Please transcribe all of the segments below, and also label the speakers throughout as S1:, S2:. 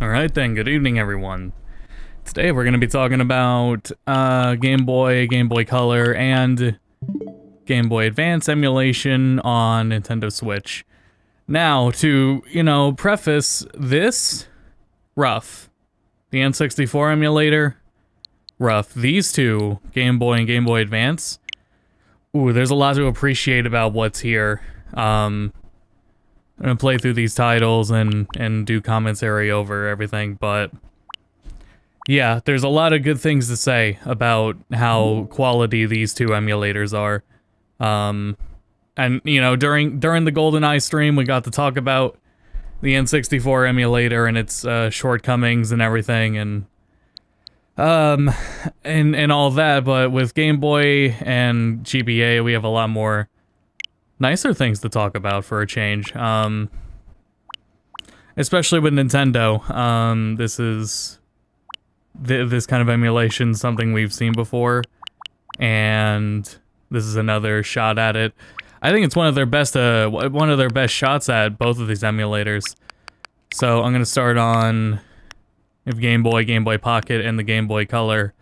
S1: Alright then, good evening everyone. Today we're going to be talking about Game Boy, Game Boy Color, and Game Boy Advance emulation on Nintendo Switch. Now, to, preface this, rough. The N64 emulator, rough. These two, Game Boy and Game Boy Advance, ooh, there's a lot to appreciate about what's here. I'm gonna play through these titles and do commentary over everything, but yeah, there's a lot of good things to say about how quality these two emulators are. And during the GoldenEye stream, we got to talk about the N64 emulator and its shortcomings and everything, and all that. But with Game Boy and GBA, we have a lot more nicer things to talk about for a change. Especially with Nintendo. This is this kind of emulation, something we've seen before, and this is another shot at it. I think it's one of their best shots at both of these emulators. So I'm gonna start on Game Boy, Game Boy Pocket, and the Game Boy Color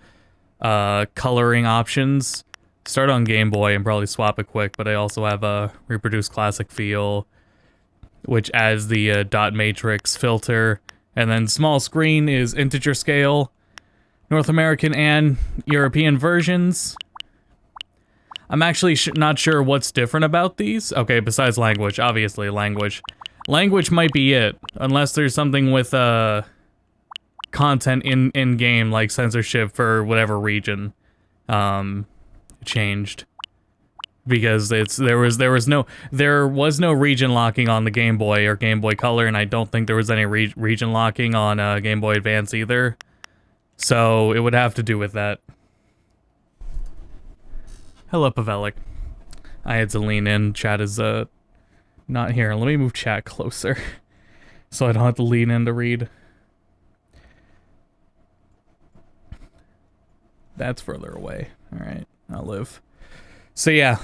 S1: coloring options. Start on Game Boy and probably swap it quick, but I also have a reproduce classic feel, which adds the dot matrix filter, and then small screen is integer scale, North American and European versions. I'm actually not sure what's different about these. Okay, besides language, obviously language. Language might be it, unless there's something with content in game, like censorship for whatever region changed, because there was no region locking on the Game Boy or Game Boy Color, and I don't think there was any region locking on Game Boy Advance either. So it would have to do with that. Hello, Pavelik. I had to lean in. Chat is not here. Let me move chat closer so I don't have to lean in to read. That's further away. All right, I'll live. So yeah,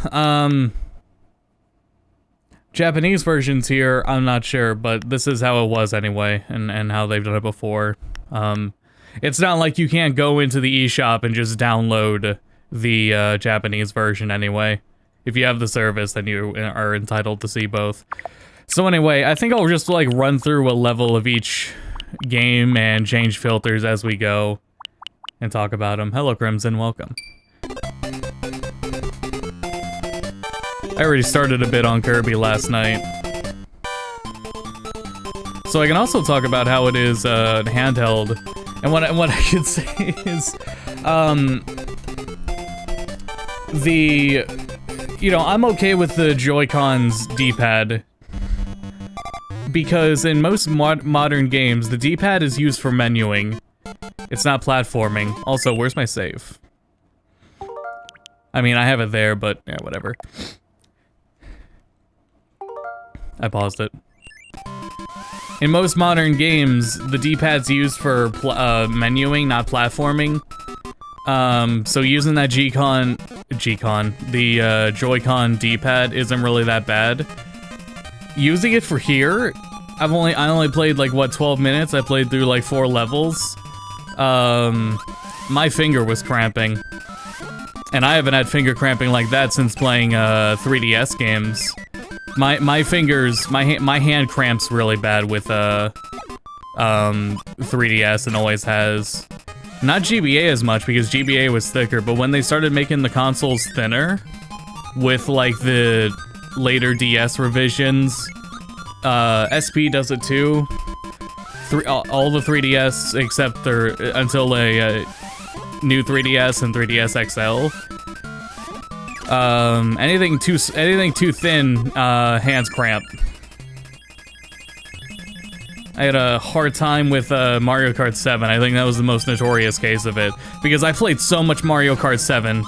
S1: Japanese versions here, I'm not sure, but this is how it was anyway, and how they've done it before. It's not like you can't go into the eShop and just download the Japanese version anyway. If you have the service, then you are entitled to see both. So anyway, I think I'll just like run through a level of each game and change filters as we go and talk about them. Hello, Crimson, welcome. I already started a bit on Kirby last night. So I can also talk about how it is handheld. And what I could say is, I'm okay with the Joy-Con's D-pad, because in most modern games, the D-pad is used for menuing. It's not platforming. Also, where's my save? I mean, I have it there, but yeah, whatever. I paused it. In most modern games, the D-pad's used for menuing, not platforming. So using that the Joy-Con D-pad isn't really that bad. Using it for here, I only played like, what, 12 minutes? I played through like 4 levels. My finger was cramping. And I haven't had finger cramping like that since playing 3DS games. My fingers, my hand cramps really bad with 3DS, and always has. Not GBA as much, because GBA was thicker, but when they started making the consoles thinner, with like the later DS revisions, SP does it too. All the 3DS except until a new 3DS and 3DS XL. Anything too thin, hands cramp. I had a hard time with Mario Kart 7. I think that was the most notorious case of it, because I played so much Mario Kart 7.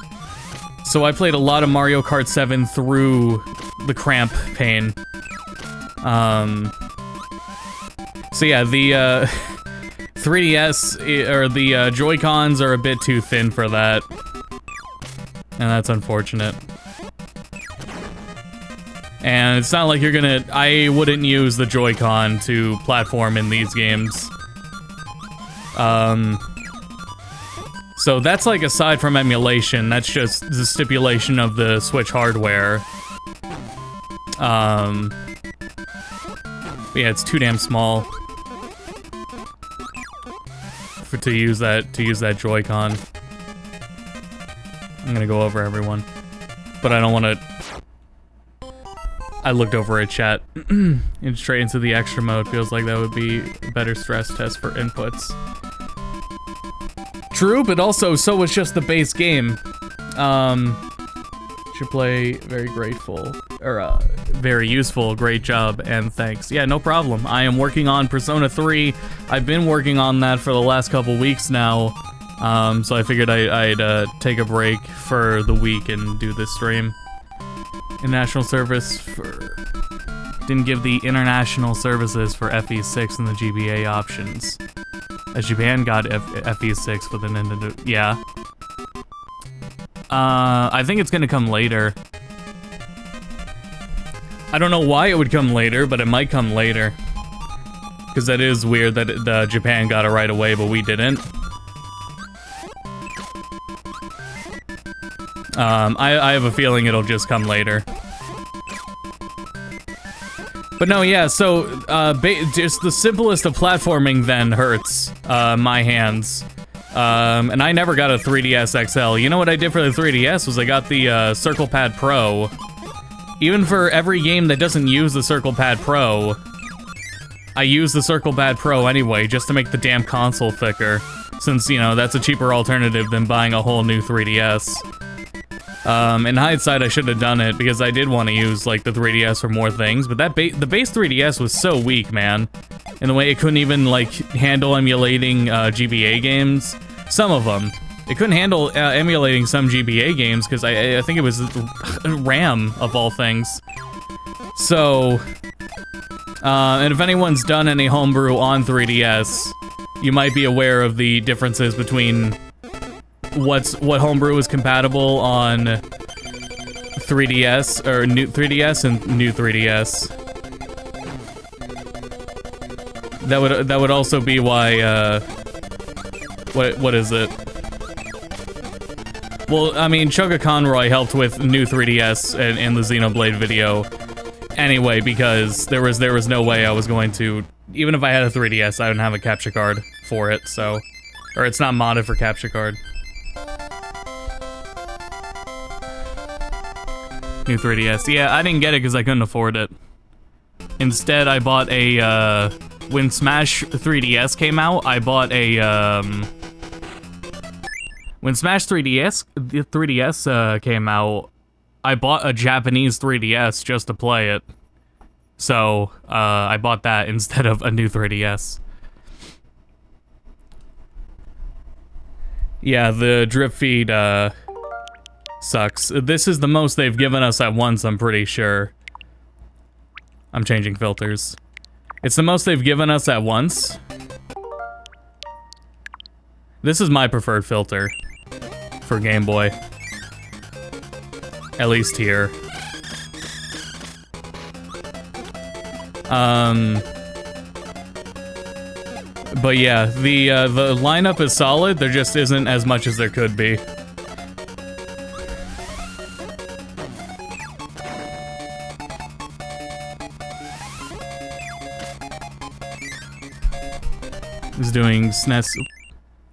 S1: So I played a lot of Mario Kart 7 through the cramp pain. So yeah, the 3DS or the Joy-Cons are a bit too thin for that. And that's unfortunate. And it's not like I wouldn't use the Joy-Con to platform in these games. So that's like aside from emulation, that's just the stipulation of the Switch hardware. But yeah, it's too damn small to use that Joy-Con. I'm gonna go over everyone, but I don't want to. I looked over at chat and straight into the extra mode. Feels like that would be a better stress test for inputs. True, but also so was just the base game. Should play. Very grateful or very useful. Great job and thanks. Yeah, no problem. I am working on Persona 3. I've been working on that for the last couple weeks now. So I figured I'd take a break for the week and do this stream. International service for... Didn't give the international services for FE6 and the GBA options. As Japan got FE6 for the Nintendo... Yeah. I think it's gonna come later. I don't know why it would come later, but it might come later. Because that is weird that Japan got it right away, but we didn't. I have a feeling it'll just come later. But no, yeah, so, just the simplest of platforming then hurts, my hands. And I never got a 3DS XL. You know what I did for the 3DS was I got the, Circle Pad Pro. Even for every game that doesn't use the Circle Pad Pro, I use the Circle Pad Pro anyway, just to make the damn console thicker. Since, you know, that's a cheaper alternative than buying a whole new 3DS. In hindsight, I should have done it, because I did want to use, like, the 3DS for more things, but that the base 3DS was so weak, man. In the way it couldn't even, like, handle emulating, GBA games. Some of them. It couldn't handle emulating some GBA games, because I think it was RAM, of all things. So, and if anyone's done any homebrew on 3DS, you might be aware of the differences between what homebrew is compatible on 3DS, or new 3DS and new 3DS. That would also be why, what is it? Well, I mean, Choga Conroy helped with new 3DS in the Xenoblade video anyway, because there was no way I was going to, even if I had a 3DS, I wouldn't have a capture card for it, so, or it's not modded for capture card. New 3DS. Yeah, I didn't get it because I couldn't afford it. Instead, I bought a, when Smash 3DS came out, I bought a, when Smash 3DS came out, I bought a Japanese 3DS just to play it. So, I bought that instead of a new 3DS. Yeah, the drip feed, sucks. This is the most they've given us at once, I'm pretty sure. I'm changing filters. It's the most they've given us at once. This is my preferred filter for Game Boy. At least here. But yeah, the lineup is solid, there just isn't as much as there could be. Is doing SNES.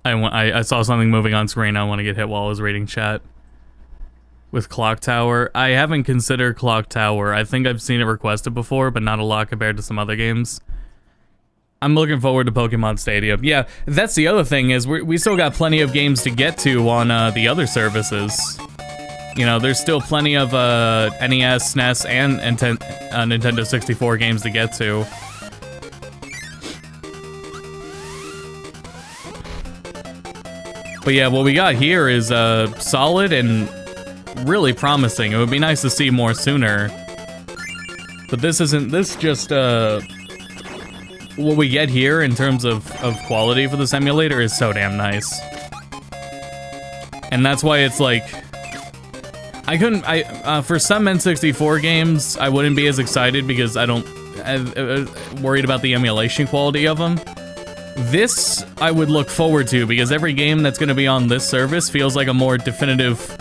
S1: I saw something moving on screen. I want to get hit while I was reading chat. With Clock Tower, I haven't considered Clock Tower. I think I've seen it requested before, but not a lot compared to some other games. I'm looking forward to Pokemon Stadium. Yeah, that's the other thing is we still got plenty of games to get to on the other services. You know, there's still plenty of NES, SNES, and Nintendo 64 games to get to. But yeah, what we got here is solid and really promising. It would be nice to see more sooner. But this just what we get here in terms of quality for this emulator is so damn nice. And that's why it's like, for some N64 games, I wouldn't be as excited because I'm worried about the emulation quality of them. This I would look forward to, because every game that's going to be on this service feels like a more definitive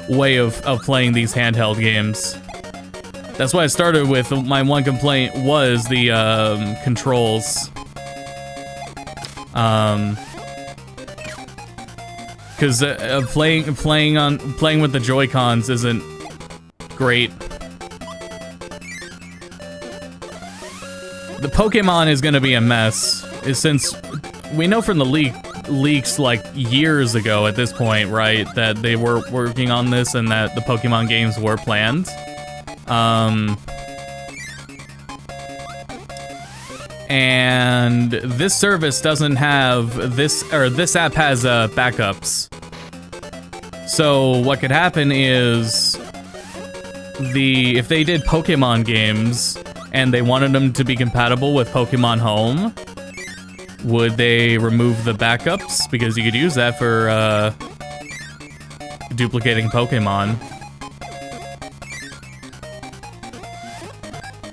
S1: way of playing these handheld games. That's why I started with my one complaint was the controls. Because playing with the Joy-Cons isn't great. The Pokemon is going to be a mess, since we know from the leaks like years ago at this point, right, that they were working on this and that the Pokemon games were planned. And this service doesn't have this, or this app has backups. So what could happen is if they did Pokemon games and they wanted them to be compatible with Pokemon Home, would they remove the backups? Because you could use that for duplicating Pokemon.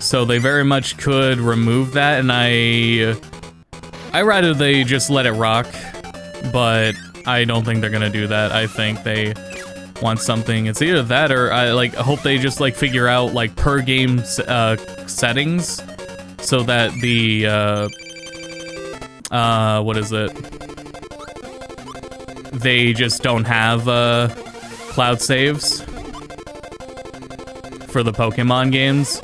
S1: So they very much could remove that, and I rather they just let it rock, but I don't think they're gonna do that. I think they want something. It's either that, or I hope they just figure out per game settings, so that the what is it? They just don't have cloud saves for the Pokemon games.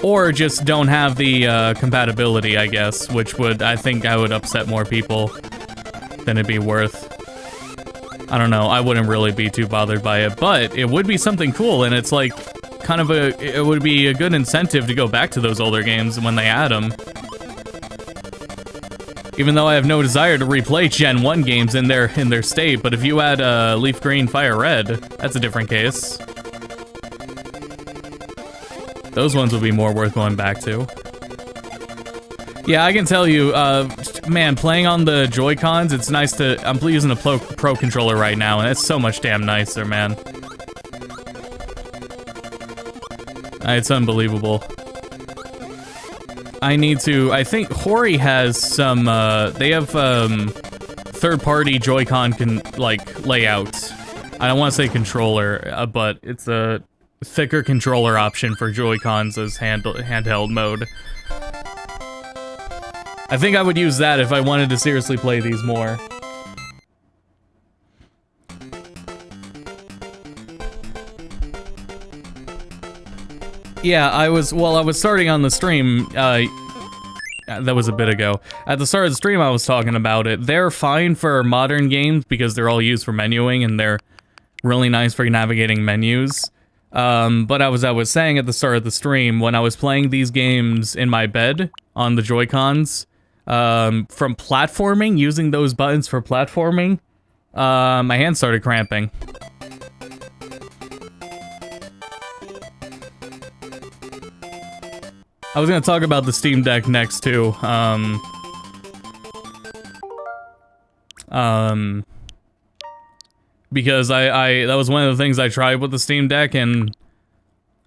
S1: Or just don't have the compatibility, I guess, which would, I think I would upset more people than it'd be worth. I don't know, I wouldn't really be too bothered by it, but it would be something cool, and it's it would be a good incentive to go back to those older games when they add them. Even though I have no desire to replay Gen 1 games in their state, but if you add Leaf Green, Fire Red, that's a different case. Those ones would be more worth going back to. Yeah, I can tell you, man, playing on the Joy-Cons, it's nice to... I'm using a Pro controller right now, and it's so much damn nicer, man. It's unbelievable. I think Hori has some, they have, third-party Joy-Con layout. I don't want to say controller, but it's a thicker controller option for Joy-Cons as handheld mode. I think I would use that if I wanted to seriously play these more. Yeah, I was starting on the stream, that was a bit ago. At the start of the stream I was talking about it. They're fine for modern games because they're all used for menuing and they're really nice for navigating menus. But as I was saying at the start of the stream, when I was playing these games in my bed on the Joy-Cons, from platforming, using those buttons for platforming, my hands started cramping. I was gonna talk about the Steam Deck next too, because that was one of the things I tried with the Steam Deck, and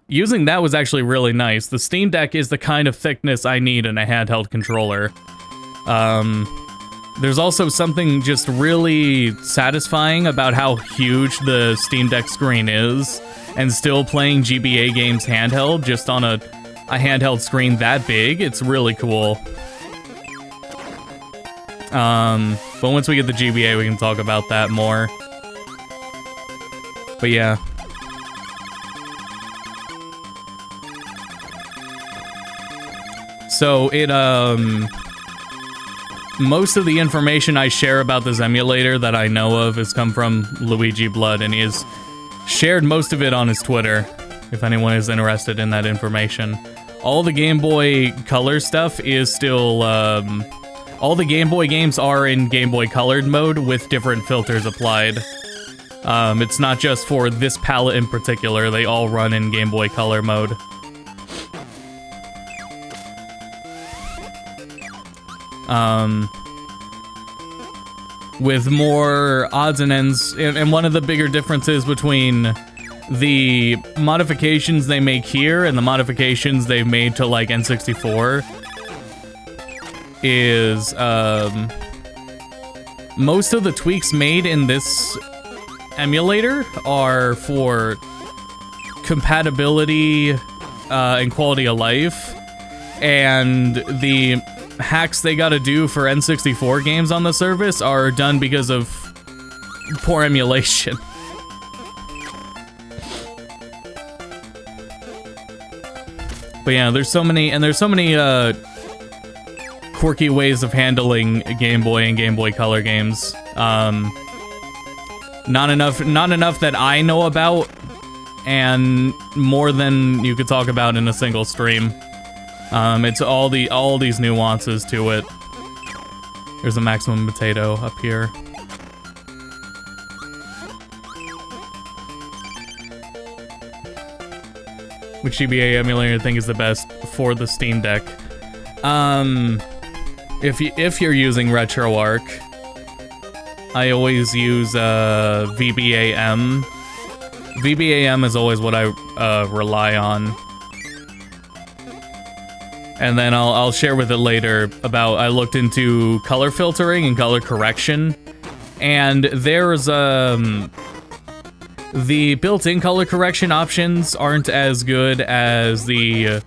S1: using that was actually really nice. The Steam Deck is the kind of thickness I need in a handheld controller. There's also something just really satisfying about how huge the Steam Deck screen is, and still playing GBA games handheld, just on a handheld screen that big. It's really cool. But once we get the GBA, we can talk about that more. But yeah. So it, most of the information I share about this emulator that I know of has come from Luigi Blood, and he has shared most of it on his Twitter, if anyone is interested in that information. All the Game Boy Color stuff is still, all the Game Boy games are in Game Boy Colored mode with different filters applied. It's not just for this palette in particular, they all run in Game Boy Color mode. With more odds and ends, and one of the bigger differences between the modifications they make here and the modifications they've made to like N64 is most of the tweaks made in this emulator are for compatibility and quality of life, and the hacks they gotta do for N64 games on the service are done because of poor emulation. But yeah, there's so many quirky ways of handling Game Boy and Game Boy Color games. Not enough that I know about, and more than you could talk about in a single stream. It's all these nuances to it. There's a maximum potato up here. Which GBA emulator I think is the best for the Steam Deck? If you're using RetroArch, I always use VBAM. VBAM is always what I rely on. And then I'll share with it later about, I looked into color filtering and color correction, and there's the built-in color correction options aren't as good as the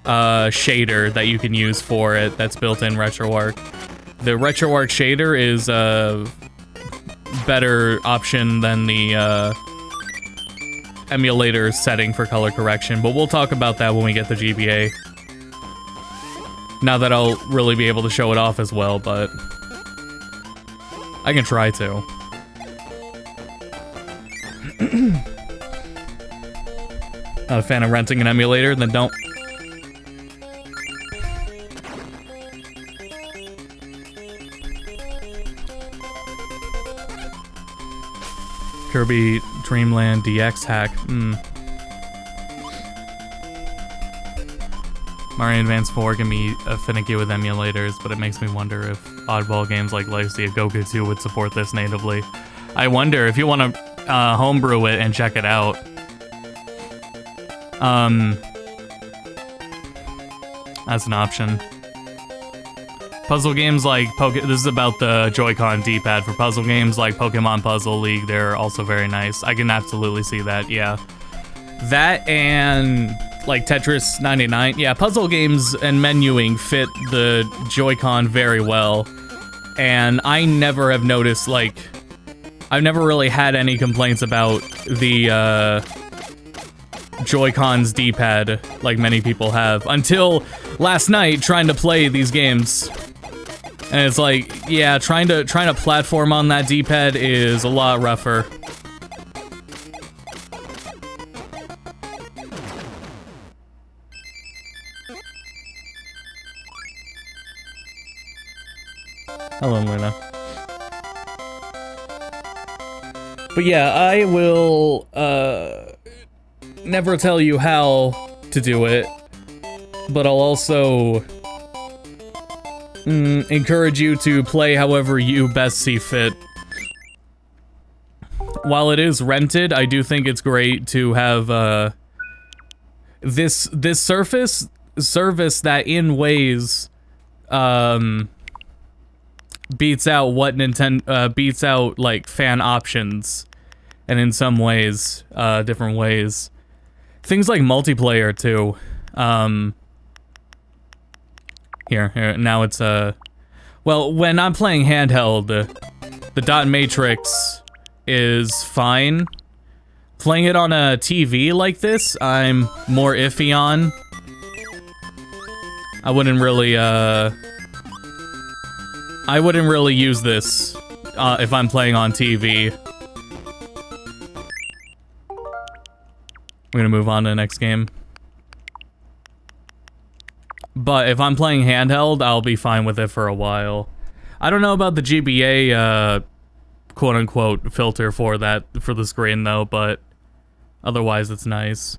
S1: shader that you can use for it that's built in RetroArch. The RetroArch shader is a better option than the emulator setting for color correction, but we'll talk about that when we get the GBA. Now that I'll really be able to show it off as well, but I can try to. Not a fan of renting an emulator, then don't. Kirby Dreamland DX hack. Mario Advance 4 can be finicky with emulators, but it makes me wonder if oddball games like Legacy of Goku 2 would support this natively. I wonder if you want to homebrew it and check it out. That's an option. Puzzle games like this is about the Joy-Con D-pad. For puzzle games like Pokemon Puzzle League, they're also very nice. I can absolutely see that, yeah. That and like Tetris 99. Yeah, puzzle games and menuing fit the Joy-Con very well. And I never have noticed, like, I've never really had any complaints about the Joy-Con's D-pad like many people have until last night trying to play these games. And it's like, yeah, trying to platform on that D-pad is a lot rougher. Hello, Luna. But yeah, I will never tell you how to do it, but I'll also encourage you to play however you best see fit. While it is rented, I do think it's great to have this service that in ways beats out what Nintendo beats out like fan options, and in some ways different ways. Things like multiplayer too. Here, now it's well, when I'm playing handheld, the dot matrix is fine. Playing it on a TV like this, I'm more iffy on. I wouldn't really use this if I'm playing on TV. We're gonna move on to the next game. But if I'm playing handheld, I'll be fine with it for a while. I don't know about the GBA quote-unquote filter for the screen though, but otherwise it's nice.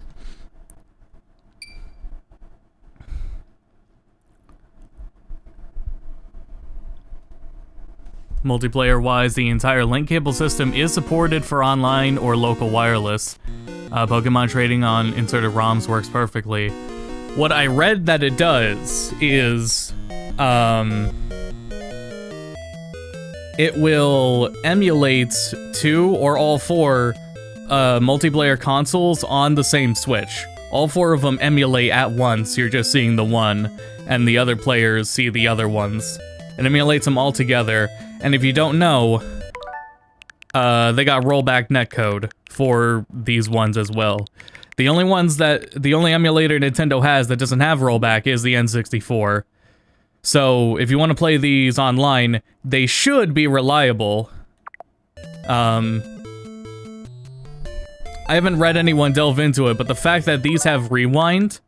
S1: Multiplayer-wise, the entire link cable system is supported for online or local wireless. Pokemon trading on inserted ROMs works perfectly. What I read that it does is, it will emulate 2 or all 4 multiplayer consoles on the same Switch. All 4 of them emulate at once, you're just seeing the one, and the other players see the other ones. It emulates them all together, and if you don't know, they got rollback netcode for these ones as well. The only emulator Nintendo has that doesn't have rollback is the N64. So, if you want to play these online, they should be reliable. I haven't read anyone delve into it, but the fact that these have rewind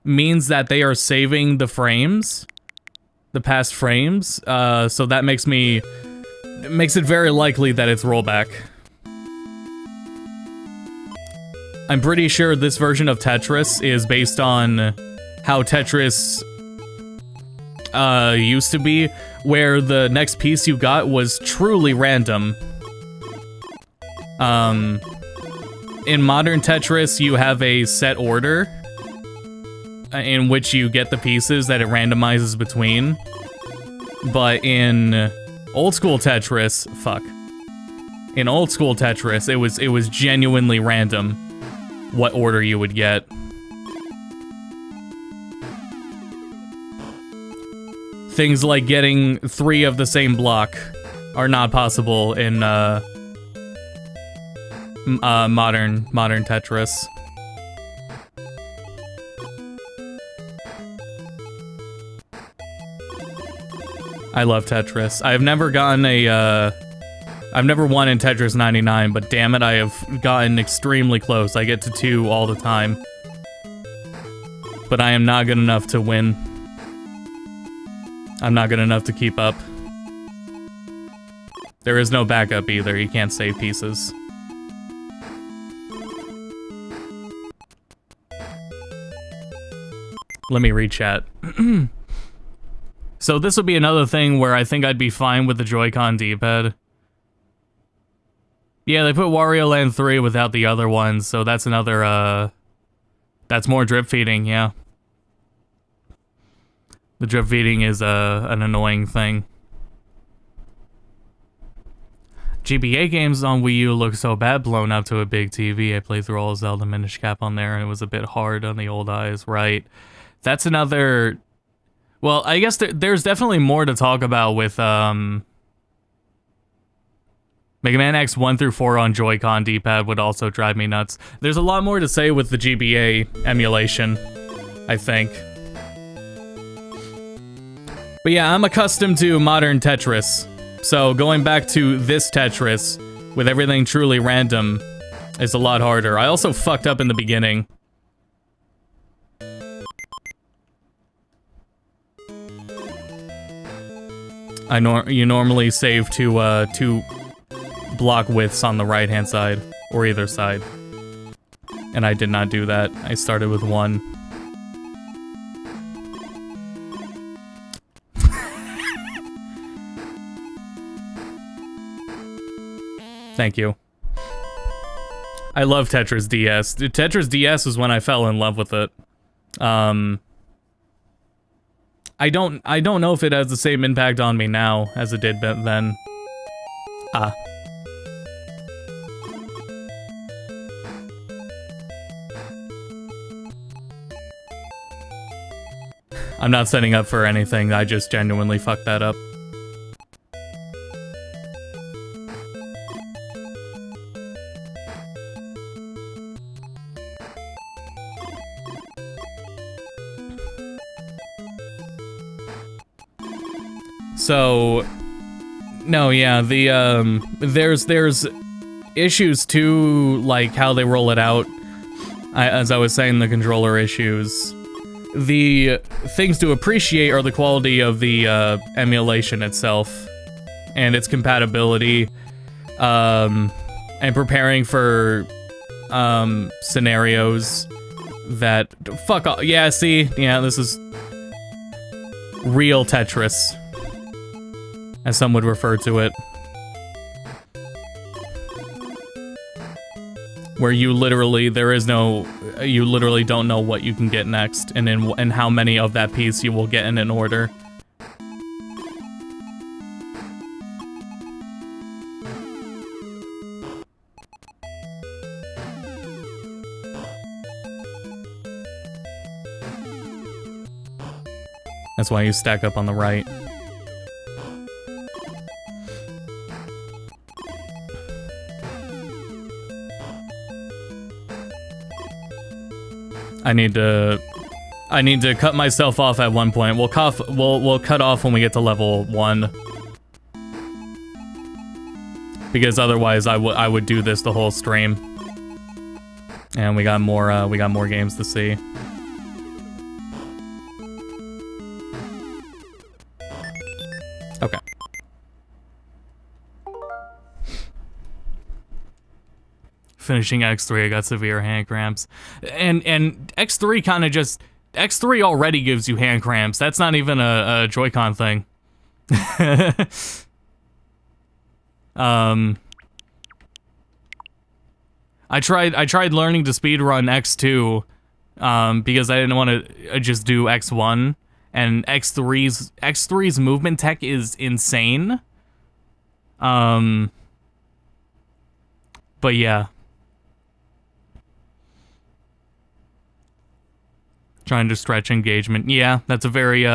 S1: means that they are saving the frames, the past frames, so that makes it very likely that it's rollback. I'm pretty sure this version of Tetris is based on how Tetris used to be, where the next piece you got was truly random. In modern Tetris, you have a set order in which you get the pieces that it randomizes between. But in old school Tetris, in old school Tetris, it was genuinely random what order you would get. Things like getting 3 of the same block are not possible in modern Tetris. I love Tetris. I've never gotten I've never won in Tetris 99, but damn it, I have gotten extremely close. I get to 2 all the time. But I am not good enough to win. I'm not good enough to keep up. There is no backup either, you can't save pieces. Let me re-chat. So this would be another thing where I think I'd be fine with the Joy-Con D-pad. Yeah, they put Wario Land 3 without the other ones, so that's another, that's more drip feeding, yeah. The drip feeding is, an annoying thing. GBA games on Wii U look so bad blown up to a big TV. I played through all Zelda Minish Cap on there, and it was a bit hard on the old eyes, right? That's another... Well, I guess there's definitely more to talk about with, Mega Man X 1 through 4 on Joy-Con D-pad would also drive me nuts. There's a lot more to say with the GBA emulation, I think. But yeah, I'm accustomed to modern Tetris. So going back to this Tetris, with everything truly random, is a lot harder. I also fucked up in the beginning. You normally save to, 2 block widths on the right-hand side, or either side. And I did not do that. I started with 1. Thank you. I love Tetris DS. Tetris DS is when I fell in love with it. I don't know if it has the same impact on me now as it did then. I'm not setting up for anything, I just genuinely fucked that up. So, no, yeah, there's issues too, like how they roll it out. As I was saying, the controller issues. The things to appreciate are the quality of the emulation itself and its compatibility, and preparing for scenarios that fuck off. Yeah, see, yeah, this is real Tetris, as some would refer to it. where you literally you literally don't know what you can get next, and how many of that piece you will get in an order. That's why you stack up on the right. I need to cut myself off at one point. We'll cut off when we get to level 1. Because otherwise I would do this the whole stream. And we got more games to see. Okay. Finishing X3, I got severe hand cramps. And X3 kind of just... X3 already gives you hand cramps. That's not even a Joy-Con thing. I tried learning to speedrun X2 because I didn't want to just do X1. And X3's movement tech is insane. But yeah. Trying to stretch engagement. Yeah, that's a very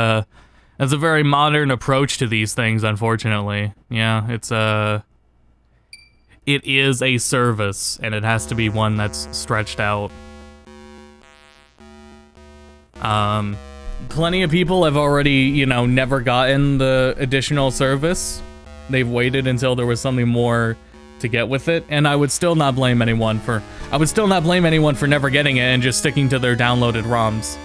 S1: modern approach to these things, unfortunately. Yeah, it is a service, and it has to be one that's stretched out. Plenty of people have already, never gotten the additional service. They've waited until there was something more to get with it, and I would still not blame anyone for never getting it and just sticking to their downloaded ROMs,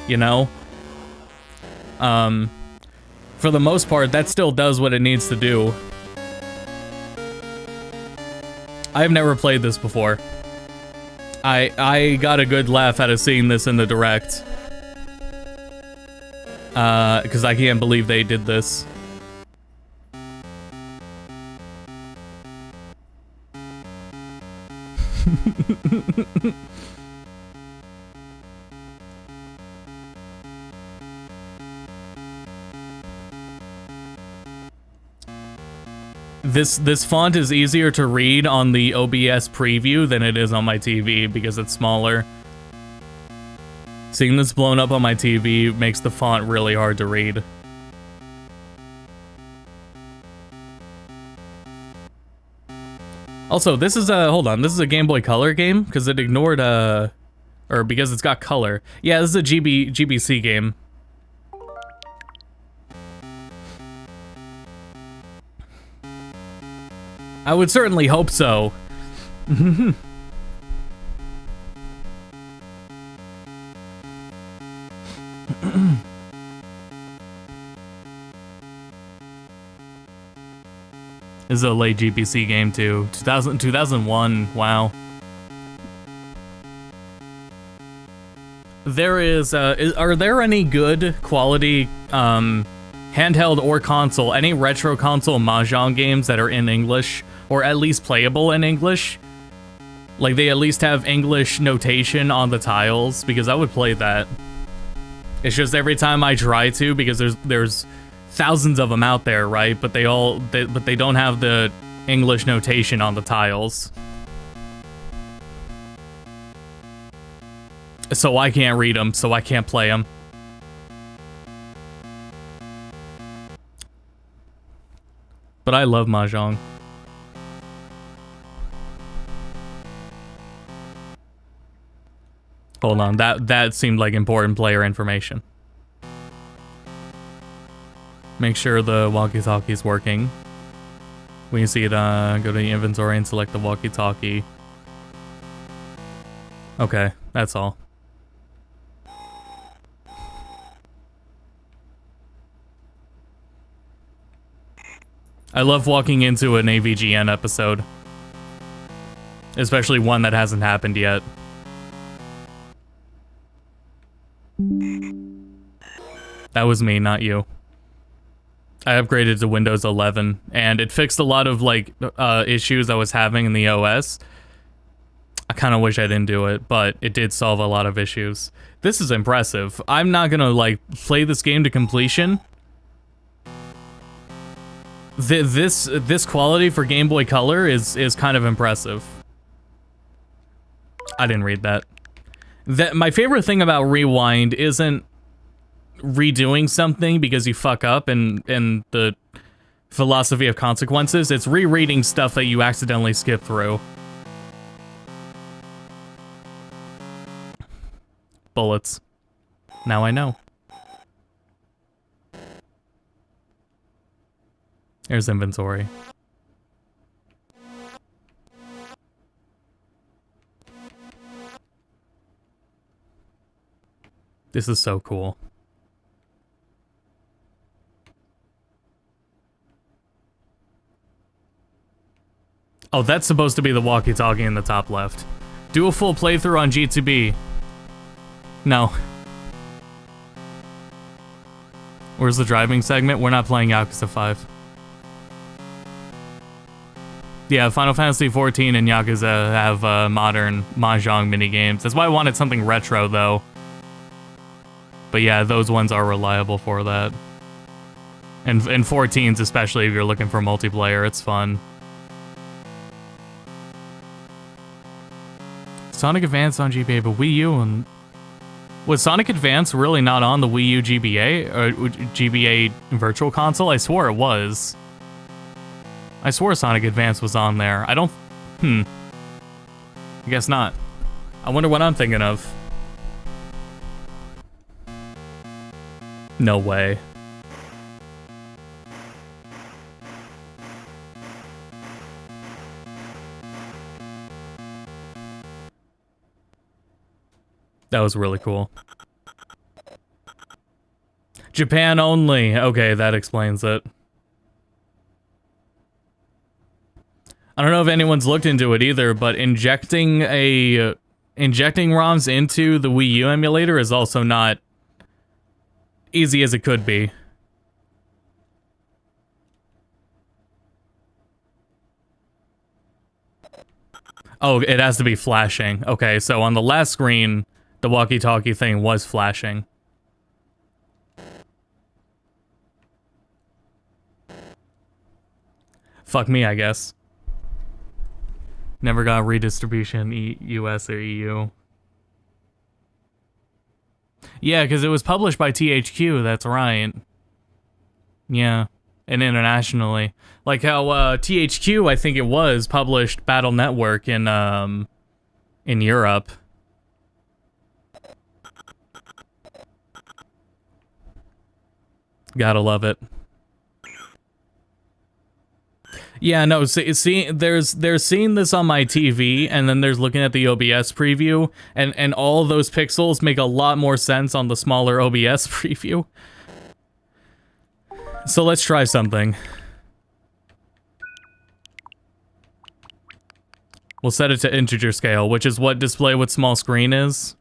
S1: For the most part, that still does what it needs to do. I've never played this before. I got a good laugh out of seeing this in the direct. Because I can't believe they did this. This font is easier to read on the OBS preview than it is on my TV because it's smaller. Seeing this blown up on my TV makes the font really hard to read. Also, this is this is a Game Boy Color game because it ignored or because it's got color. Yeah, this is a GBC game. I would certainly hope so. This is a late GBC game too. 2001, wow. There is, are there any good quality, handheld or console, any retro console Mahjong games that are in English, or at least playable in English? Like, they at least have English notation on the tiles, because I would play that. It's just every time I try to, because there's thousands of them out there, right? But they don't have the English notation on the tiles. So I can't read them, so I can't play them. But I love Mahjong. Hold on, that seemed like important player information. Make sure the walkie-talkie's working. When you see it, go to the inventory and select the walkie-talkie. Okay, that's all. I love walking into an AVGN episode. Especially one that hasn't happened yet. That was me, not you. I upgraded to Windows 11, and it fixed a lot of, like, issues I was having in the OS. I kind of wish I didn't do it, but it did solve a lot of issues. This is impressive. I'm not gonna, like, play this game to completion. This quality for Game Boy Color is kind of impressive. I didn't read that. My favorite thing about Rewind isn't redoing something because you fuck up and the philosophy of consequences. It's rereading stuff that you accidentally skip through. Bullets. Now I know. Here's inventory. This is so cool. Oh, that's supposed to be the walkie-talkie in the top left. Do a full playthrough on G2B. No. Where's the driving segment? We're not playing Yakuza 5. Yeah, Final Fantasy XIV and Yakuza have modern Mahjong minigames. That's why I wanted something retro, though. But yeah, those ones are reliable for that. And 14s, especially if you're looking for multiplayer, it's fun. Sonic Advance on GBA, but Wii U and... Was Sonic Advance really not on the Wii U GBA? Or GBA Virtual Console? I swore it was. I swore Sonic Advance was on there. I don't... I guess not. I wonder what I'm thinking of. No way. That was really cool. Japan only. Okay, that explains it. I don't know if anyone's looked into it either, but injecting ROMs into the Wii U emulator is also not easy as it could be. Oh, it has to be flashing. Okay, so on the last screen, the walkie-talkie thing was flashing. Fuck me, I guess. Never got redistribution US or EU. Yeah, because it was published by THQ, that's right. Yeah, and internationally. Like how THQ, I think it was, published Battle Network in Europe. Gotta love it. Yeah, no, see, they're seeing this on my TV, and then there's looking at the OBS preview, and all those pixels make a lot more sense on the smaller OBS preview. So let's try something. We'll set it to integer scale, which is what display with small screen is.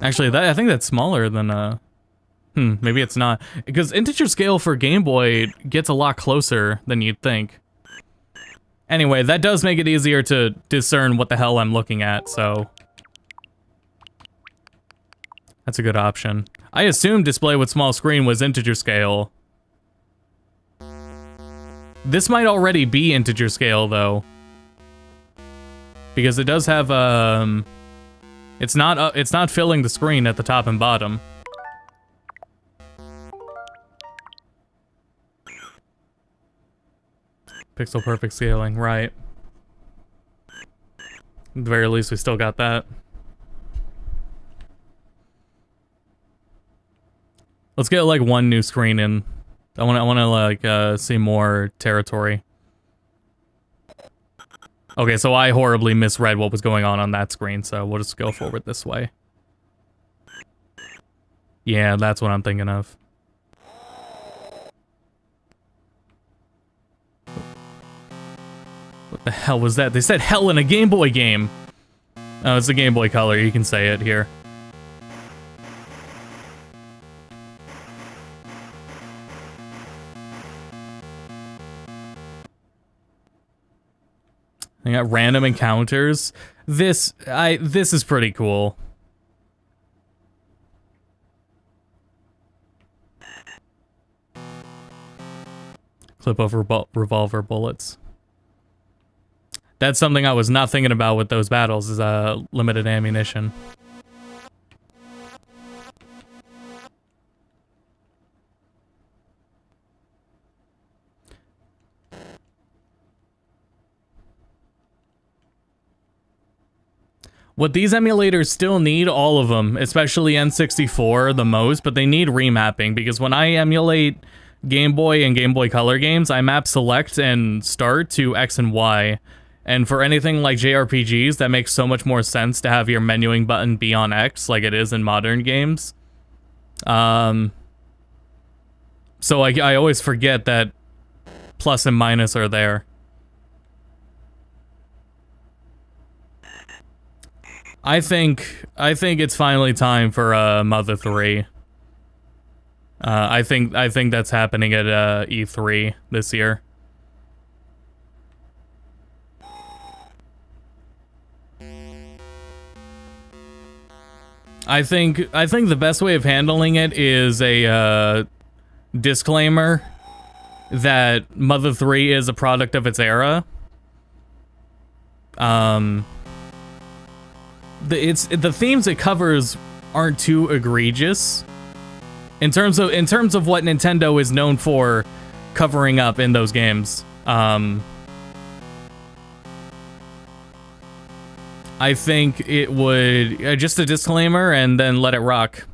S1: Actually, I think that's smaller than, maybe it's not. Because integer scale for Game Boy gets a lot closer than you'd think. Anyway, that does make it easier to discern what the hell I'm looking at, so... That's a good option. I assumed display with small screen was integer scale. This might already be integer scale, though. Because it does have, it's not filling the screen at the top and bottom. Pixel perfect scaling, right. At the very least, we still got that. Let's get, like, one new screen in. I wanna like, see more territory. Okay, so I horribly misread what was going on that screen, so we'll just go forward this way. Yeah, that's what I'm thinking of. What the hell was that? They said hell in a Game Boy game! Oh, it's a Game Boy Color, you can say it here. I got random encounters. This is pretty cool. Clip over revolver bullets. That's something I was not thinking about with those battles, is limited ammunition. What these emulators still need, all of them, especially N64 the most, but they need remapping, because when I emulate Game Boy and Game Boy Color games, I map select and start to X and Y. And for anything like JRPGs, that makes so much more sense to have your menuing button be on X like it is in modern games. So I always forget that plus and minus are there. I think it's finally time for Mother 3. I think that's happening at E3 this year. I think the best way of handling it is a disclaimer that Mother 3 is a product of its era. The themes it covers aren't too egregious in terms of what Nintendo is known for covering up in those games. I think it would just a disclaimer and then let it rock.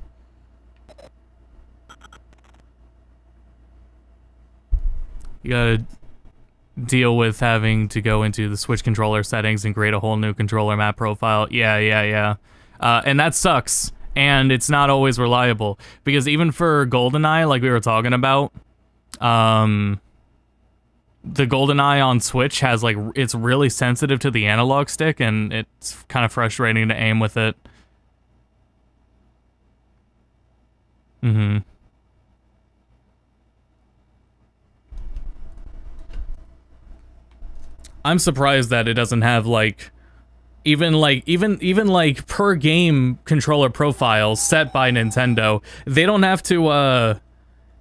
S1: You gotta deal with having to go into the Switch controller settings and create a whole new controller map profile. Yeah. And that sucks. And it's not always reliable. Because even for GoldenEye, like we were talking about, the GoldenEye on Switch has, like, it's really sensitive to the analog stick, and it's kind of frustrating to aim with it. I'm surprised that it doesn't have, like, even per game controller profiles set by Nintendo. They don't have to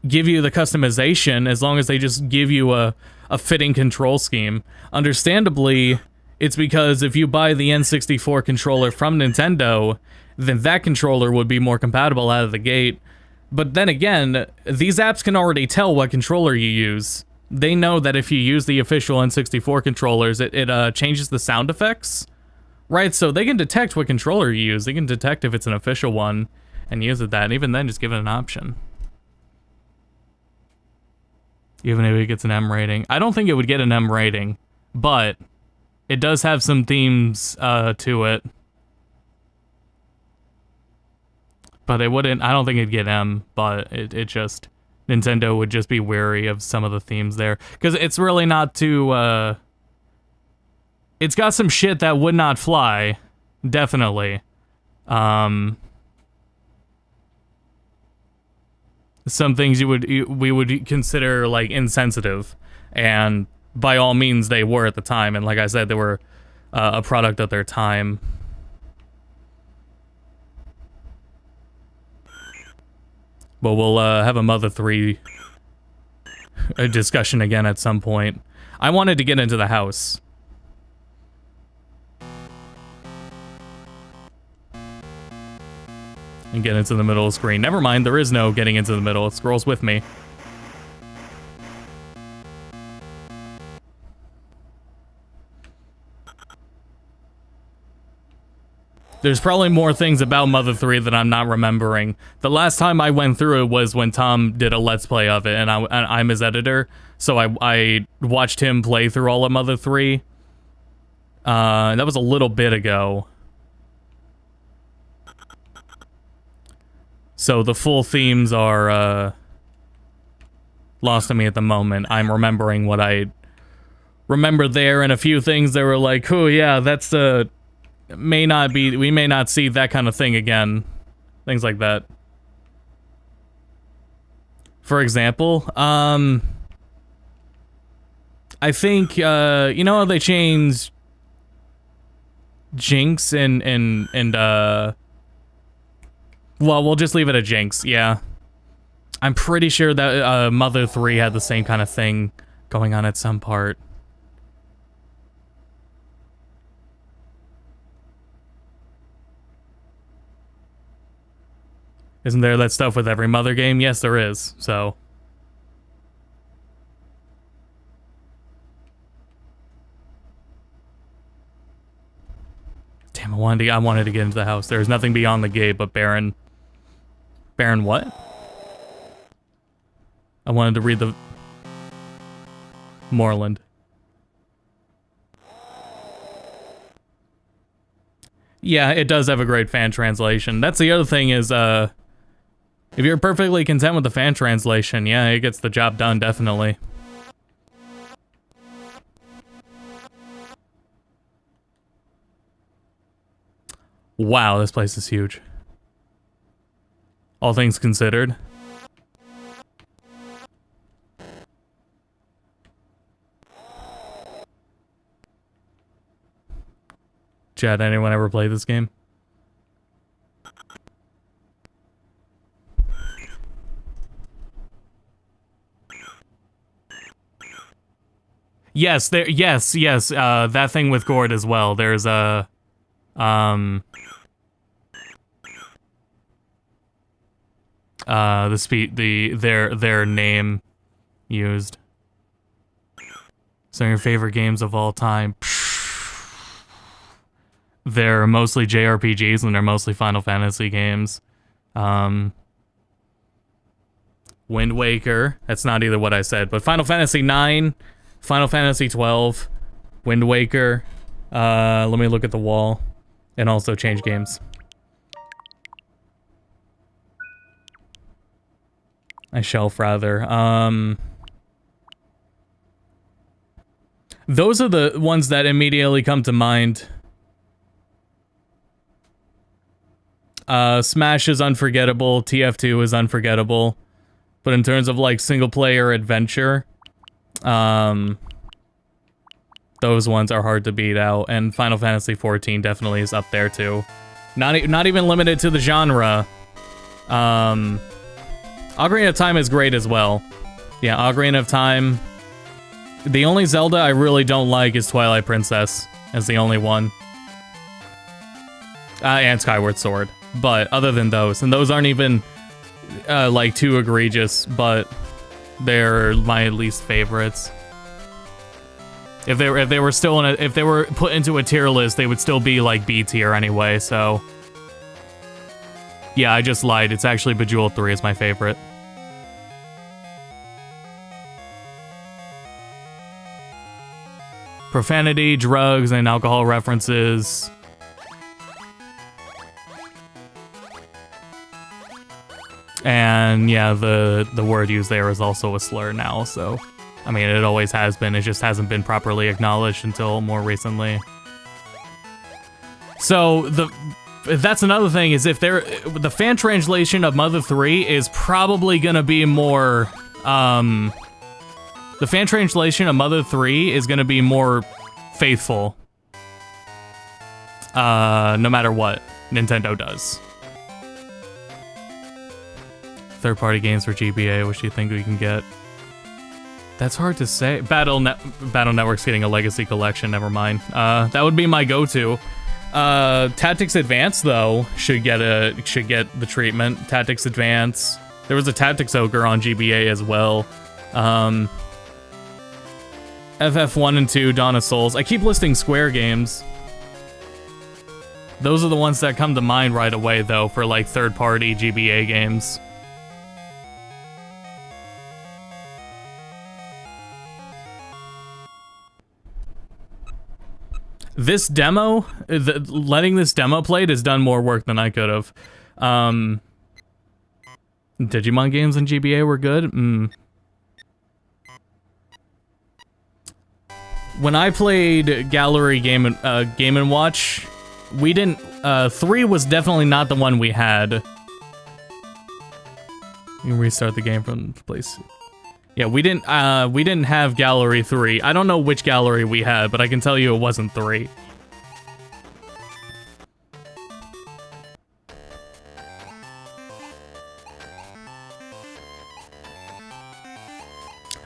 S1: give you the customization as long as they just give you a fitting control scheme. Understandably, it's because if you buy the N64 controller from Nintendo, then that controller would be more compatible out of the gate. But then again, these apps can already tell what controller you use. They know that if you use the official N64 controllers, it changes the sound effects, right? So they can detect what controller you use. They can detect if it's an official one and use it that. And even then, just give it an option. Even if it gets an M rating. I don't think it would get an M rating, but it does have some themes to it. But it wouldn't, I don't think it'd get M, but it just, Nintendo would just be wary of some of the themes there. Because it's really not too, it's got some shit that would not fly, definitely. Some things we would consider, like, insensitive, and by all means they were at the time, and like I said, they were a product of their time. But we'll have a Mother 3 discussion again at some point. I wanted to get into the house. And get into the middle of the screen. Never mind, there is no getting into the middle. It scrolls with me. There's probably more things about Mother 3 that I'm not remembering. The last time I went through it was when Tom did a Let's Play of it, and I'm his editor, so I watched him play through all of Mother 3. That was a little bit ago. So the full themes are lost to me at the moment. I'm remembering what I remember there, and a few things that were like, oh yeah, that's may not be, we may not see that kind of thing again. Things like that. For example, I think, you know how they changed Jinx and well, we'll just leave it at Jinx, yeah. I'm pretty sure that Mother 3 had the same kind of thing going on at some part. Isn't there that stuff with every Mother game? Yes, there is, so. Damn, I wanted to get into the house. There's nothing beyond the gate but Baron. Baron what? I wanted to read the... Moorland. Yeah, it does have a great fan translation. That's the other thing is, if you're perfectly content with the fan translation, yeah, it gets the job done, definitely. Wow, this place is huge. All things considered. Chad, anyone ever play this game? Yes, yes, that thing with Gord as well. There's a, their name used. So your favorite games of all time. They're mostly JRPGs and they're mostly Final Fantasy games. Wind Waker, that's not either what I said, but Final Fantasy 9, Final Fantasy 12, Wind Waker. Let me look at the wall and also change games. I shelf rather. Those are the ones that immediately come to mind. Smash is unforgettable, TF2 is unforgettable, but in terms of like single player adventure, those ones are hard to beat out, and Final Fantasy 14 definitely is up there too. Not even limited to the genre. Ocarina of Time is great as well. Yeah, Ocarina of Time. The only Zelda I really don't like is Twilight Princess, as the only one. And Skyward Sword. But other than those, and those aren't even like too egregious, but they're my least favorites. If they were still in if they were put into a tier list, they would still be like B tier anyway. So yeah, I just lied. It's actually Bejeweled 3 is my favorite. Profanity, drugs, and alcohol references. And yeah, the word used there is also a slur now, so I mean it always has been, it just hasn't been properly acknowledged until more recently. So that's another thing, is if the fan translation of Mother 3 is probably gonna be more the fan translation of Mother 3 is gonna be more faithful. No matter what Nintendo does. Third-party games for GBA, which do you think we can get? That's hard to say. Battle Network's getting a Legacy Collection, never mind. That would be my go-to. Tactics Advance, though, should get the treatment. Tactics Advance. There was a Tactics Ogre on GBA as well. FF1 and 2, Dawn of Souls. I keep listing Square games. Those are the ones that come to mind right away, though, for like third-party GBA games. This demo, letting this demo played has done more work than I could have. Digimon games in GBA were good. When I played Gallery Game and Watch, we didn't. 3 was definitely not the one we had. You can restart the game from the place. Yeah, we didn't have Gallery 3. I don't know which gallery we had, but I can tell you it wasn't 3.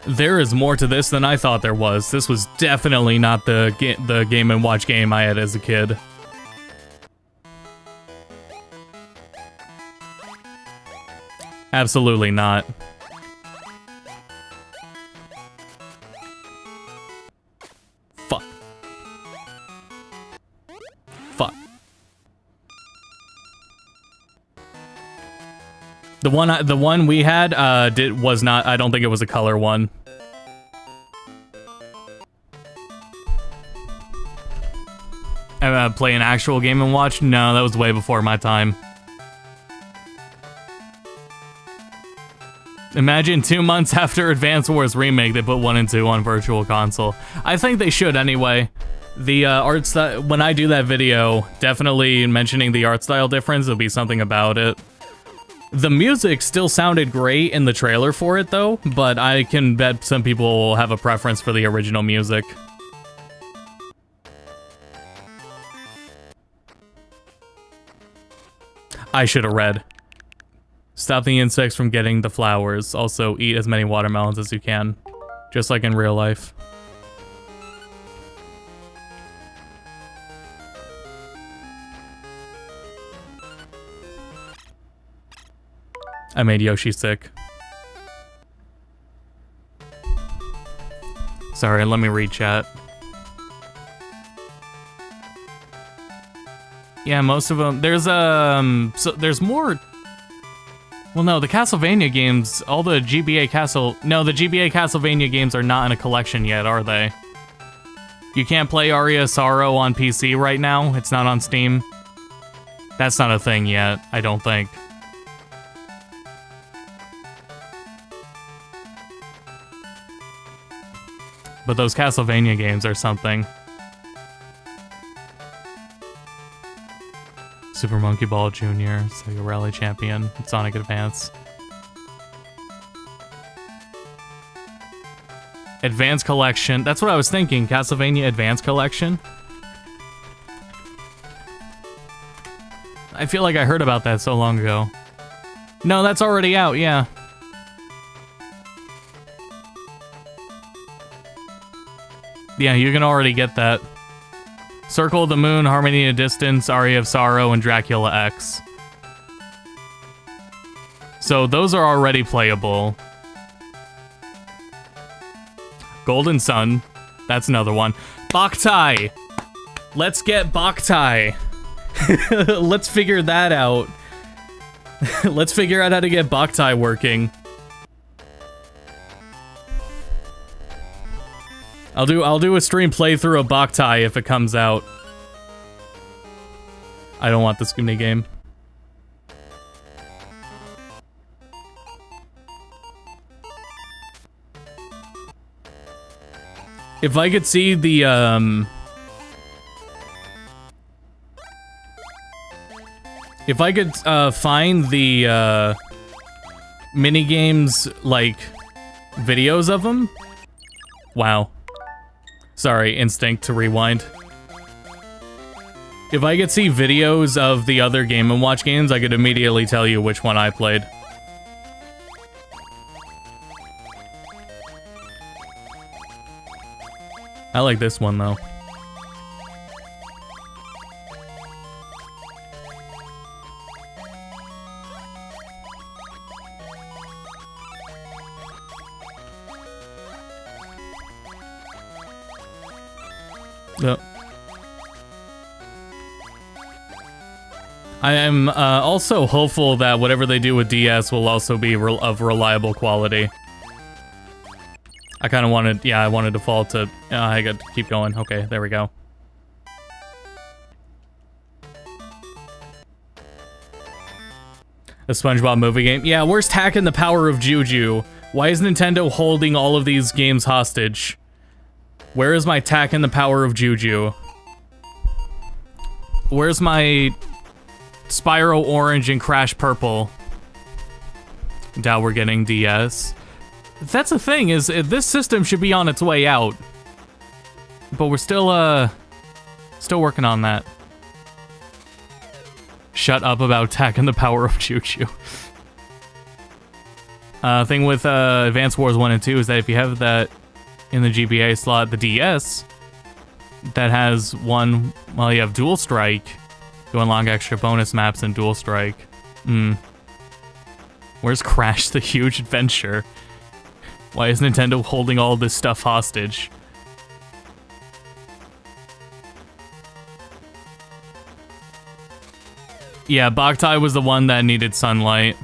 S1: There is more to this than I thought there was. This was definitely not the Game & Watch game I had as a kid. Absolutely not. Fuck. Fuck. The one we had was not. I don't think it was a color one. Play an actual Game & Watch? No, that was way before my time. Imagine 2 months after Advance Wars Remake, they put 1 and 2 on Virtual Console. I think they should anyway. The art style, when I do that video, definitely mentioning the art style difference, there'll be something about it. The music still sounded great in the trailer for it though, but I can bet some people will have a preference for the original music. I should have read. Stop the insects from getting the flowers. Also, eat as many watermelons as you can. Just like in real life. I made Yoshi sick. Sorry, let me read chat. Yeah, most of them. There's so there's more. Well, no, the Castlevania games, all the GBA the GBA Castlevania games are not in a collection yet, are they? You can't play Aria of Sorrow on PC right now? It's not on Steam? That's not a thing yet, I don't think. But those Castlevania games are something. Super Monkey Ball Jr., Sega Rally Champion, Sonic Advance. Advance Collection. That's what I was thinking. Castlevania Advance Collection. I feel like I heard about that so long ago. No, that's already out, yeah. Yeah, you can already get that. Circle of the Moon, Harmony in a Distance, Aria of Sorrow, and Dracula X. So those are already playable. Golden Sun, that's another one. Boktai! Let's get Boktai! Let's figure that out. Let's figure out how to get Boktai working. I'll do a stream playthrough of Boktai if it comes out. I don't want this mini game. If I could see the if I could find the mini games like videos of them. Wow. Sorry, instinct to rewind. If I could see videos of the other Game & Watch games, I could immediately tell you which one I played. I like this one, though. Yep. I am also hopeful that whatever they do with DS will also be of reliable quality. I kind of wanted, yeah, I wanted to fall to, I got to keep going. Okay, there we go. A SpongeBob movie game. Yeah, where's Hacking the Power of Juju? Why is Nintendo holding all of these games hostage? Where is my Tack and the Power of Juju? Where's my Spyro Orange and Crash Purple? Now we're getting DS. That's the thing, is this system should be on its way out. But we're still working on that. Shut up about Tack and the Power of Juju. Thing with Advance Wars 1 and 2 is that if you have that in the GBA slot, the DS, that has one, well, you have Dual Strike, you unlock extra bonus maps in Dual Strike. Where's Crash the Huge Adventure? Why is Nintendo holding all this stuff hostage? Yeah, Boktai was the one that needed sunlight.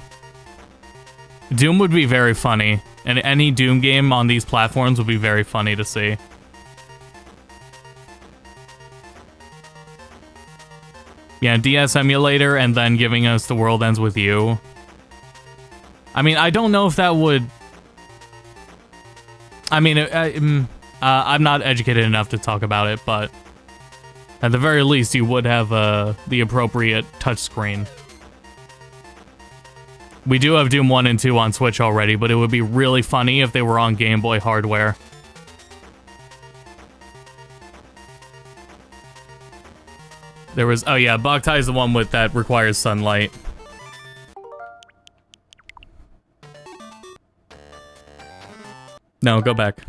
S1: Doom would be very funny, and any Doom game on these platforms would be very funny to see. Yeah, DS emulator, and then giving us The World Ends With You. I mean, I don't know if that would... I mean, I'm not educated enough to talk about it, but... at the very least, you would have the appropriate touchscreen. We do have Doom 1 and 2 on Switch already, but it would be really funny if they were on Game Boy hardware. There was... oh yeah, Boktai is the one with that requires sunlight. No, go back.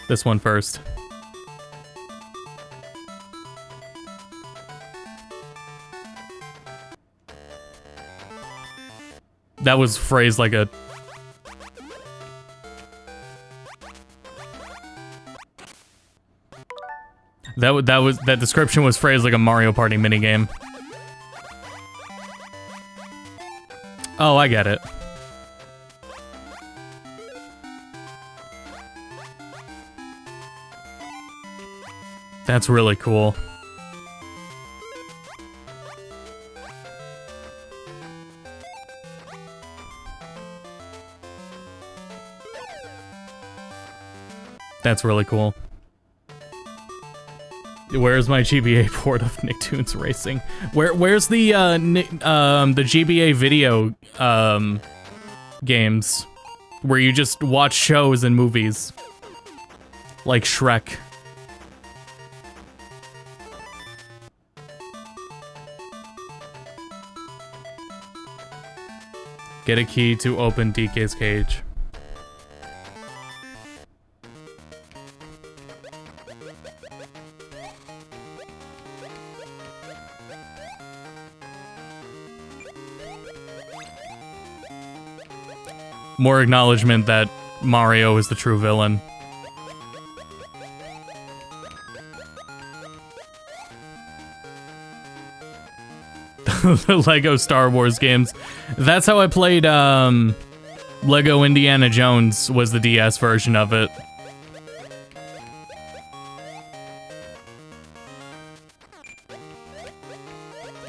S1: This one first. That was phrased like a... That description was phrased like a Mario Party minigame. Oh, I get it. That's really cool. That's really cool. Where's my GBA port of Nicktoons Racing? Where's the GBA video games where you just watch shows and movies like Shrek? Get a key to open DK's cage. More acknowledgement that Mario is the true villain. The Lego Star Wars games. That's how I played, Lego Indiana Jones was the DS version of it.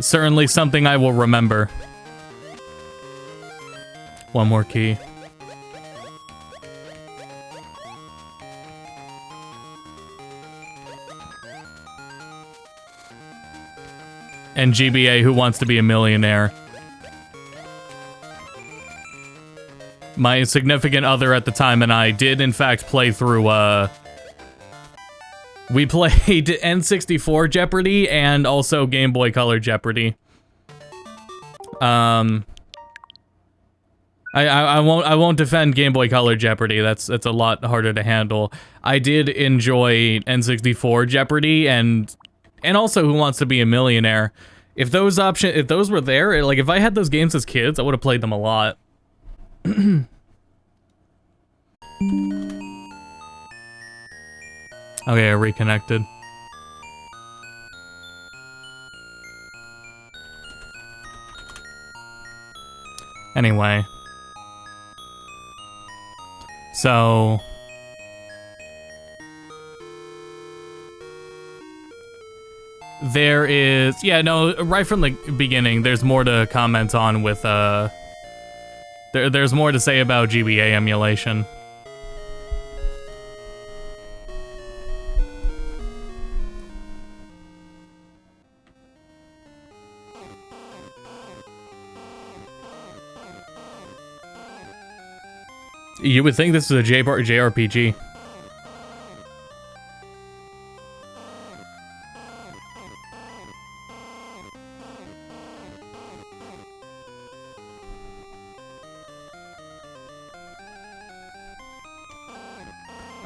S1: Certainly something I will remember. One more key. And GBA, Who Wants to Be a Millionaire. My significant other at the time and I did in fact play through, we played N64 Jeopardy and also Game Boy Color Jeopardy. I won't defend Game Boy Color Jeopardy. That's a lot harder to handle. I did enjoy N64 Jeopardy and also Who Wants to Be a Millionaire. If those were there, like if I had those games as kids, I would have played them a lot. Okay, I reconnected. Anyway. So... there is... yeah, no, right from the beginning, there's more to comment on with, there's more to say about GBA emulation. You would think this is a JRPG.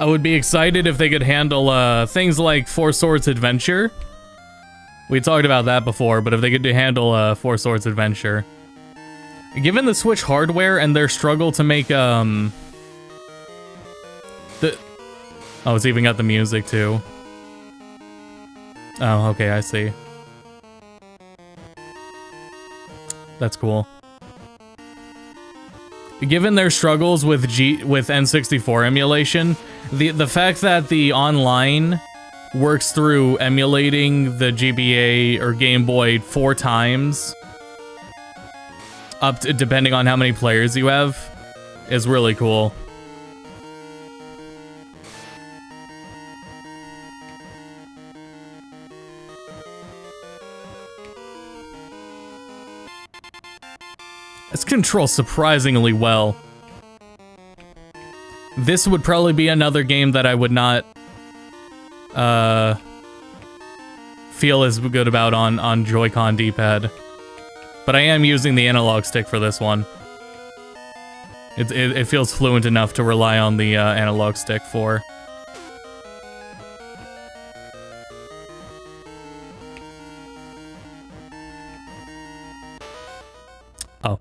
S1: I would be excited if they could handle things like Four Swords Adventure. We talked about that before, but if they could handle Four Swords Adventure. Given the Switch hardware and their struggle to make oh, it's even got the music too. Oh, okay, I see. That's cool. Given their struggles with N64 emulation, the fact that the online works through emulating the GBA or Game Boy 4 times, up to, depending on how many players you have, is really cool. It's controlled surprisingly well. This would probably be another game that I would not feel as good about on Joy-Con D-pad. But I am using the analog stick for this one. It feels fluent enough to rely on the analog stick for. Oh.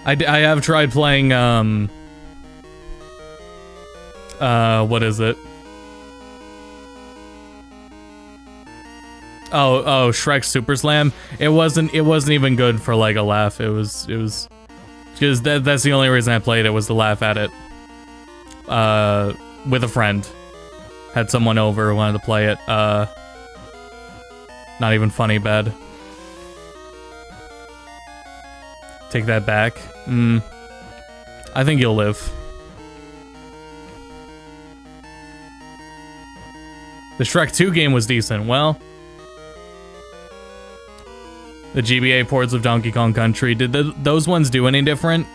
S1: I have tried playing, what is it? Oh, Shrek Super Slam. It wasn't even good for like a laugh. It was because that's the only reason I played it, was to laugh at it. With a friend. Had someone over who wanted to play it. Not even funny bad. Take that back. I think you'll live. The Shrek 2 game was decent. Well, the GBA ports of Donkey Kong Country, did those ones do any different?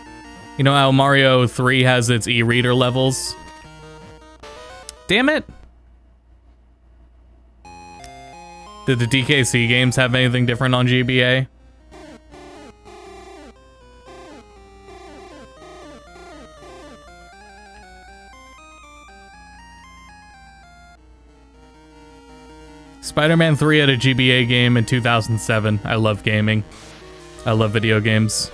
S1: You know how Mario 3 has its e-reader levels? Damn it! Did the DKC games have anything different on GBA? Spider-Man 3 had a GBA game in 2007. I love gaming. I love video games.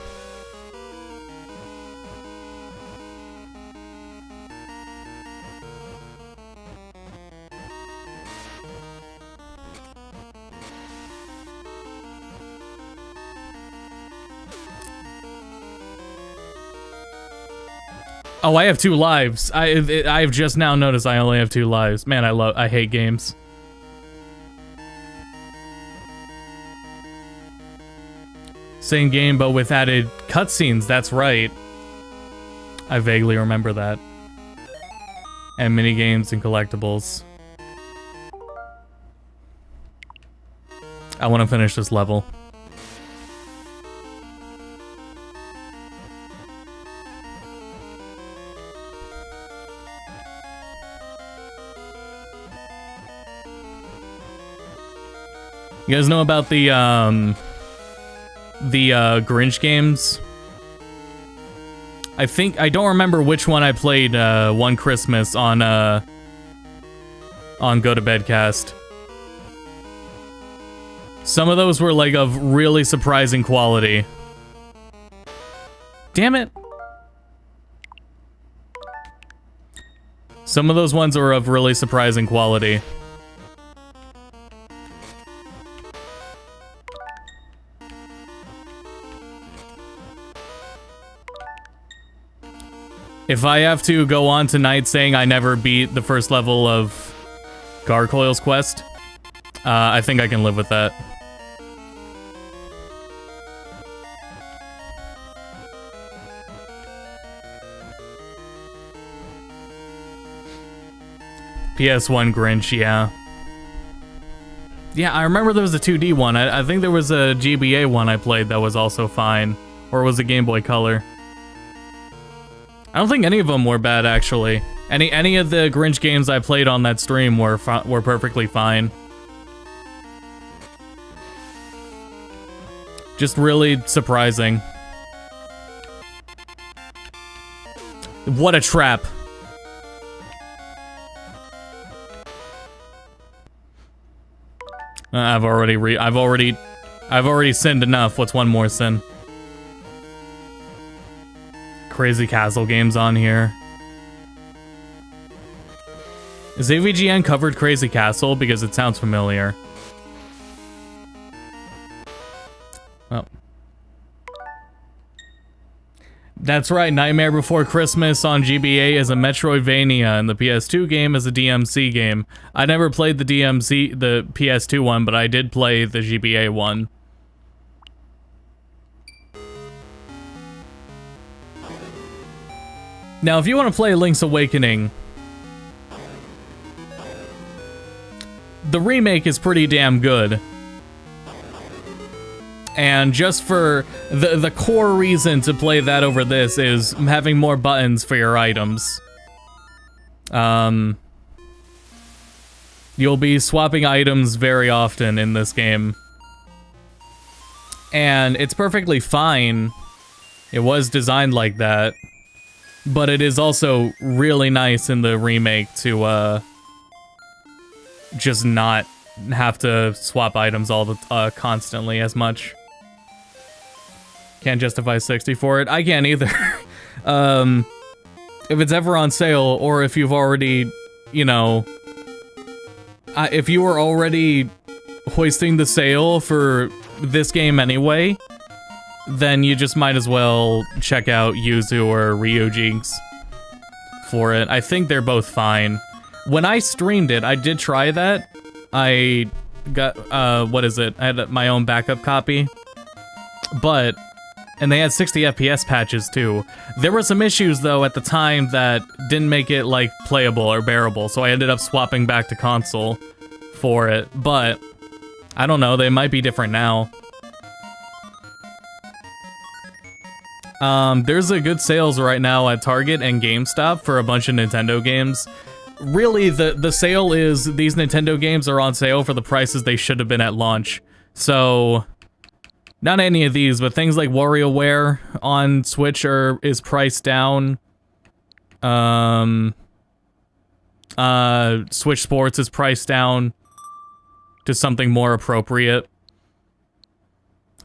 S1: Oh, I have 2 lives. I've just now noticed I only have 2 lives. Man, I hate games. Same game, but with added cutscenes, that's right. I vaguely remember that. And minigames and collectibles. I want to finish this level. You guys know about the Grinch games? I don't remember which one I played one Christmas on Go to Bedcast. Some of those were like of really surprising quality. Damn it. Some of those ones were of really surprising quality. If I have to go on tonight saying I never beat the first level of Gargoyle's Quest, I think I can live with that. PS1 Grinch, yeah. Yeah, I remember there was a 2D one. I think there was a GBA one I played that was also fine. Or was it Game Boy Color? I don't think any of them were bad, actually. Any of the Grinch games I played on that stream were perfectly fine. Just really surprising. What a trap. I've already sinned enough. What's one more sin? Crazy Castle games on here. Is AVGN covered Crazy Castle? Because it sounds familiar. Oh. That's right, Nightmare Before Christmas on GBA is a Metroidvania, and the PS2 game is a DMC game. I never played the PS2 one, but I did play the GBA one. Now, if you want to play Link's Awakening, the remake is pretty damn good. And just for the core reason to play that over this is having more buttons for your items. You'll be swapping items very often in this game. And it's perfectly fine. It was designed like that. But it is also really nice in the remake to just not have to swap items all the constantly as much. Can't justify 60 for it. I can't either. If it's ever on sale, or if you've already, you know, if you were already hoisting the sale for this game anyway, then you just might as well check out Yuzu or Ryujinx for it. I think they're both fine. When I streamed it, I did try that. I got, what is it? I had my own backup copy. But, and they had 60 FPS patches too. There were some issues though at the time that didn't make it like playable or bearable, so I ended up swapping back to console for it. But, I don't know, they might be different now. There's a good sales right now at Target and GameStop for a bunch of Nintendo games. Really, the sale is these Nintendo games are on sale for the prices they should have been at launch. So, not any of these, but things like WarioWare on Switch is priced down. Switch Sports is priced down to something more appropriate.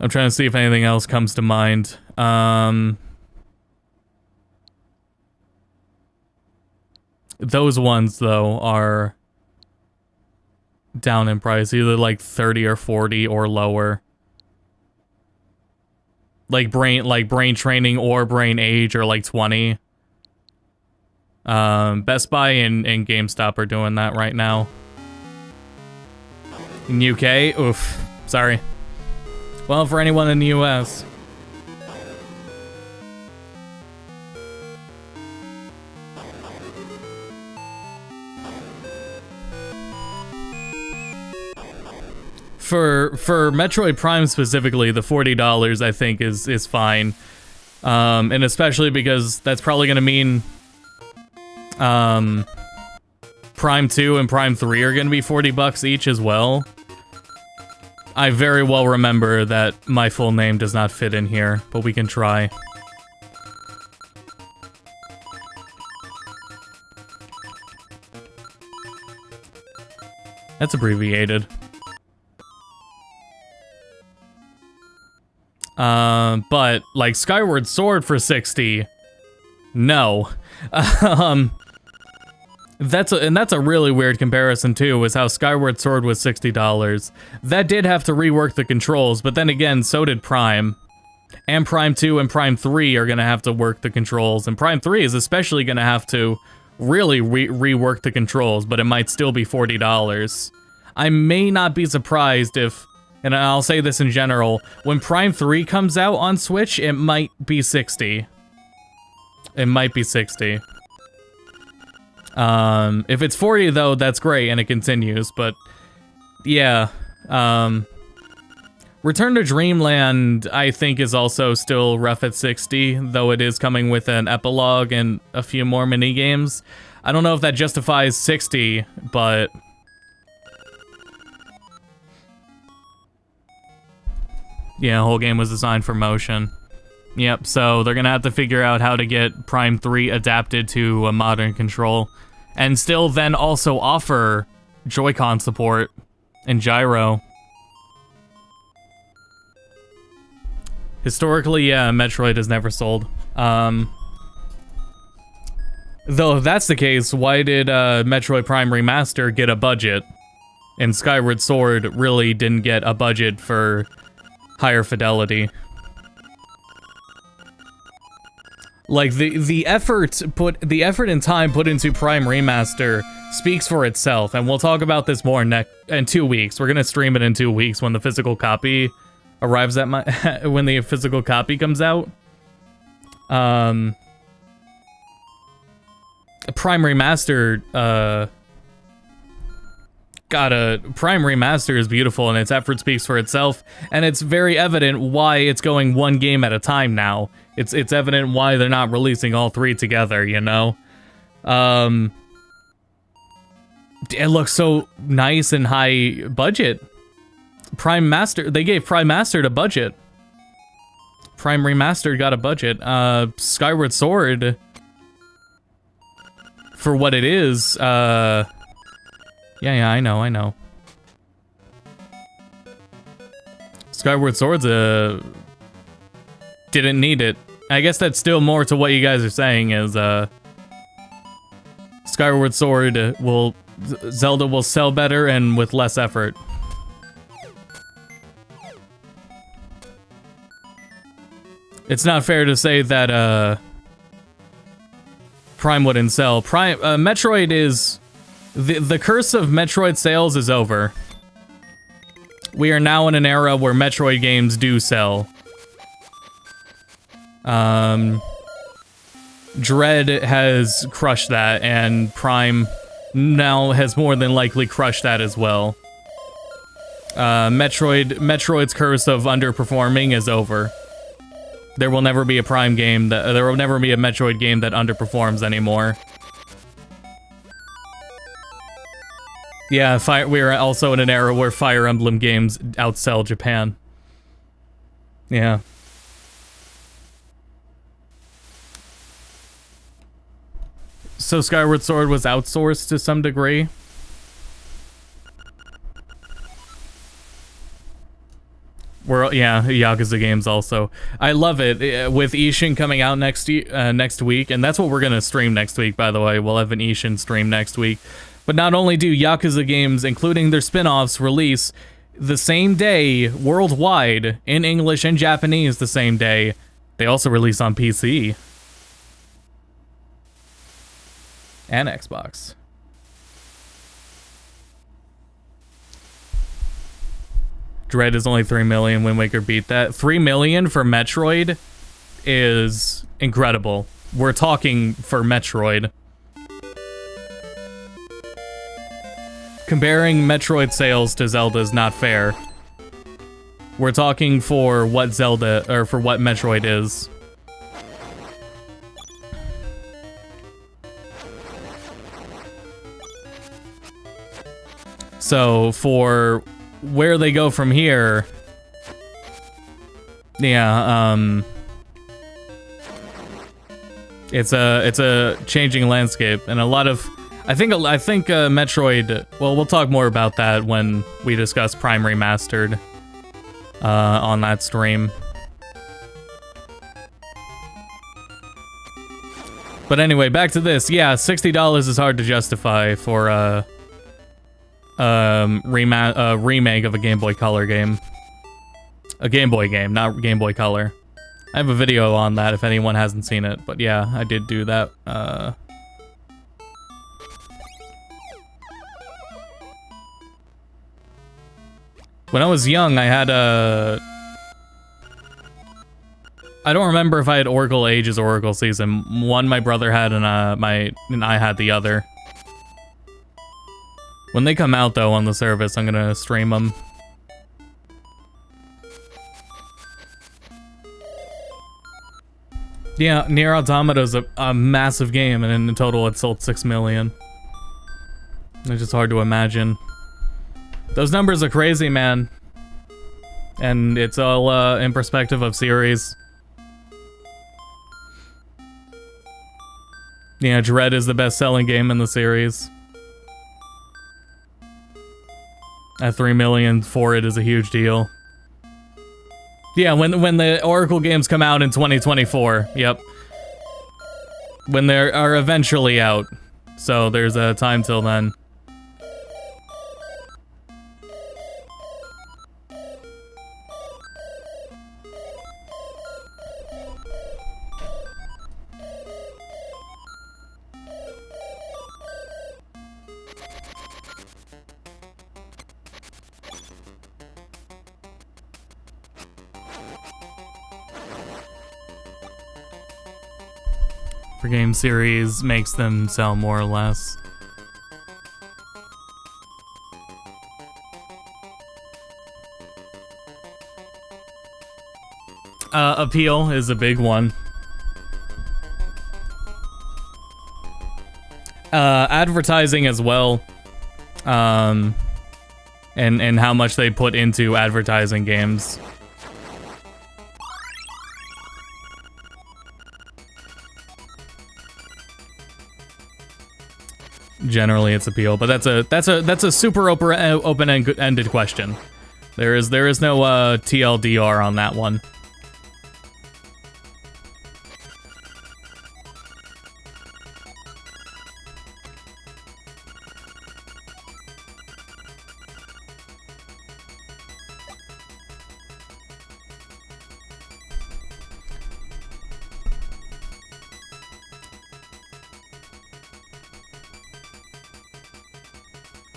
S1: I'm trying to see if anything else comes to mind. Those ones, though, are down in price, either like 30 or 40 or lower. Like Brain Training or Brain Age are like 20. Best Buy and GameStop are doing that right now. In UK, oof, sorry. Well, for anyone in the US. For Metroid Prime specifically, the $40 I think is fine. And especially because that's probably gonna mean Prime 2 and Prime 3 are gonna be $40 each as well. I very well remember that my full name does not fit in here, but we can try. That's abbreviated. But like Skyward Sword for 60, no. That's a really weird comparison too, is how Skyward Sword was $60. That did have to rework the controls, but then again, so did Prime. And Prime 2 and Prime 3 are gonna have to work the controls, and Prime 3 is especially gonna have to really rework the controls, but it might still be $40. I may not be surprised if, and I'll say this in general, when Prime 3 comes out on Switch, it might be 60. It might be 60. If it's 40 though, that's great, and it continues, but yeah. Return to Dreamland, I think, is also still rough at 60, though it is coming with an epilogue and a few more mini-games. I don't know if that justifies 60, but yeah, the whole game was designed for motion. Yep, so they're gonna have to figure out how to get Prime 3 adapted to a modern control, and still then also offer Joy-Con support and gyro. Historically, yeah, Metroid has never sold. Though if that's the case, why did Metroid Prime Remaster get a budget? And Skyward Sword really didn't get a budget for higher fidelity. Like the effort and time put into Prime Remaster speaks for itself, and we'll talk about this more in 2 weeks. We're gonna stream it in 2 weeks when the physical copy arrives at my when the physical copy comes out. Prime Remaster Prime Remaster is beautiful, and its effort speaks for itself, and it's very evident why it's going one game at a time now. It's evident why they're not releasing all three together, you know? It looks so nice and high budget. Prime Master, they gave Prime Master a budget. Prime Remastered got a budget. Skyward Sword, for what it is, yeah, I know. Skyward Sword's didn't need it. I guess that's still more to what you guys are saying is, Skyward Sword Zelda will sell better and with less effort. It's not fair to say that, Prime wouldn't sell. Metroid is... The curse of Metroid sales is over. We are now in an era where Metroid games do sell. Dread has crushed that, and Prime now has more than likely crushed that as well. Metroid's curse of underperforming is over. There will never be a Prime game there will never be a Metroid game that underperforms anymore. Yeah, we are also in an era where Fire Emblem games outsell Japan. Yeah. So Skyward Sword was outsourced to some degree? Yeah, Yakuza games also. I love it. With Ishin coming out next week, and that's what we're gonna stream next week, by the way. We'll have an Ishin stream next week. But not only do Yakuza games, including their spin-offs, release the same day worldwide, in English and Japanese the same day, they also release on PC. And Xbox. Dread is only 3 million, Wind Waker beat that. 3 million for Metroid is incredible. We're talking for Metroid. Comparing Metroid sales to Zelda is not fair. We're talking for what Zelda, or for what Metroid is. So, for where they go from here, yeah, it's a changing landscape, and a lot of, I think Metroid, well, we'll talk more about that when we discuss Prime Remastered, on that stream. But anyway, back to this. Yeah, $60 is hard to justify for a remake of a Game Boy Color game. A Game Boy game, not Game Boy Color. I have a video on that if anyone hasn't seen it, but yeah, I did do that. When I was young, I had I don't remember if I had Oracle Ages or Oracle Season. One my brother had, and I had the other. When they come out, though, on the service, I'm gonna stream them. Yeah, Nier Automata's a massive game, and in total it sold 6 million. It's just hard to imagine. Those numbers are crazy, man. And it's all in perspective of series. Yeah, Dread is the best-selling game in the series. At 3 million for it is a huge deal. Yeah, when the Oracle games come out in 2024, yep. When they are eventually out. So there's a time till then. For game series makes them sell more or less. Appeal is a big one. Advertising as well. And how much they put into advertising games. Generally, it's appeal, but that's a super open-ended question. There is no TLDR on that one.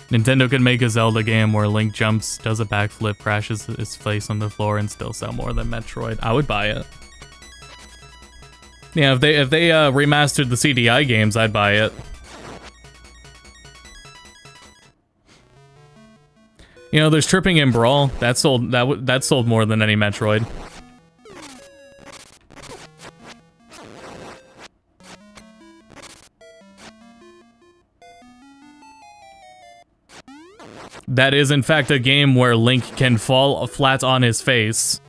S1: Nintendo could make a Zelda game where Link jumps, does a backflip, crashes his face on the floor, and still sell more than Metroid. I would buy it. Yeah, if they remastered the CDI games, I'd buy it. You know, there's Tripping in Brawl. That sold more than any Metroid. That is, in fact, a game where Link can fall flat on his face.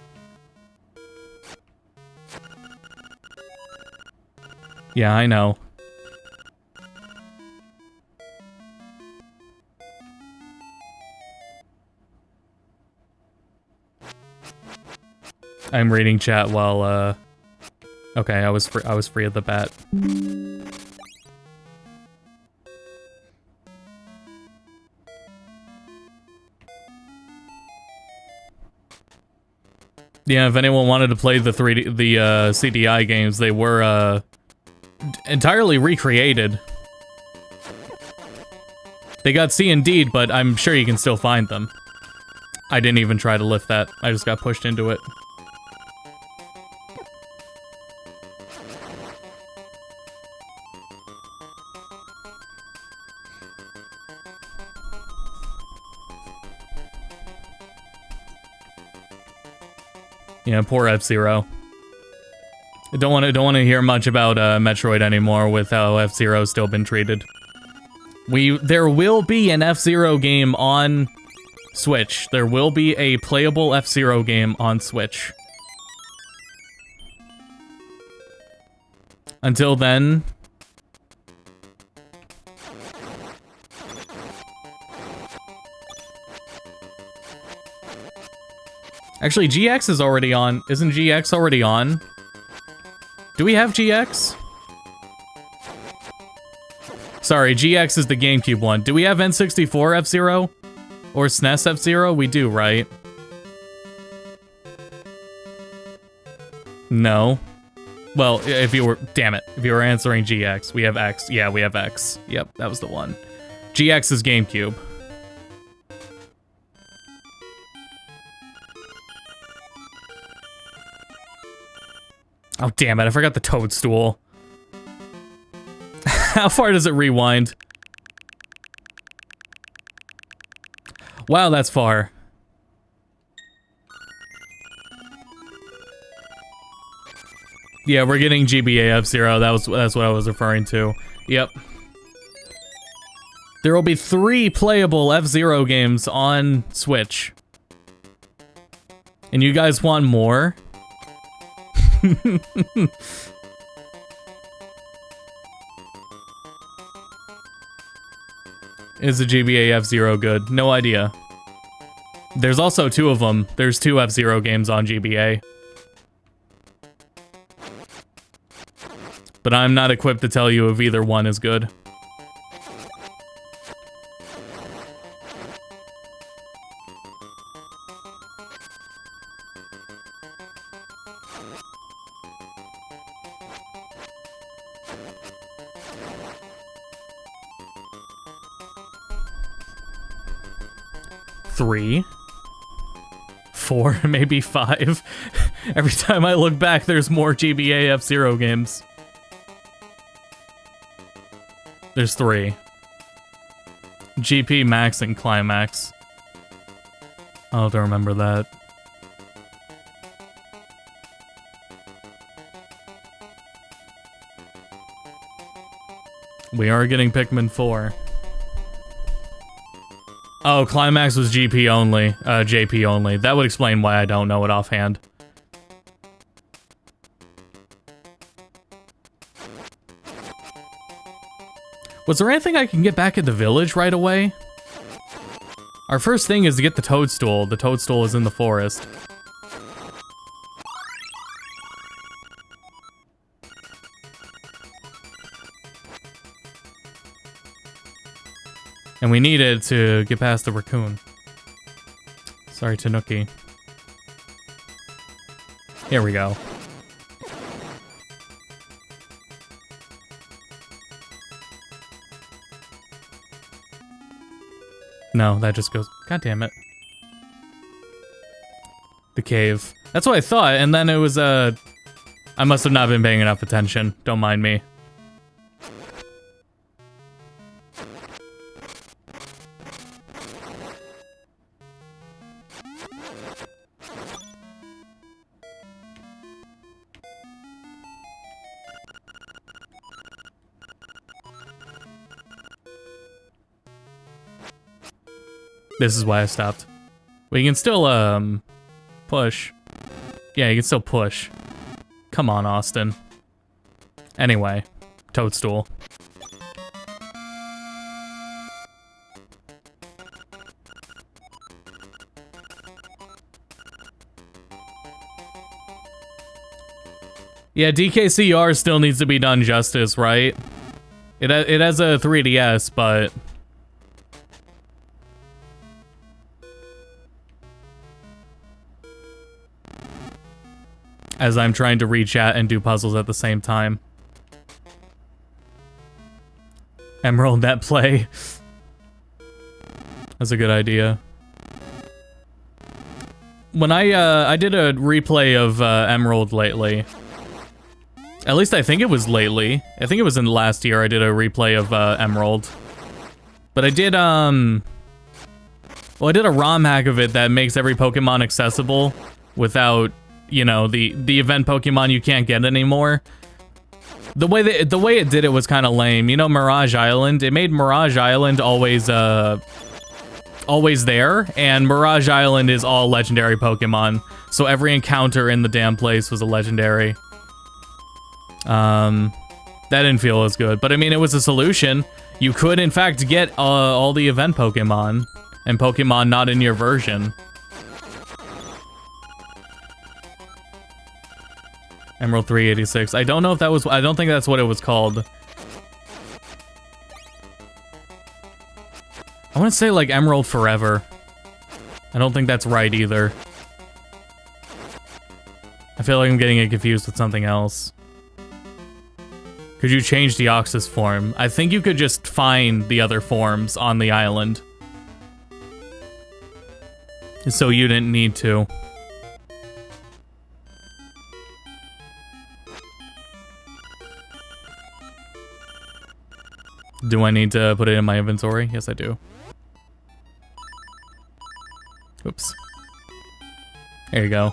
S1: Yeah, I know. I'm reading chat while, okay, I was free of the bat. Yeah, if anyone wanted to play the CDI games, they were entirely recreated. They got C&D'd, but I'm sure you can still find them. I didn't even try to lift that. I just got pushed into it. Yeah, poor F-Zero. I don't want to hear much about Metroid anymore with how F-Zero's still been treated. There will be an F-Zero game on Switch. There will be a playable F-Zero game on Switch. Until then, actually, GX is already on. Isn't GX already on? Do we have GX? Sorry, GX is the GameCube one. Do we have N64 F-Zero? Or SNES F-Zero? We do, right? No. Well, if you were... Damn it. If you were answering GX, we have X. Yeah, we have X. Yep, that was the one. GX is GameCube. Oh, damn it, I forgot the toadstool. How far does it rewind? Wow, that's far. Yeah, we're getting GBA F-Zero. That's what I was referring to. Yep. There will be 3 playable F-Zero games on Switch. And you guys want more? Is the GBA F-Zero good? No idea. There's also 2 of them. There's 2 F-Zero games on GBA. But I'm not equipped to tell you if either one is good. Three, 4, maybe 5. Every time I look back, there's more GBA F-Zero games. There's 3. GP Max and Climax. I'll have to remember that. We are getting Pikmin 4. Oh, Climax was GP only, JP only. That would explain why I don't know it offhand. Was there anything I can get back at the village right away? Our first thing is to get the toadstool. The toadstool is in the forest. And we need it to get past the raccoon. Sorry, Tanuki. Here we go. No, that just goes... God damn it. The cave. That's what I thought, and then it was, I must have not been paying enough attention. Don't mind me. This is why I stopped. Well, you can still, push. Yeah, you can still push. Come on, Austin. Anyway, toadstool. Yeah, DKCR still needs to be done justice, right? It has a 3DS, but... as I'm trying to read chat and do puzzles at the same time. Emerald net play. That's a good idea. When I did a replay of Emerald lately. At least I think it was lately. I think it was in last year I did a replay of Emerald. But I did well, I did a ROM hack of it that makes every Pokemon accessible without, you know, the event Pokemon you can't get anymore. The way it did it was kind of lame. You know, Mirage Island. It made Mirage Island always there, and Mirage Island is all legendary Pokemon. So every encounter in the damn place was a legendary. That didn't feel as good, but I mean, it was a solution. You could, in fact, get all the event Pokemon and Pokemon not in your version. Emerald 386. I don't know if that was... I don't think that's what it was called. I want to say, like, Emerald Forever. I don't think that's right, either. I feel like I'm getting it confused with something else. Could you change the Deoxys form? I think you could just find the other forms on the island. So you didn't need to. Do I need to put it in my inventory? Yes, I do. Oops. There you go.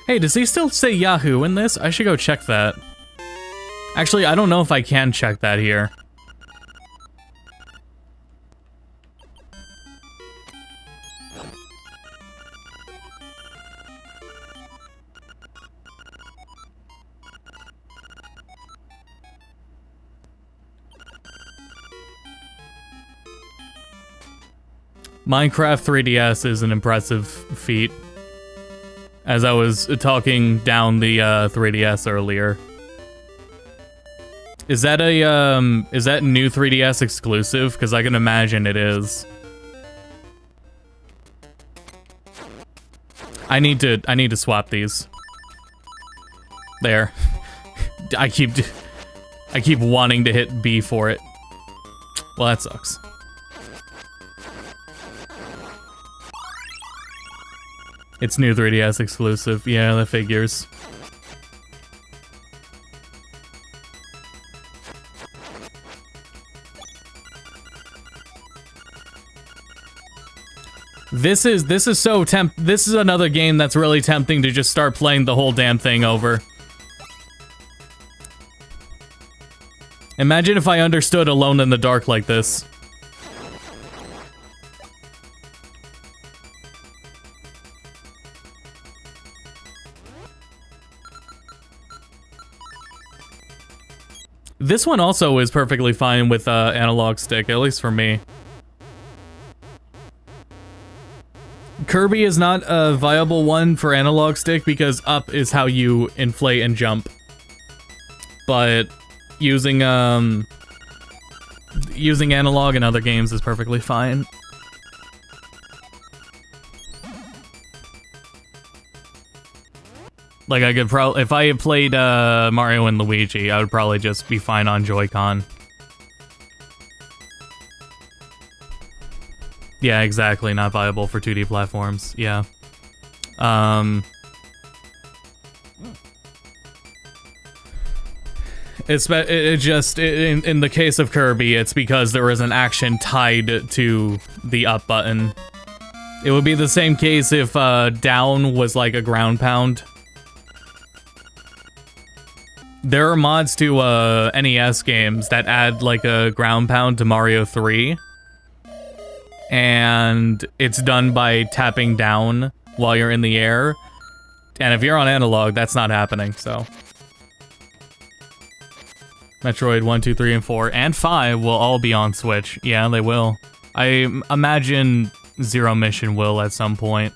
S1: Hey, does he still say Yahoo in this? I should go check that. Actually, I don't know if I can check that here. Minecraft 3DS is an impressive feat. As I was talking down the 3DS earlier. Is that new 3DS exclusive? Because I can imagine it is. I need to swap these. There. I keep wanting to hit B for it. Well, that sucks. It's new 3DS exclusive. Yeah, that figures. This is so this is another game that's really tempting to just start playing the whole damn thing over. Imagine if I understood Alone in the Dark like this. This one also is perfectly fine with analog stick, at least for me. Kirby is not a viable one for analog stick because up is how you inflate and jump. But using analog in other games is perfectly fine. Like I could probably, if I had played Mario and Luigi, I would probably just be fine on Joy-Con. Yeah, exactly. Not viable for 2D platforms. Yeah. In the case of Kirby, it's because there is an action tied to the up button. It would be the same case if down was like a ground pound. There are mods to NES games that add like a ground pound to Mario 3. And it's done by tapping down while you're in the air. And if you're on analog, that's not happening, so. Metroid 1, 2, 3, and 4, and 5 will all be on Switch. Yeah, they will. I imagine Zero Mission will at some point.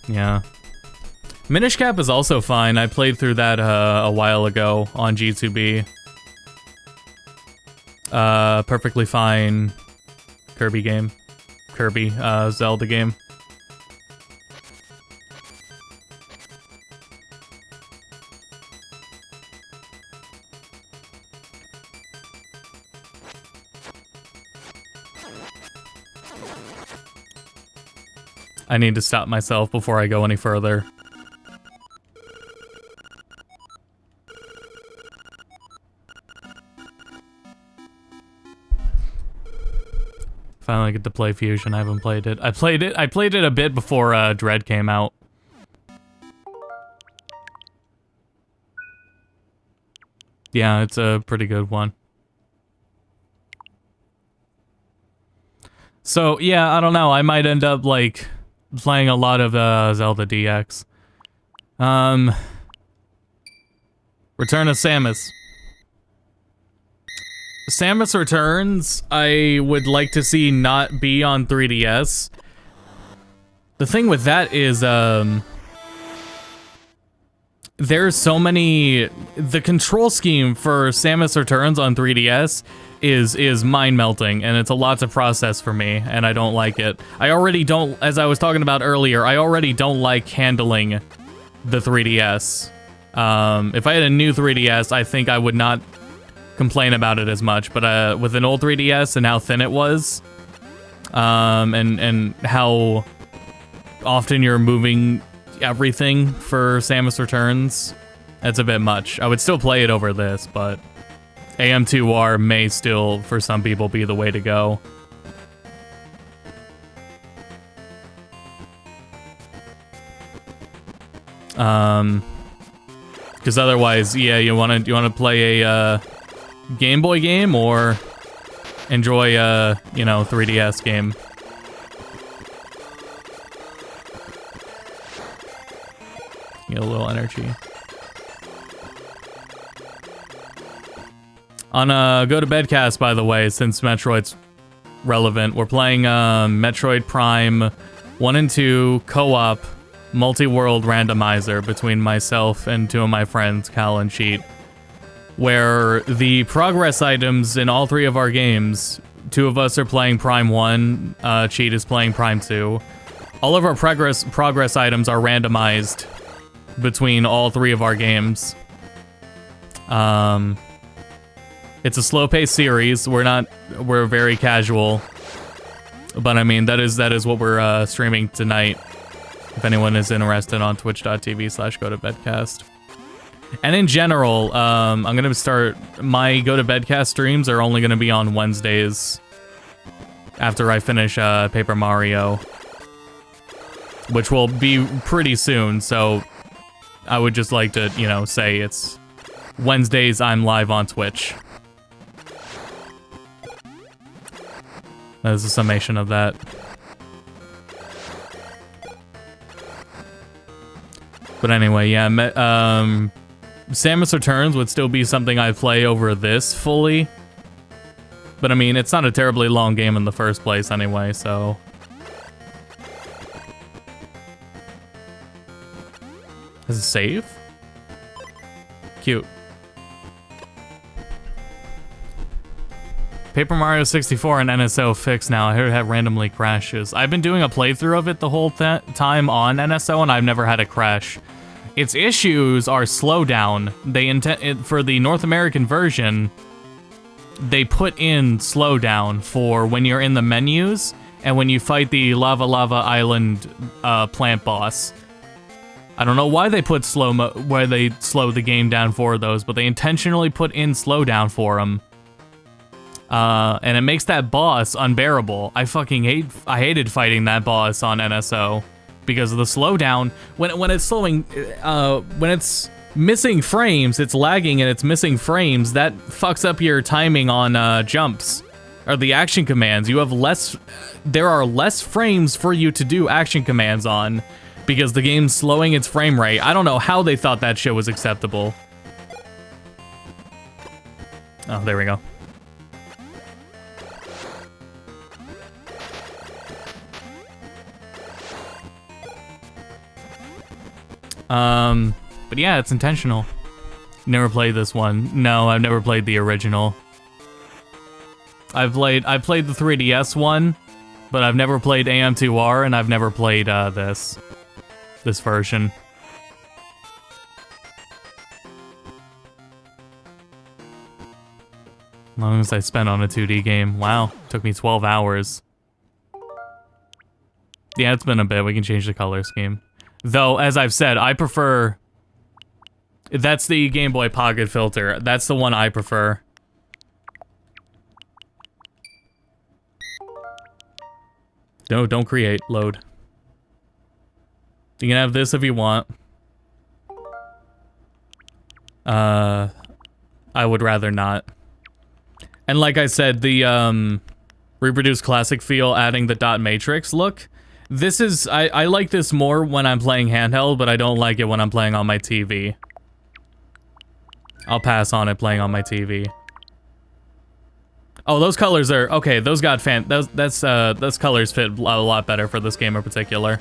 S1: Yeah. Minish Cap is also fine. I played through that a while ago on G2B. Perfectly fine Kirby game. Kirby, Zelda game. I need to stop myself before I go any further. Finally get to play Fusion. I haven't played it. I played it a bit before Dread came out. Yeah, it's a pretty good one. So, yeah, I don't know. I might end up, like, playing a lot of Zelda DX. Return of Samus. Samus Returns, I would like to see not be on 3DS. The thing with that is, there's so many... The control scheme for Samus Returns on 3DS is mind-melting, and it's a lot to process for me, and I don't like it. I already don't, as I was talking about earlier, I already don't like handling the 3DS. If I had a new 3DS, I think I would not complain about it as much, but with an old 3DS and how thin it was, and how often you're moving everything for Samus Returns, that's a bit much. I would still play it over this, but AM2R may still, for some people, be the way to go. Because otherwise, yeah, you wanna play a Game Boy game or enjoy a 3DS game. Get a little energy. On Go to Bedcast, by the way, since Metroid's relevant. We're playing Metroid Prime 1 and 2 co-op multi-world randomizer between myself and 2 of my friends, Cal and Cheat, where the progress items in all 3 of our games, 2 of us are playing Prime 1, Cheat is playing Prime 2. All of our progress items are randomized between all 3 of our games. It's a slow-paced series. We're very casual. But I mean, that is what we're streaming tonight. If anyone is interested, on twitch.tv/GoToBedcast. And in general, I'm gonna start my GoToBedcast streams are only gonna be on Wednesdays after I finish Paper Mario, which will be pretty soon. So I would just like to, say it's Wednesdays. I'm live on Twitch. That is a summation of that. But anyway, yeah, Samus Returns would still be something I'd play over this fully. But I mean, it's not a terribly long game in the first place anyway, so... Is it save? Cute. Paper Mario 64 and NSO fixed now. I heard it had randomly crashes. I've been doing a playthrough of it the whole time on NSO, and I've never had a crash. Its issues are slowdown. For the North American version, they put in slowdown for when you're in the menus and when you fight the Lava Island plant boss. I don't know why they put slow the game down for those, but they intentionally put in slowdown for them. And it makes that boss unbearable. I hated fighting that boss on NSO because of the slowdown. When it's missing frames, it's lagging and it's missing frames. That fucks up your timing on jumps or the action commands. There are less frames for you to do action commands on because the game's slowing its frame rate. I don't know how they thought that shit was acceptable. Oh, there we go. But yeah, it's intentional. Never played this one. No, I've never played the original. I played the 3DS one, but I've never played AM2R, and I've never played this version. Longest I spent on a 2D game. Wow, took me 12 hours. Yeah, it's been a bit. We can change the color scheme. Though, as I've said, I prefer... That's the Game Boy Pocket filter. That's the one I prefer. No, don't create. Load. You can have this if you want. I would rather not. And like I said, the reproduce classic feel, adding the dot matrix look... This is... I like this more when I'm playing handheld, but I don't like it when I'm playing on my TV. I'll pass on it playing on my TV. Oh, those colors are... Okay, those got those colors fit a lot better for this game in particular.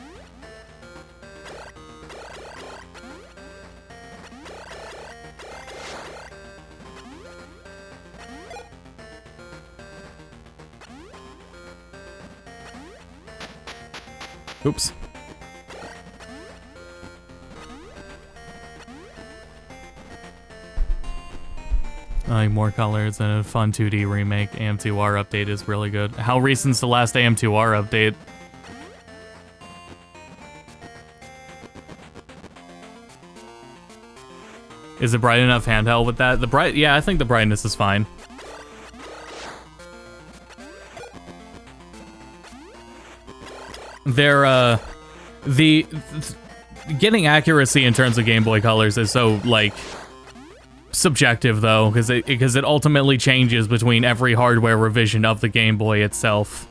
S1: Oops. I like more colors and a fun 2D remake. AM2R update is really good. How recent's the last AM2R update? Is it bright enough handheld with that? Yeah, I think the brightness is fine. They're, getting accuracy in terms of Game Boy colors is so, like, subjective, though, because it ultimately changes between every hardware revision of the Game Boy itself.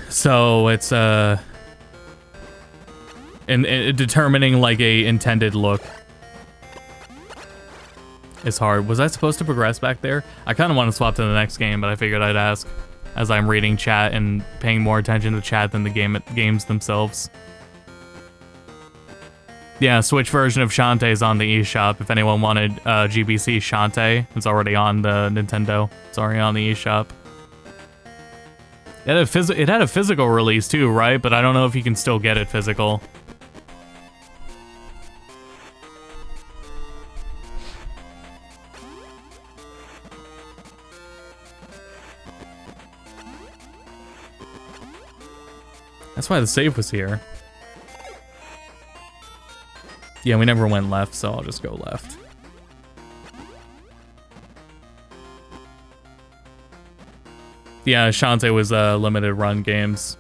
S1: So, it's, in determining, like, a intended look. is hard. Was I supposed to progress back there? I kind of want to swap to the next game, but I figured I'd ask as I'm reading chat and paying more attention to chat than the games themselves. Yeah, Switch version of Shantae is on the eShop. If anyone wanted GBC Shantae, it's already on the Nintendo. It's already on the eShop. It had a physical release too, right? But I don't know if you can still get it physical. That's why the save was here. Yeah, we never went left, so I'll just go left. Yeah, Shantae was limited run games.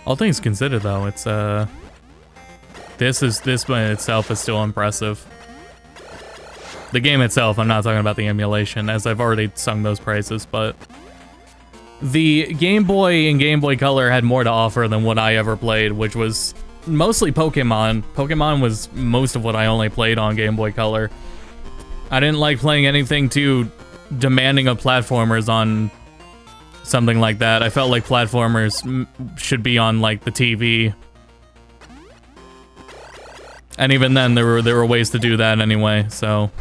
S1: All things considered, though, it's this by itself is still impressive. The game itself, I'm not talking about the emulation, as I've already sung those praises, but the Game Boy and Game Boy Color had more to offer than what I ever played, which was mostly Pokemon. Pokemon was most of what I only played on Game Boy Color. I didn't like playing anything too demanding of platformers on something like that. I felt like platformers should be on like the TV. And even then there were ways to do that anyway, so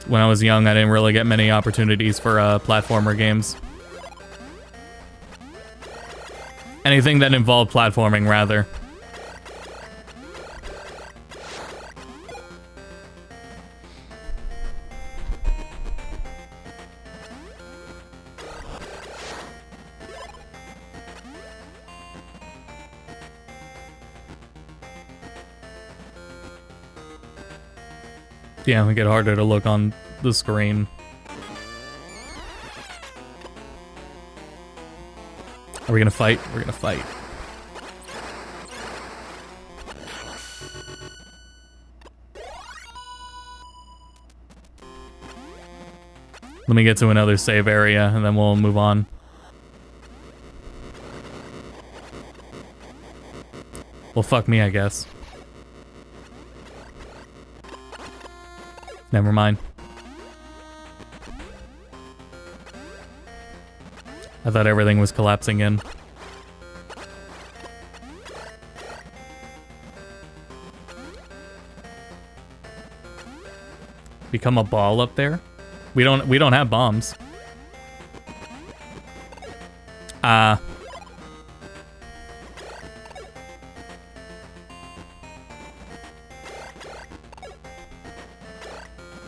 S1: when I was young I didn't really get many opportunities for platformer games. Anything that involved platforming, rather. Yeah, it get harder to look on the screen. Are we gonna fight? We're gonna fight. Let me get to another save area and then we'll move on. Well, fuck me, I guess. Never mind. I thought everything was collapsing in. Become a ball up there? We don't have bombs.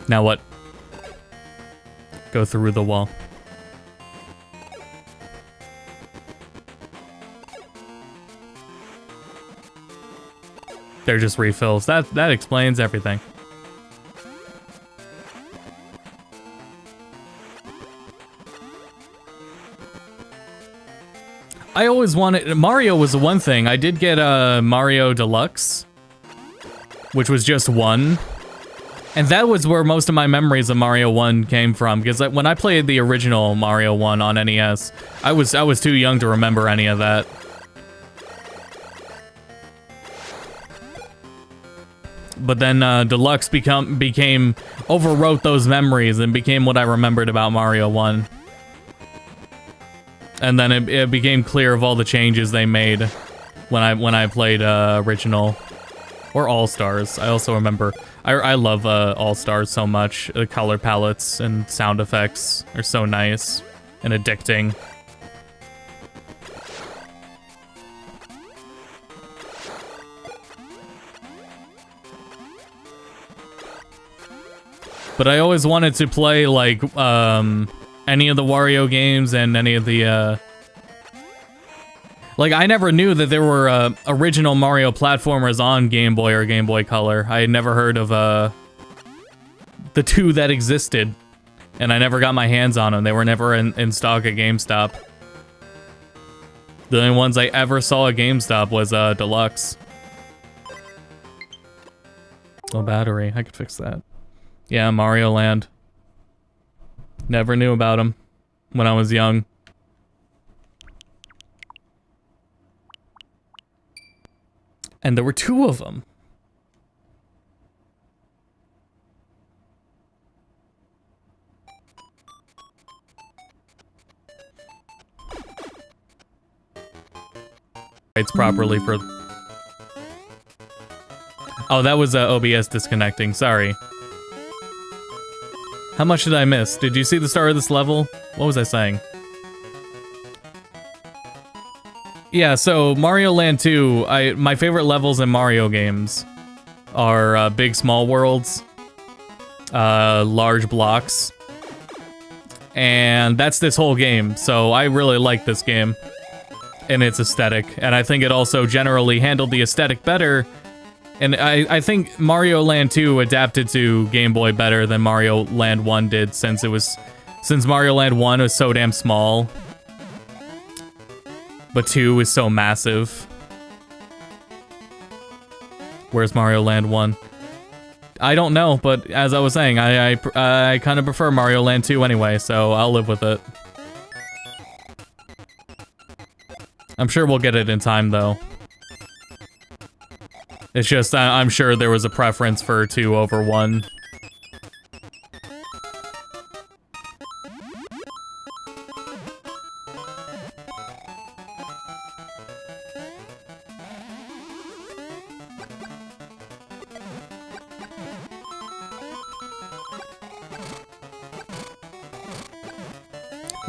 S1: Now what? Go through the wall. They're just refills. That explains everything. I always wanted... Mario was the one thing. I did get a Mario Deluxe, which was just one. And that was where most of my memories of Mario 1 came from, because when I played the original Mario 1 on NES, I was too young to remember any of that. But then Deluxe overwrote those memories and became what I remembered about Mario 1. And then it became clear of all the changes they made when I played original or All Stars. I also remember I love All Stars so much. The color palettes and sound effects are so nice and addicting. But I always wanted to play like any of the Wario games and any of the like, I never knew that there were original Mario platformers on Game Boy or Game Boy Color. I had never heard of the two that existed, and I never got my hands on them. They were never in stock at GameStop. The only ones I ever saw at GameStop was Deluxe. Oh, battery. I could fix that. Yeah, Mario Land. Never knew about them when I was young. And there were 2 of them. It's properly for... Oh, that was OBS disconnecting. Sorry. How much did I miss? Did you see the start of this level? What was I saying? Yeah, so Mario Land 2, my favorite levels in Mario games are big small worlds, large blocks, and that's this whole game, so I really like this game and its aesthetic, and I think it also generally handled the aesthetic better, and I think Mario Land 2 adapted to Game Boy better than Mario Land 1 did, since Mario Land 1 was so damn small. But 2 is so massive. Where's Mario Land 1? I don't know, but as I was saying, I kind of prefer Mario Land 2 anyway, so I'll live with it. I'm sure we'll get it in time, though. It's just, I'm sure there was a preference for 2 over 1.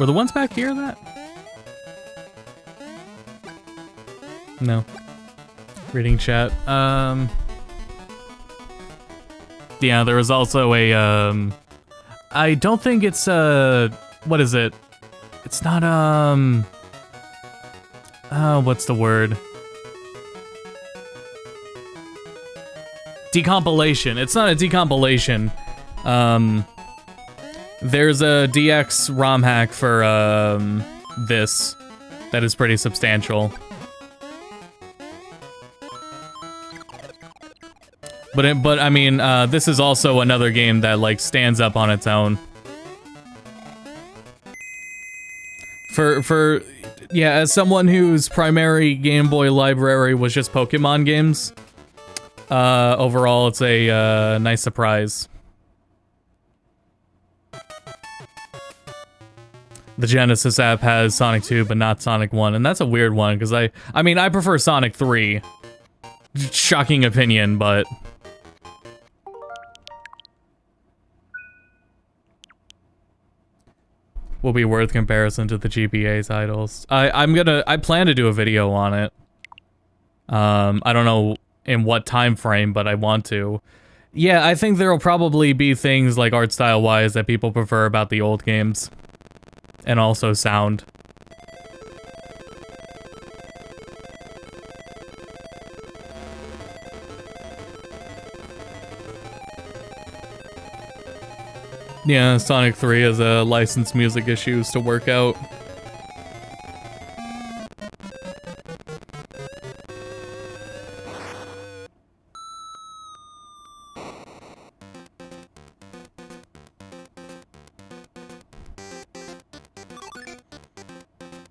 S1: Were the ones back here that? No. Reading chat. Yeah, there was also a, I don't think it's, what is it? It's not, oh, what's the word? Decompilation. It's not a decompilation. There's a DX ROM hack for, this that is pretty substantial. But I mean, this is also another game that, like, stands up on its own. Yeah, as someone whose primary Game Boy library was just Pokemon games, overall it's a, nice surprise. The Genesis app has Sonic 2, but not Sonic 1, and that's a weird one, because I mean, I prefer Sonic 3. Shocking opinion, but... will be worth comparison to the GBA titles. I plan to do a video on it. I don't know in what time frame, but I want to. Yeah, I think there'll probably be things like art style wise that people prefer about the old games. And also sound. Yeah, Sonic 3 has licensed music issues to work out.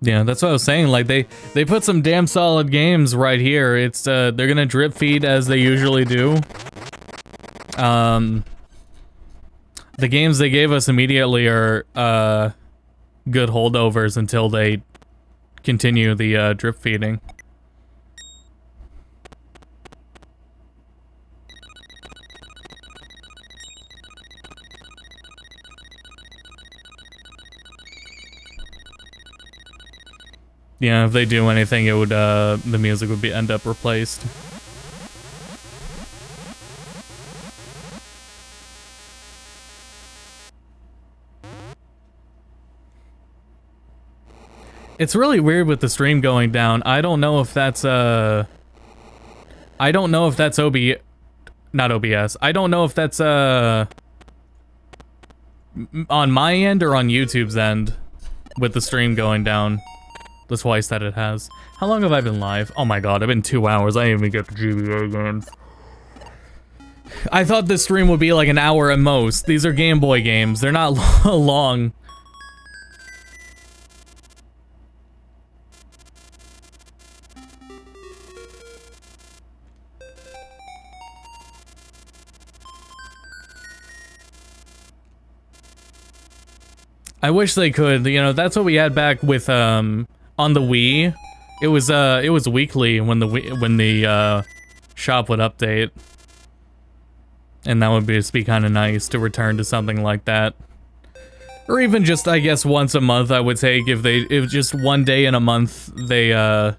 S1: Yeah, that's what I was saying, like, they put some damn solid games right here. It's, they're gonna drip feed as they usually do. The games they gave us immediately are, good holdovers until they continue the, drip feeding. Yeah, if they do anything, it would, the music would end up replaced. It's really weird with the stream going down. I don't know if that's, I don't know if that's not OBS. I don't know if that's, on my end or on YouTube's end with the stream going down. The twice that it has. How long have I been live? Oh my god, I've been 2 hours. I didn't even get the GBA games. I thought this stream would be like an hour at most. These are Game Boy games. They're not long. I wish they could, you know, that's what we had back with, on the Wii. It was weekly when the shop would update. And that would just be kind of nice to return to something like that. Or even just, I guess, once a month, I would take, if just one day in a month, there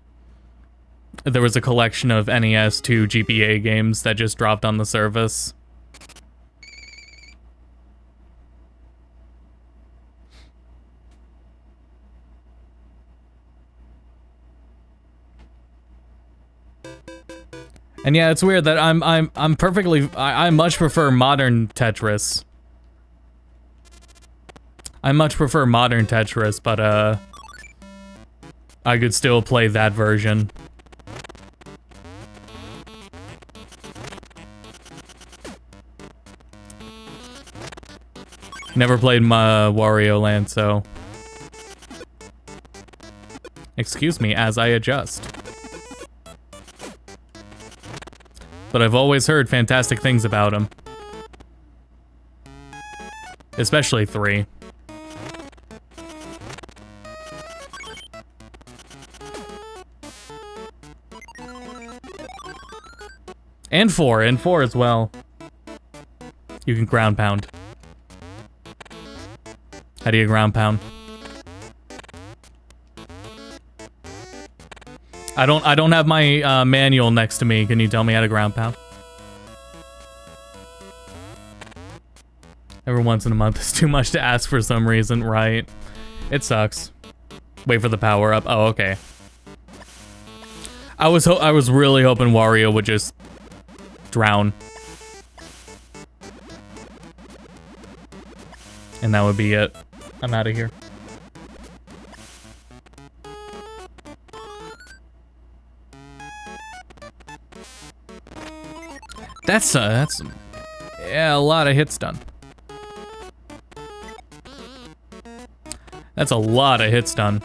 S1: was a collection of NES to GBA games that just dropped on the service. And yeah, it's weird that I'm perfectly, I much prefer modern Tetris. I much prefer modern Tetris, but I could still play that version. Never played my Wario Land, so excuse me as I adjust. But I've always heard fantastic things about him. Especially 3. And 4 as well. You can ground pound. How do you ground pound? I don't have my manual next to me. Can you tell me how to ground pound? Every once in a month is too much to ask for some reason, right? It sucks. Wait for the power up. Oh, okay. I was really hoping Wario would just drown. And that would be it. I'm out of here. That's yeah, a lot of hits done. That's a lot of hits done.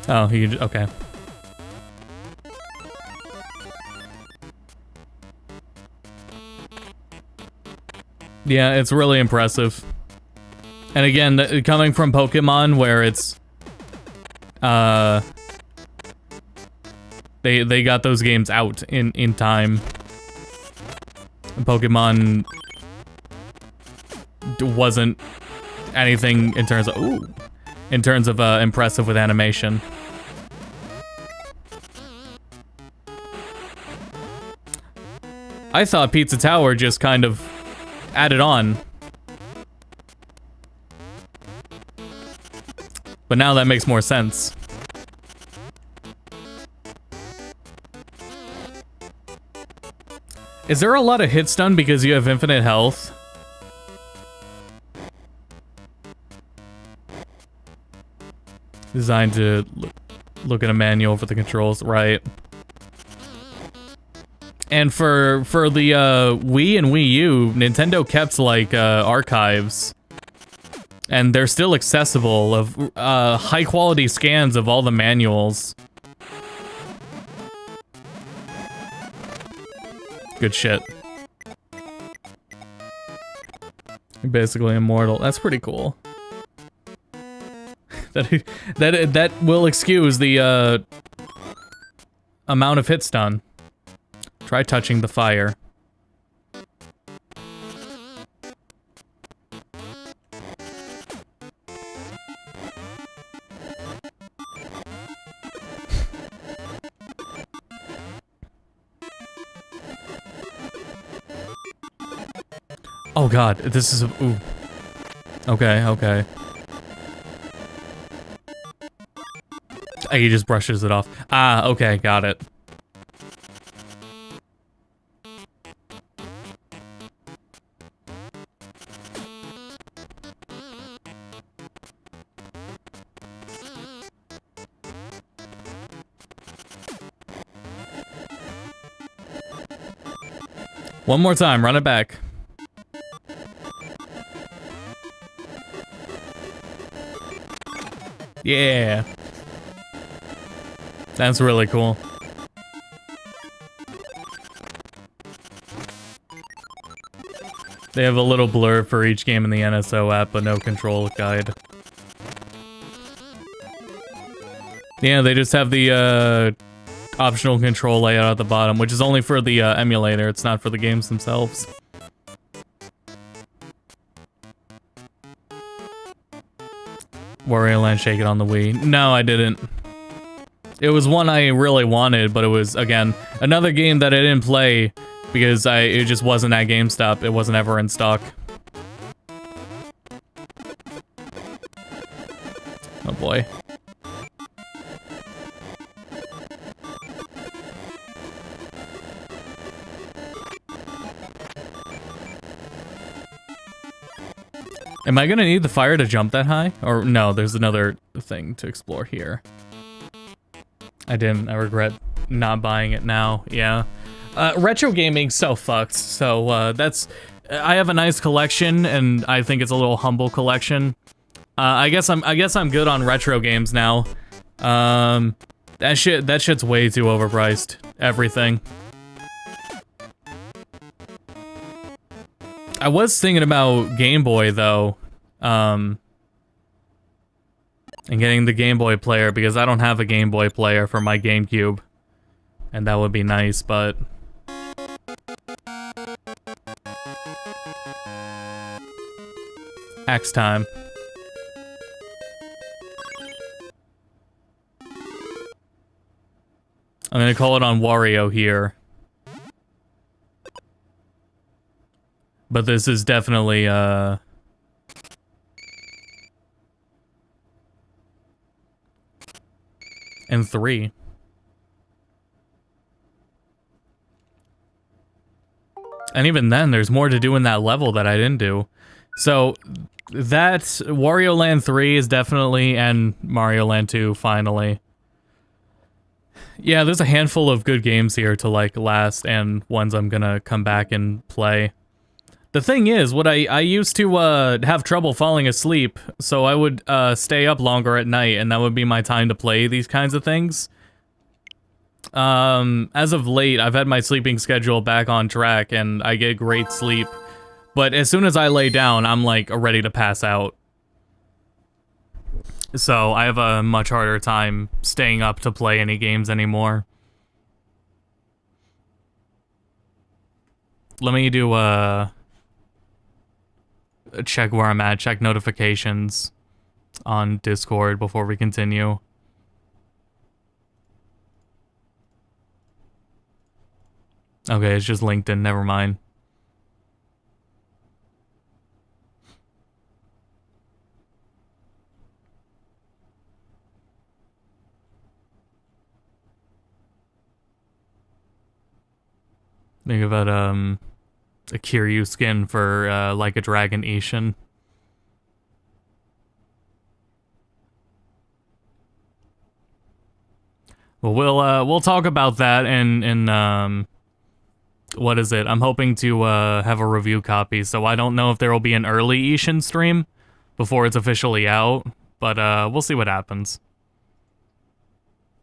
S1: Oh, okay. Yeah, it's really impressive. And again, coming from Pokemon, where it's they got those games out in time. Pokemon wasn't anything in terms of impressive with animation. I thought Pizza Tower just kind of added on. But now that makes more sense. Is there a lot of hits done because you have infinite health? Designed to look at a manual for the controls, right? And for the Wii and Wii U, Nintendo kept like archives, and they're still accessible of high quality scans of all the manuals. Good shit. You're basically immortal. That's pretty cool. that will excuse the amount of hits done. Try touching the fire. Oh god, this is a... Ooh. Okay, okay. He just brushes it off. Ah, okay, got it. One more time, run it back. Yeah. That's really cool. They have a little blurb for each game in the NSO app, but no control guide. Yeah, they just have the optional control layout at the bottom, which is only for the emulator. It's not for the games themselves. Wario Land Shake It on the Wii. No, I didn't. It was one I really wanted, but it was, again, another game that I didn't play because it just wasn't at GameStop. It wasn't ever in stock. Oh boy. Am I gonna need the fire to jump that high? Or no, there's another thing to explore here. I didn't. I regret not buying it now. Yeah. Retro gaming's so fucked. So that's... I have a nice collection, and I think it's a little humble collection. I guess I'm good on retro games now. That shit's way too overpriced. Everything. I was thinking about Game Boy though, and getting the Game Boy player because I don't have a Game Boy player for my GameCube, and that would be nice, but X time. I'm gonna call it on Wario here. But this is definitely, and 3. And even then, there's more to do in that level that I didn't do. So, that's Wario Land 3 is definitely, and Mario Land 2, finally. Yeah, there's a handful of good games here to, like, last, and ones I'm gonna come back and play. The thing is, I used to have trouble falling asleep, so I would stay up longer at night, and that would be my time to play these kinds of things. As of late, I've had my sleeping schedule back on track, and I get great sleep. But as soon as I lay down, I'm like ready to pass out. So I have a much harder time staying up to play any games anymore. Let me do check where I'm at, check notifications on Discord before we continue. Okay, it's just LinkedIn, never mind. Think about a Kiryu skin for Like a Dragon Ishin. Well, we'll talk about that in what is it? I'm hoping to have a review copy, so I don't know if there will be an early Ishin stream before it's officially out, but we'll see what happens.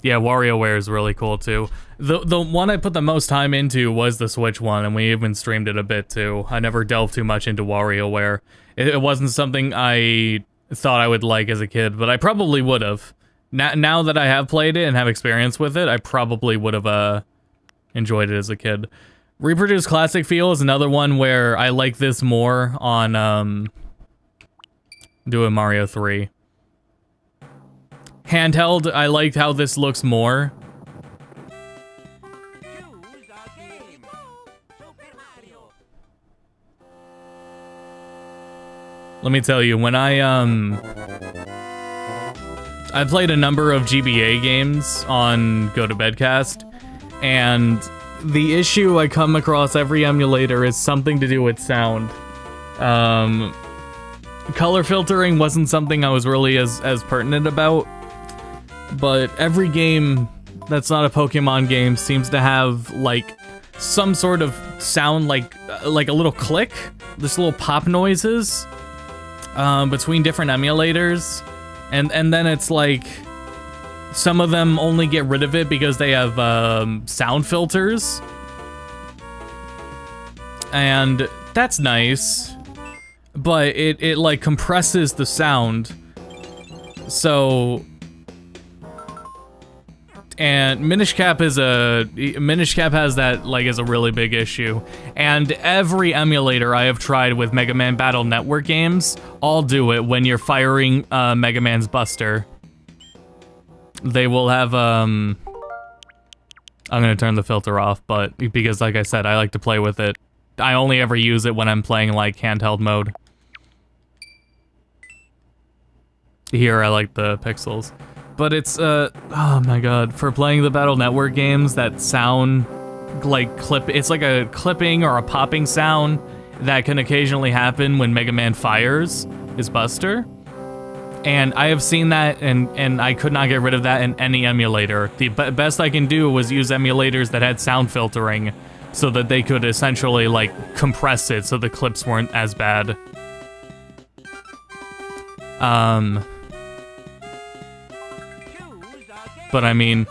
S1: Yeah, WarioWare is really cool too. The one I put the most time into was the Switch one, and we even streamed it a bit too. I never delved too much into WarioWare. It wasn't something I thought I would like as a kid, but I probably would have. Now that I have played it and have experience with it, I probably would have enjoyed it as a kid. Reproduce Classic Feel is another one where I like this more on doing Mario 3. Handheld, I liked how this looks more. Let me tell you, when I I've played a number of GBA games on Go to Bedcast, and the issue I come across every emulator is something to do with sound. Color filtering wasn't something I was really as pertinent about, but every game that's not a Pokemon game seems to have, like, some sort of sound, like a little click, this little pop noises, between different emulators, and then it's like, some of them only get rid of it because they have, sound filters, and that's nice. But it like compresses the sound, so, and Minish Cap has that, like, as a really big issue, and every emulator I have tried with Mega Man Battle Network games all do it when you're firing Mega Man's Buster. They will have I'm gonna turn the filter off, but because, like I said, I like to play with it. I only ever use it when I'm playing, like, handheld mode. Here, I like the pixels. But it's, oh my god, for playing the Battle Network games, that sound, like, it's like a clipping or a popping sound that can occasionally happen when Mega Man fires his Buster. And I have seen that, and I could not get rid of that in any emulator. The best I can do was use emulators that had sound filtering, so that they could essentially, like, compress it so the clips weren't as bad. But I mean,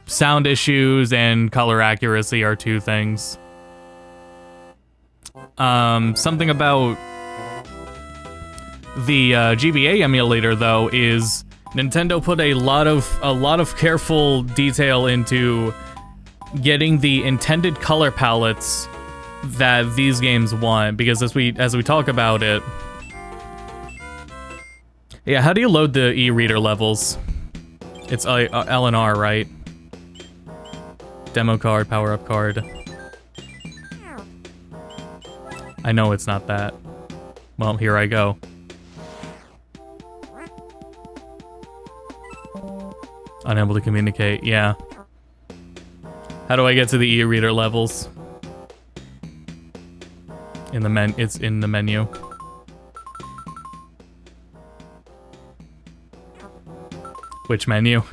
S1: sound issues and color accuracy are two things. Something about the GBA emulator, though, is Nintendo put a lot of careful detail into getting the intended color palettes that these games want, because as we talk about it, yeah, how do you load the e-reader levels? It's L and R, right? Demo card, power up card. I know it's not that. Well, here I go. Unable to communicate, yeah. How do I get to the e-reader levels? It's in the menu. Which menu?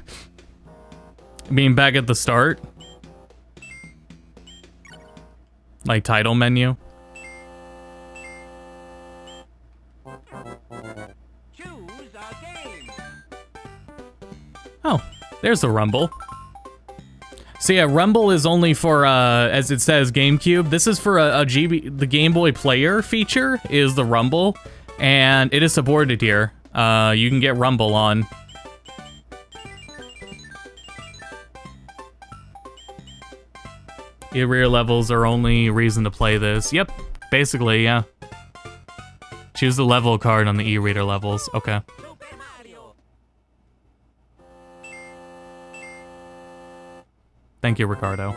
S1: I mean, back at the start? Like, title menu? Oh, there's the Rumble. So yeah, Rumble is only for, as it says, GameCube. This is for the Game Boy Player feature, is the Rumble, and it is supported here. You can get Rumble on. E-reader levels are only reason to play this. Yep, basically, yeah. Choose the level card on the e-reader levels. Okay. Thank you, Ricardo.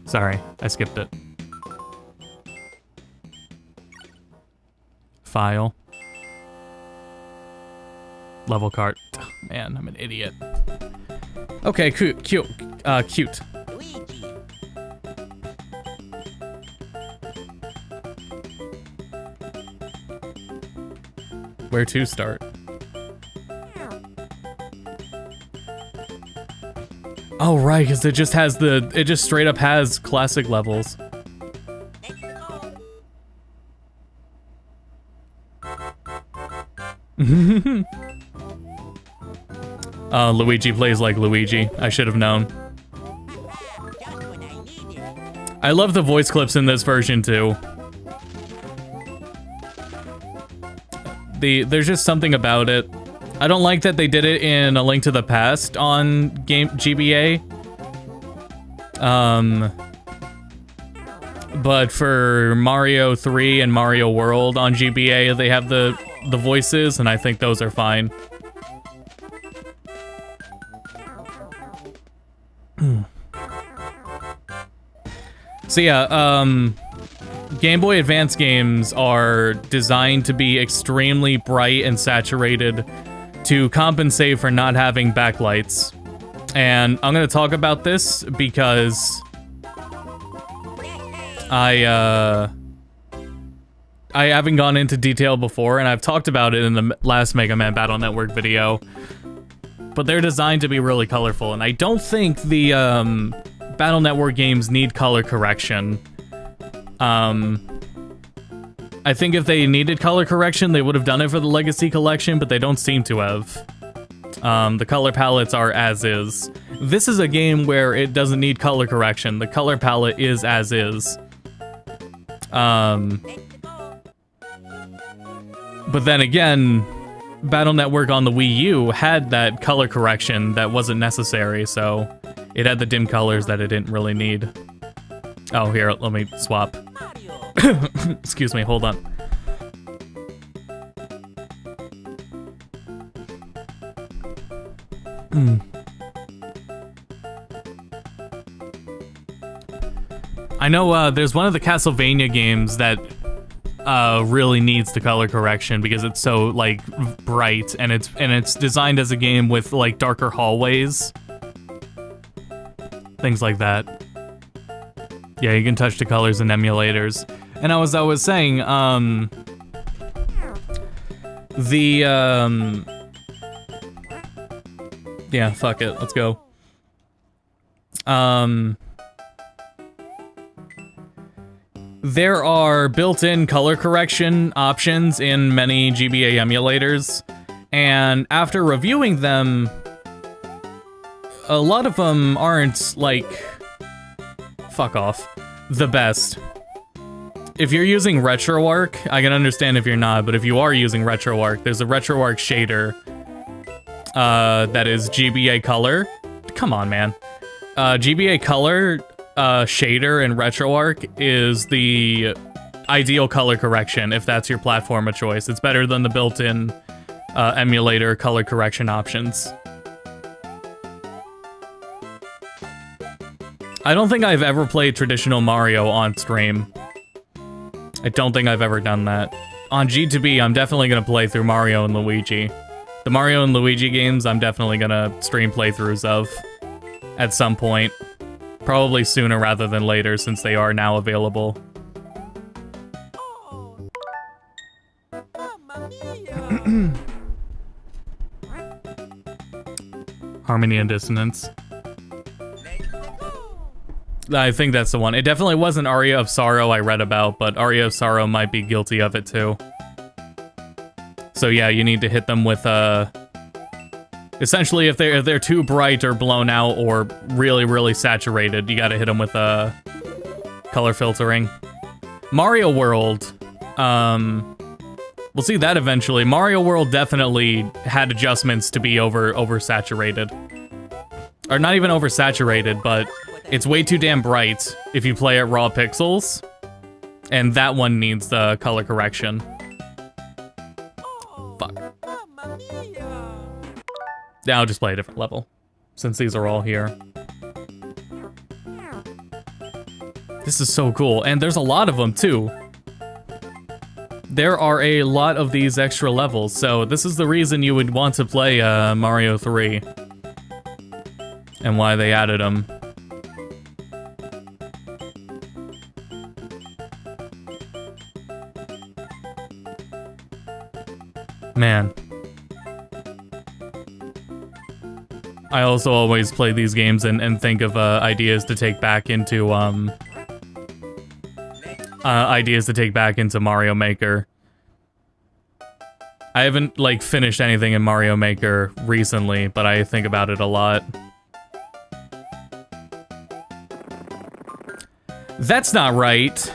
S1: Sorry, I skipped it. File. Level card. Oh, man, I'm an idiot. Okay, cute. Cute. Where to start? Oh, right, because it just straight up has classic levels. Luigi plays like Luigi. I should have known. I love the voice clips in this version too. There's just something about it. I don't like that they did it in A Link to the Past on GBA. But for Mario 3 and Mario World on GBA, they have the voices, and I think those are fine. So yeah, Game Boy Advance games are designed to be extremely bright and saturated to compensate for not having backlights. And I'm gonna talk about this because I haven't gone into detail before, and I've talked about it in the last Mega Man Battle Network video. But they're designed to be really colorful, and I don't think the Battle Network games need color correction. I think if they needed color correction, they would have done it for the Legacy Collection, but they don't seem to have. The color palettes are as is. This is a game where it doesn't need color correction. The color palette is as is. But then again, Battle Network on the Wii U had that color correction that wasn't necessary, so it had the dim colors that it didn't really need. Oh, here, let me swap. Excuse me, hold on. I know there's one of the Castlevania games that really needs the color correction because it's so like bright, and it's designed as a game with like darker hallways, things like that. Yeah, you can touch the colors in emulators. And I was saying, yeah, fuck it, let's go. There are built-in color correction options in many GBA emulators, and after reviewing them, a lot of them aren't, like, fuck off, the best. If you're using RetroArch, I can understand if you're not, but if you are using RetroArch, there's a RetroArch shader that is GBA color. Come on, man. GBA color shader in RetroArch is the ideal color correction if that's your platform of choice. It's better than the built-in emulator color correction options. I don't think I've ever played traditional Mario on stream. I don't think I've ever done that. On G2B, I'm definitely gonna play through Mario and Luigi. The Mario and Luigi games, I'm definitely gonna stream playthroughs of at some point. Probably sooner rather than later, since they are now available. Harmony and Dissonance. I think that's the one. It definitely wasn't Aria of Sorrow I read about, but Aria of Sorrow might be guilty of it too. So yeah, you need to hit them with essentially, if they're too bright or blown out or really, really saturated, you gotta hit them with color filtering. Mario World, we'll see that eventually. Mario World definitely had adjustments to be oversaturated. Or not even oversaturated, but it's way too damn bright if you play at raw pixels. And that one needs the color correction. Fuck. Yeah, I'll just play a different level, since these are all here. This is so cool, and there's a lot of them, too. There are a lot of these extra levels, so this is the reason you would want to play Mario 3. And why they added them. Man. I also always play these games and think of ideas to take back into Mario Maker. I haven't like finished anything in Mario Maker recently, but I think about it a lot. That's not right.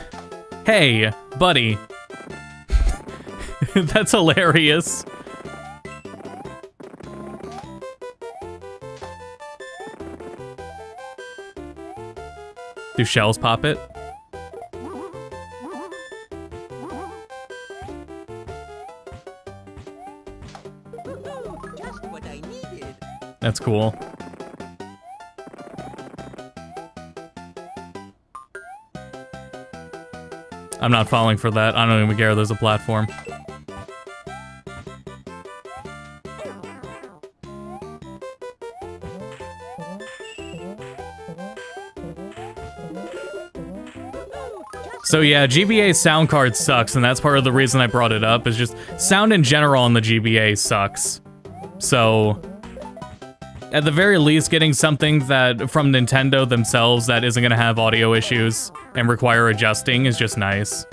S1: Hey, buddy. That's hilarious. Do shells pop it?
S2: Just what I needed.
S1: That's cool. I'm not falling for that. I don't even care there's a platform. So yeah, GBA sound card sucks, and that's part of the reason I brought it up, is just sound in general on the GBA sucks. So, at the very least, getting something that from Nintendo themselves that isn't gonna have audio issues and require adjusting is just nice.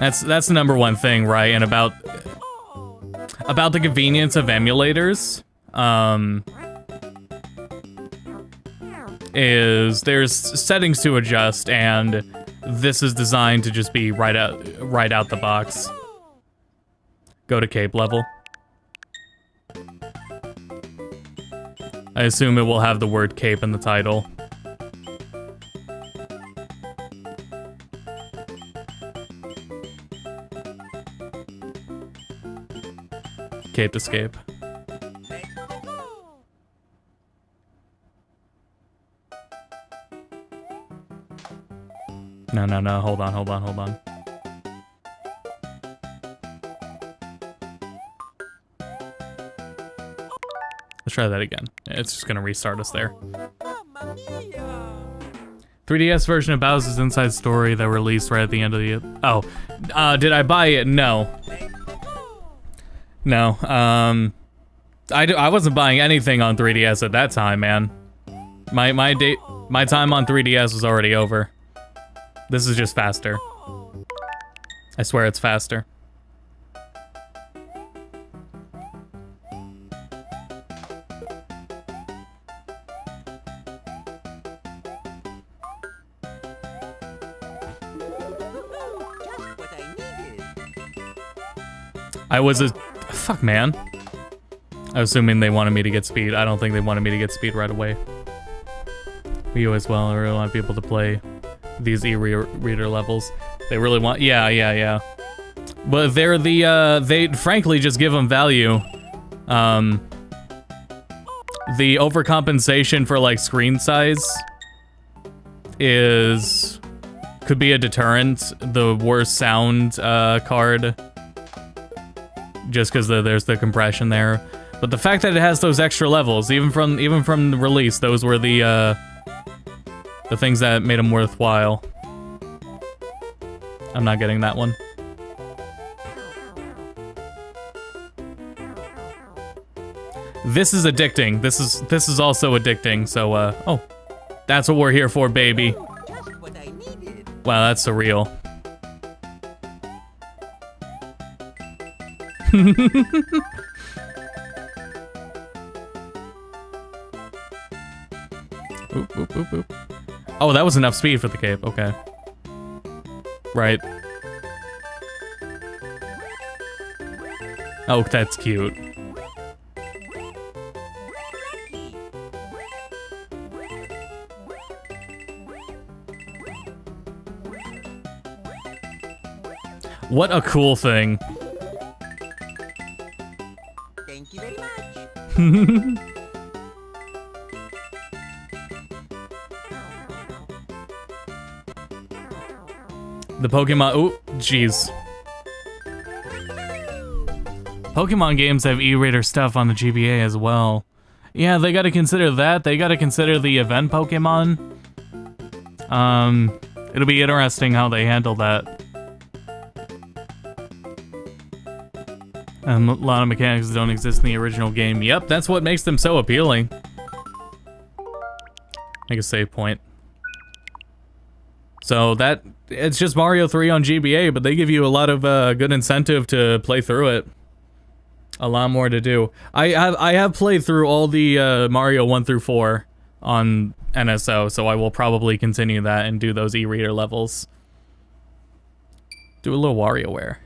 S1: That's the number one thing, right? And about the convenience of emulators, is there's settings to adjust, and this is designed to just be right out the box. Go to cape level. I assume it will have the word cape in the title. Cape escape. No, hold on. Let's try that again. It's just gonna restart us there. 3DS version of Bowser's Inside Story that released right at the end of the... Oh, did I buy it? No. No, I wasn't buying anything on 3DS at that time, man. My time on 3DS was already over. This is just faster. I swear it's faster. Fuck, man. I was assuming they wanted me to get speed. I don't think they wanted me to get speed right away. Wii U as well. I really want people to play these e-reader levels. They really want... Yeah. But they're the, they frankly just give them value. The overcompensation for, like, screen size could be a deterrent. The worst sound card, just because there's the compression there. But the fact that it has those extra levels, even from the release, those were the things that made them worthwhile. I'm not getting that one. This is addicting. This is also addicting. So oh, that's what we're here for, baby. Wow, that's surreal. Oop. Oh, that was enough speed for the cape. Okay. Right. Oh, that's cute. What a cool thing.
S2: Thank you very much.
S1: The Pokemon... Ooh, jeez. Pokemon games have E-Rater stuff on the GBA as well. Yeah, they gotta consider that. They gotta consider the event Pokemon. It'll be interesting how they handle that. A lot of mechanics don't exist in the original game. Yep, that's what makes them so appealing. Make a save point. So that, it's just Mario 3 on GBA, but they give you a lot of good incentive to play through it. A lot more to do. I have played through all the Mario 1 through 4 on NSO, so I will probably continue that and do those e-reader levels. Do a little WarioWare.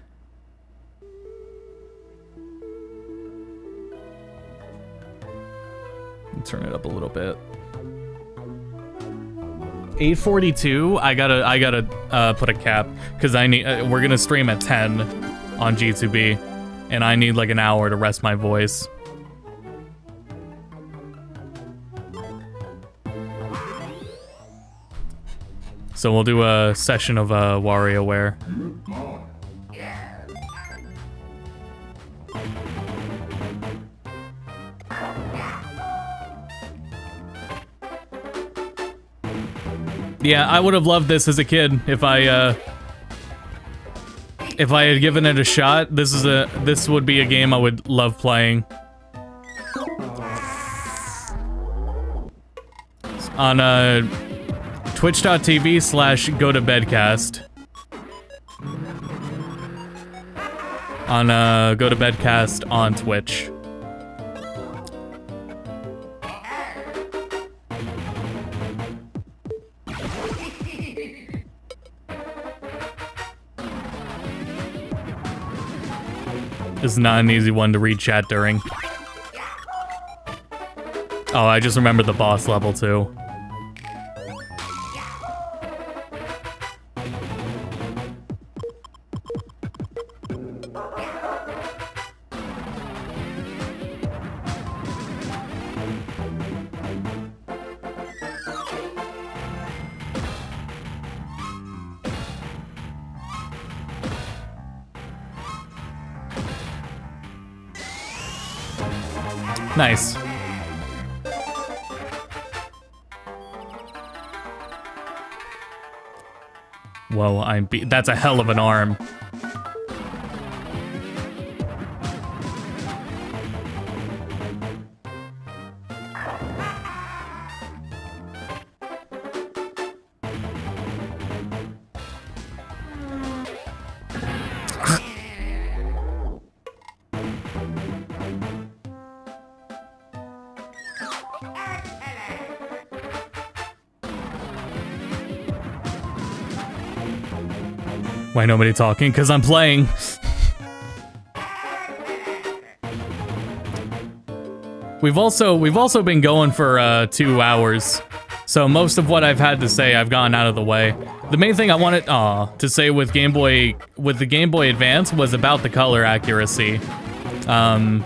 S1: Turn it up a little bit. 8:42. I gotta put a cap because I need. We're gonna stream at 10 on G2B, and I need like an hour to rest my voice. So we'll do a session of WarioWare. Yeah, I would have loved this as a kid if I had given it a shot. This would be a game I would love playing. On twitch.tv/gotobedcast. On gotobedcast on Twitch. This is not an easy one to read chat during. Oh, I just remembered the boss level too. Nice. Whoa, that's a hell of an arm. Why nobody talking? Because I'm playing. We've also been going for 2 hours, so most of what I've had to say I've gotten out of the way. The main thing I wanted to say with the Game Boy Advance was about the color accuracy. But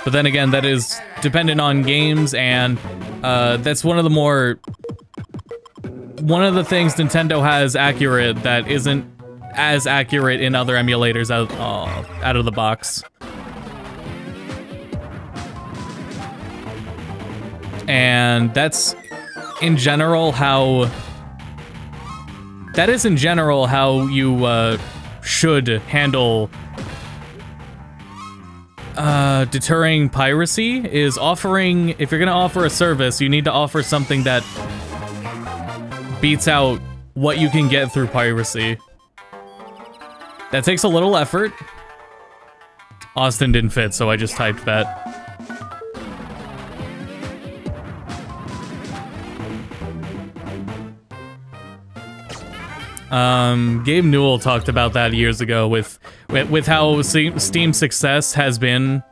S1: then again, that is dependent on games, and that's one of the things Nintendo has accurate that isn't as accurate in other emulators out of the box. And that's in general how you should handle deterring piracy, is offering, if you're gonna offer a service, you need to offer something that beats out what you can get through piracy. That takes a little effort. Austin didn't fit, so I just typed that. Gabe Newell talked about that years ago with how Steam's success has been.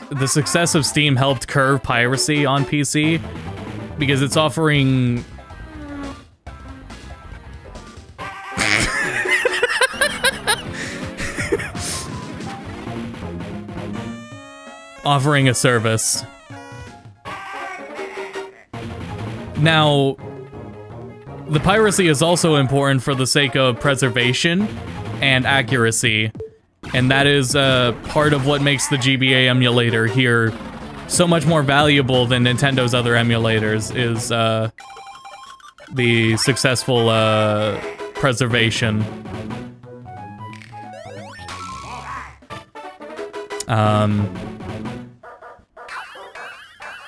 S1: The success of Steam helped curb piracy on PC because it's offering a service. Now, the piracy is also important for the sake of preservation and accuracy, and that is part of what makes the GBA emulator here so much more valuable than Nintendo's other emulators, is the successful preservation.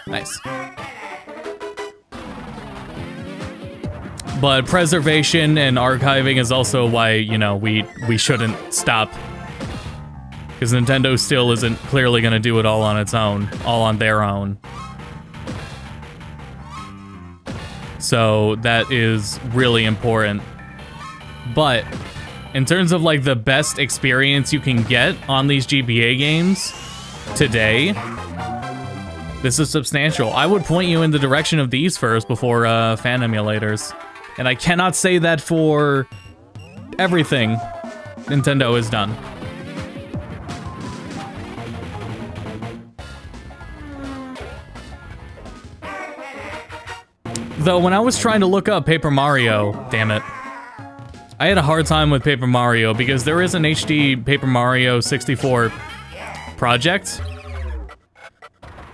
S1: Nice. But preservation and archiving is also why, you know, we shouldn't stop. Because Nintendo still isn't clearly going to do it all on its own, all on their own. So that is really important. But in terms of like the best experience you can get on these GBA games today, this is substantial. I would point you in the direction of these first before fan emulators. And I cannot say that for everything Nintendo has done. Though when I was trying to look up Paper Mario, damn it, I had a hard time with Paper Mario because there is an HD Paper Mario 64 project.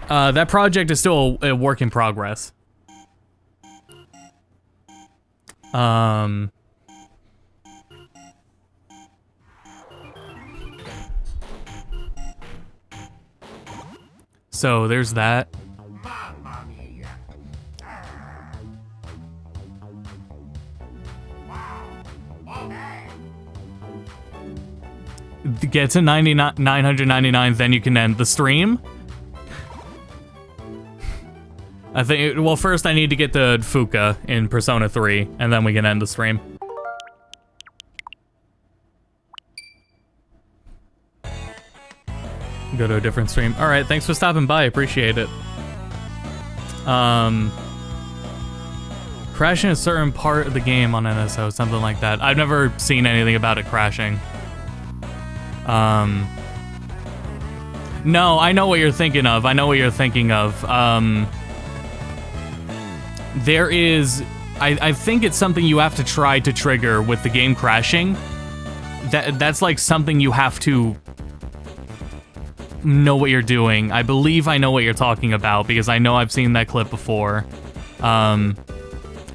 S1: That project is still a work in progress. So there's that. Get to 999, then you can end the stream. I think, well, first I need to get the Fuka in Persona 3, and then we can end the stream. Go to a different stream. Alright, thanks for stopping by, appreciate it. Crashing a certain part of the game on NSO, something like that. I've never seen anything about it crashing. No, I know what you're thinking of. There is... I think it's something you have to try to trigger with the game crashing. That's like something you have to know what you're doing. I believe I know what you're talking about because I know I've seen that clip before.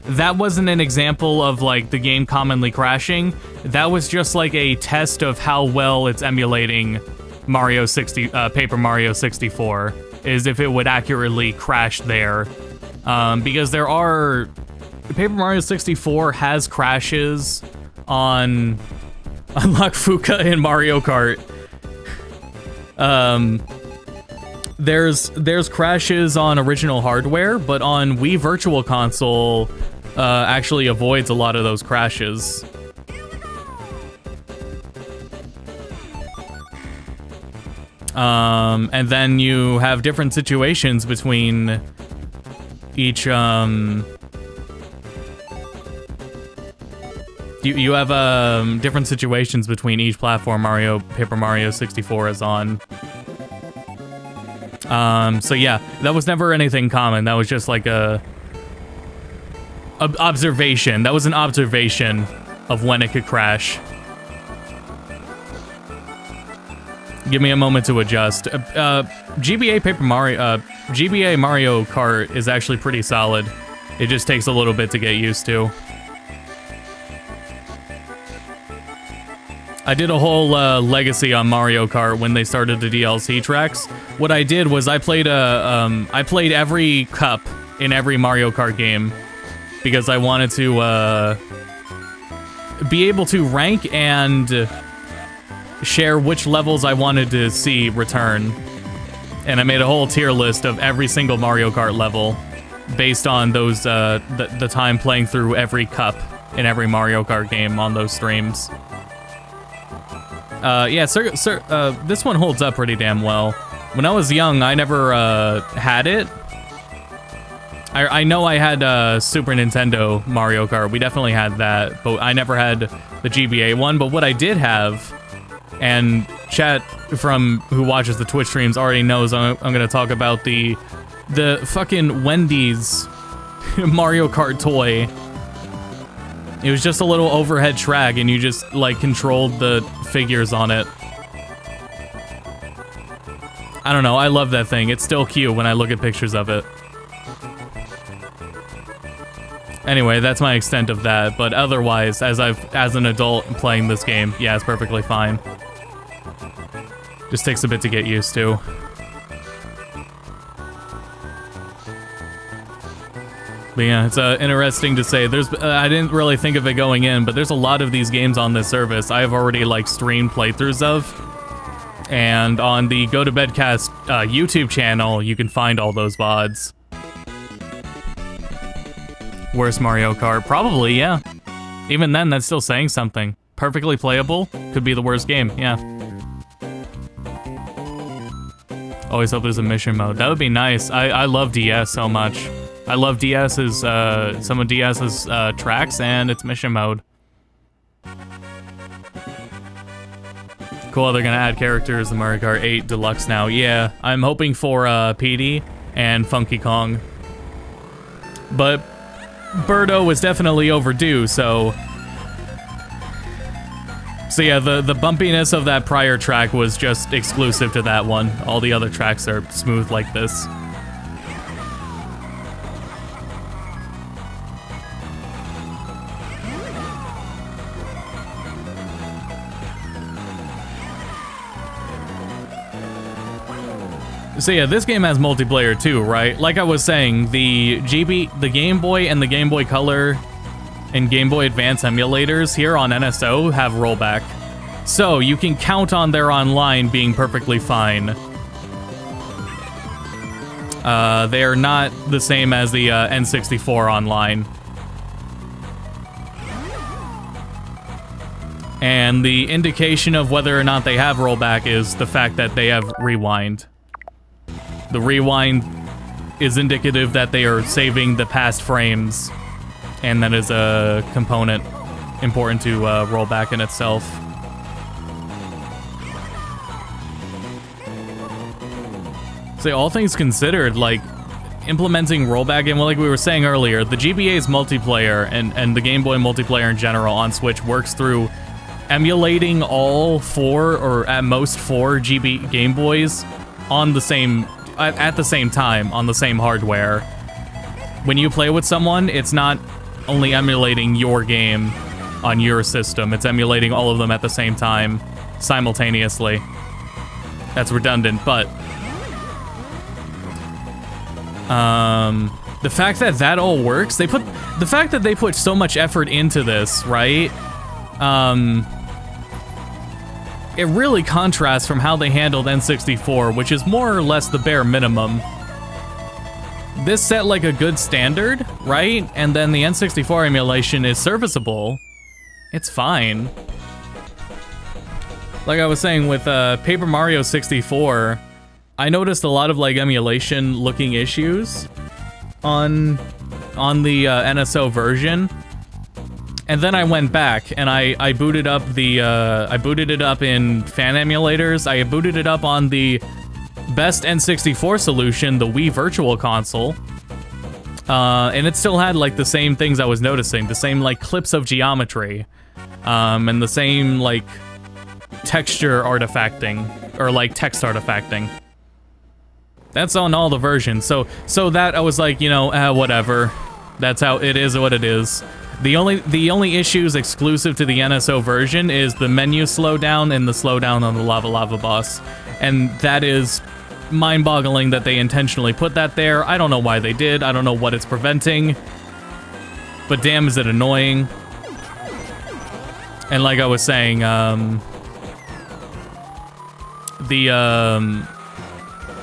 S1: That wasn't an example of like the game commonly crashing. That was just like a test of how well it's emulating Paper Mario 64, is if it would accurately crash there. Because there are... Paper Mario 64 has crashes on Unlock Fuka in Mario Kart. There's crashes on original hardware, but on Wii Virtual Console actually avoids a lot of those crashes. And then you have different situations between each, you have different situations between each platform Paper Mario 64 is on. So yeah, that was never anything common. That was just like observation. That was an observation of when it could crash. Give me a moment to adjust. GBA Mario Kart is actually pretty solid. It just takes a little bit to get used to. I did a whole legacy on Mario Kart when they started the DLC tracks. What I did was I played every cup in every Mario Kart game because I wanted to be able to rank and share which levels I wanted to see return. And I made a whole tier list of every single Mario Kart level based on those the time playing through every cup in every Mario Kart game on those streams. Yeah, this one holds up pretty damn well. When I was young, I never had it. I know I had Super Nintendo Mario Kart. We definitely had that, but I never had the GBA one. But what I did have, and chat from who watches the Twitch streams already knows, I'm gonna talk about the fucking Wendy's Mario Kart toy. It was just a little overhead track, and you just, like, controlled the figures on it. I don't know, I love that thing. It's still cute when I look at pictures of it. Anyway, that's my extent of that, but otherwise, as an adult playing this game, yeah, it's perfectly fine. Just takes a bit to get used to. But yeah, it's interesting to say. I didn't really think of it going in, but there's a lot of these games on this service I've already like streamed playthroughs of. And on the Go to Bedcast YouTube channel, you can find all those VODs. Worst Mario Kart? Probably, yeah. Even then, that's still saying something. Perfectly playable, could be the worst game, yeah. Always hope there's a mission mode. That would be nice. I love DS so much. I love DS's, some of DS's tracks and its mission mode. Cool, they're gonna add characters in Mario Kart 8 Deluxe now. Yeah, I'm hoping for PD and Funky Kong. But Birdo was definitely overdue, so yeah, the bumpiness of that prior track was just exclusive to that one. All the other tracks are smooth like this. So yeah, this game has multiplayer too, right? Like I was saying, the Game Boy and the Game Boy Color and Game Boy Advance emulators here on NSO have rollback. So you can count on their online being perfectly fine. They are not the same as the N64 online. And the indication of whether or not they have rollback is the fact that they have rewind. The rewind is indicative that they are saving the past frames, and that is a component important to rollback in itself. So all things considered, like, implementing rollback, and like we were saying earlier, the GBA's multiplayer and the Game Boy multiplayer in general on Switch works through emulating all 4 or at most 4 GB Game Boys on the same at the same time on the same hardware. When you play with someone, it's not only emulating your game on your system, it's emulating all of them at the same time simultaneously. That's redundant, but the fact that that all works, the fact that they put so much effort into this, right? It really contrasts from how they handled N64, which is more or less the bare minimum. This set like a good standard, right? And then the N64 emulation is serviceable. It's fine. Like I was saying with Paper Mario 64, I noticed a lot of like emulation looking issues on the NSO version. And then I went back and I booted up I booted it up in fan emulators. I booted it up on the best N64 solution, the Wii Virtual Console. And it still had like the same things I was noticing, the same like clips of geometry, and the same like texture artifacting, or like text artifacting. That's on all the versions. So that I was like, you know, whatever. That's how it is, what it is. The only issues exclusive to the NSO version is the menu slowdown and the slowdown on the Lava Lava boss. And that is mind-boggling that they intentionally put that there. I don't know why they did. I don't know what it's preventing. But damn, is it annoying. And like I was saying,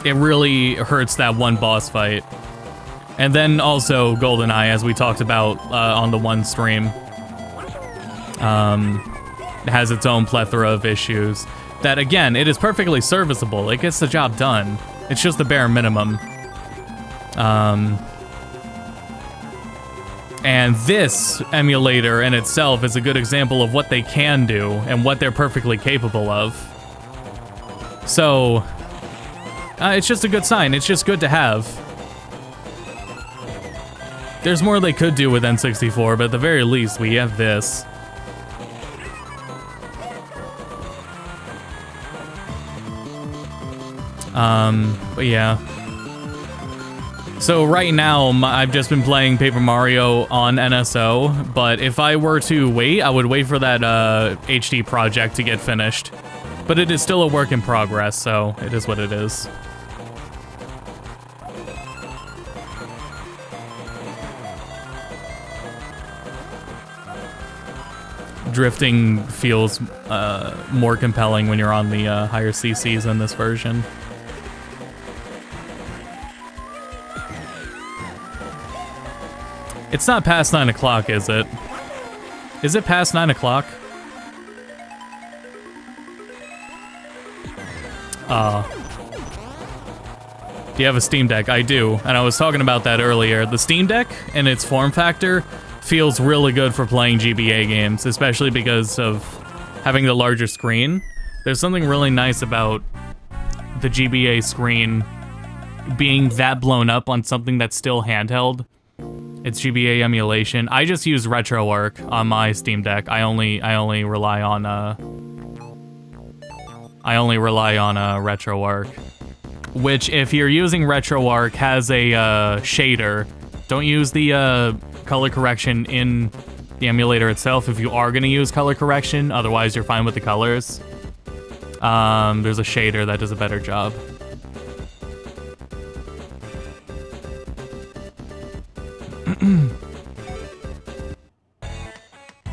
S1: it really hurts that one boss fight. And then also GoldenEye, as we talked about on the one stream, has its own plethora of issues. That, again, it is perfectly serviceable. It gets the job done. It's just the bare minimum. And this emulator in itself is a good example of what they can do and what they're perfectly capable of. So, it's just a good sign. It's just good to have. There's more they could do with N64, but at the very least, we have this. But yeah. So right now, I've just been playing Paper Mario on NSO, but if I were to wait, I would wait for that HD project to get finished. But it is still a work in progress, so it is what it is. Drifting feels more compelling when you're on the higher CCs in this version. It's not past 9 o'clock, is it? Is it past 9 o'clock? Do you have a Steam Deck? I do, and I was talking about that earlier. The Steam Deck and its form factor feels really good for playing GBA games, especially because of having the larger screen. There's something really nice about the GBA screen being that blown up on something that's still handheld. It's GBA emulation. I just use RetroArch on my Steam Deck. I only rely on RetroArch, which if you're using RetroArch has a shader. Don't use the color correction in the emulator itself if you are going to use color correction. Otherwise, you're fine with the colors. There's a shader that does a better job.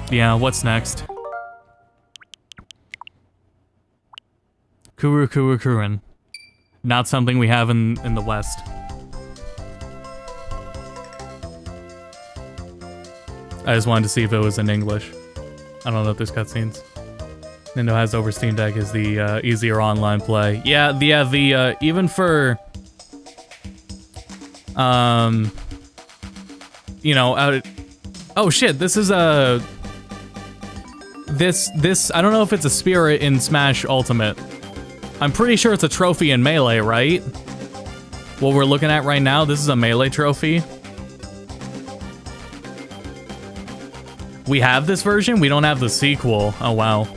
S1: Yeah, what's next? Kurukurukurin. Not something we have in the West. I just wanted to see if it was in English. I don't know if there's cutscenes. Nintendo has over Steam Deck is the easier online play. Yeah, the even for you know, oh shit, this is a this I don't know if it's a spirit in Smash Ultimate. I'm pretty sure it's a trophy in Melee, right? What we're looking at right now, this is a Melee trophy. We have this version, we don't have the sequel. Oh wow.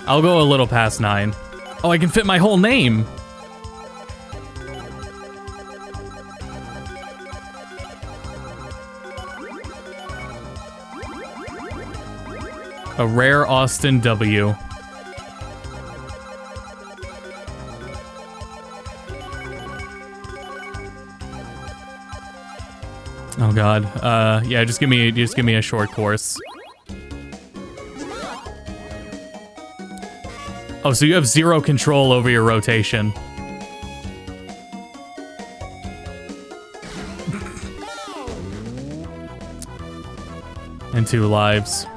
S1: I'll go a little past 9. Oh, I can fit my whole name. A rare Austin W. Oh god. Yeah, just give me a short course. Oh, so you have 0 control over your rotation. And 2 lives.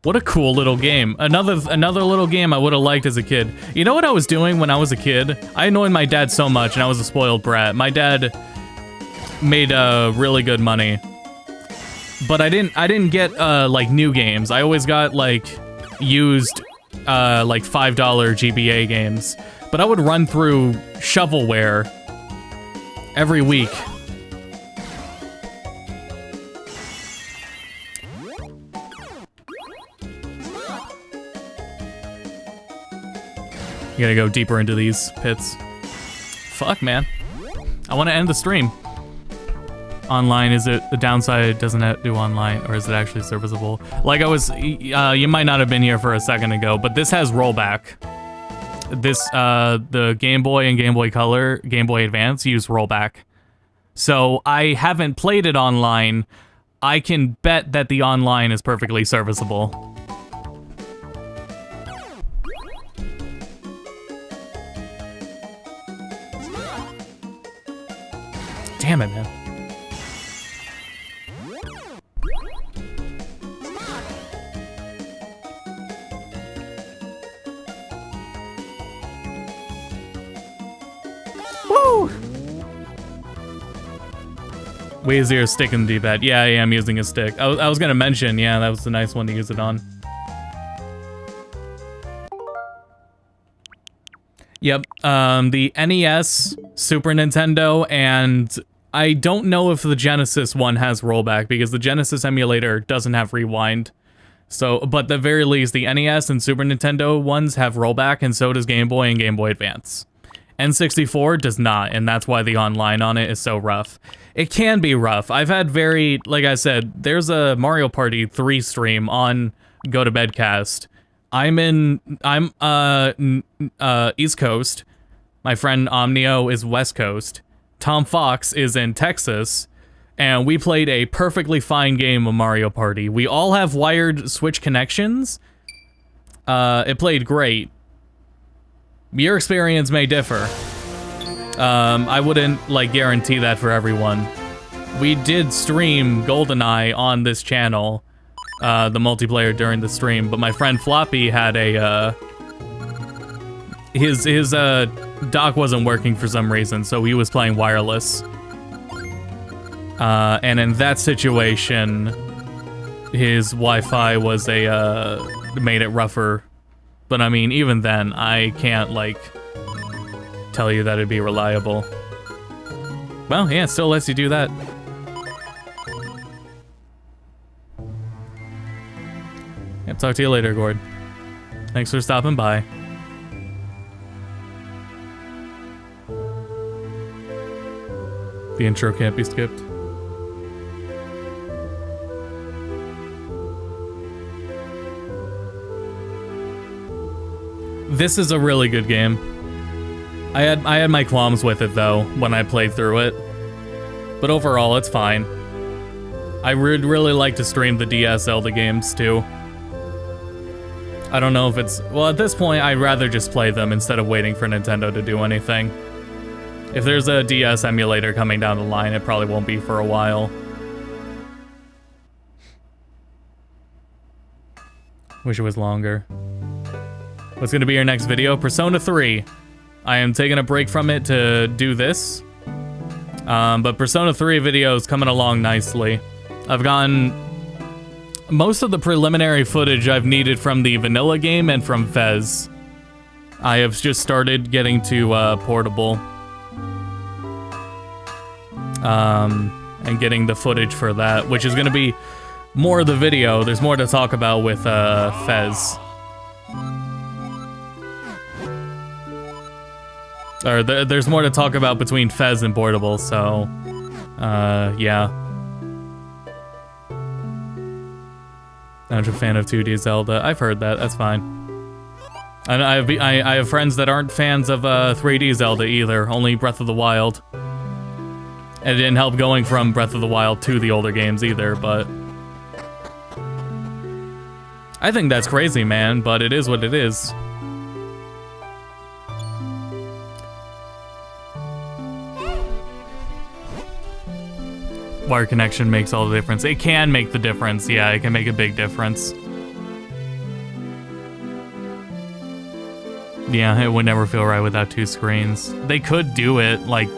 S1: What a cool little game. Another little game I would have liked as a kid. You know what I was doing when I was a kid? I annoyed my dad so much and I was a spoiled brat. My dad made really good money. But I didn't get like new games. I always got like used like $5 GBA games. But I would run through shovelware every week. You gotta go deeper into these pits. Fuck, man. I want to end the stream. Online, is it the downside doesn't do online, or is it actually serviceable? Like I was, you might not have been here for a second ago, but this has rollback. This, the Game Boy and Game Boy Color, Game Boy Advance use rollback. So I haven't played it online. I can bet that the online is perfectly serviceable. Damn it, man. Woo! Way easier stick in the D-pad. Yeah, I am using a stick. I was gonna mention, yeah, that was a nice one to use it on. Yep, the NES, Super Nintendo, and I don't know if the Genesis one has rollback because the Genesis emulator doesn't have rewind. So, but at the very least, the NES and Super Nintendo ones have rollback, and so does Game Boy and Game Boy Advance. N64 does not, and that's why the online on it is so rough. It can be rough. I've had like I said, there's a Mario Party 3 stream on Go to Bedcast. I'm East Coast. My friend Omnio is West Coast. Tom Fox is in Texas, and we played a perfectly fine game of Mario Party. We all have wired Switch connections. It played great. Your experience may differ. I wouldn't like guarantee that for everyone. We did stream GoldenEye on this channel, the multiplayer during the stream, but my friend Floppy had a his dock wasn't working for some reason, so he was playing wireless. And in that situation, his Wi-Fi was made it rougher. But I mean, even then, I can't like tell you that it'd be reliable. Well, yeah, it still lets you do that. Yep, talk to you later, Gord. Thanks for stopping by. The intro can't be skipped. This is a really good game. I had my qualms with it though when I played through it, but overall it's fine. I would really like to stream the DS Zelda games too. I don't know if it's, well, at this point I'd rather just play them instead of waiting for Nintendo to do anything. If there's a DS emulator coming down the line, it probably won't be for a while. Wish it was longer. What's gonna be your next video? Persona 3. I am taking a break from it to do this. But Persona 3 video is coming along nicely. I've gotten most of the preliminary footage I've needed from the vanilla game and from Fez. I have just started getting to portable. And getting the footage for that, which is gonna be more of the video. There's more to talk about with Fez. Or there's more to talk about between Fez and portable, so yeah. Not a fan of 2D Zelda. I've heard that. That's fine. And I have friends that aren't fans of 3D Zelda either. Only Breath of the Wild. And it didn't help going from Breath of the Wild to the older games either, but I think that's crazy, man. But it is what it is. Wire connection makes all the difference. It can make the difference. Yeah, it can make a big difference. Yeah, it would never feel right without two screens. They could do it like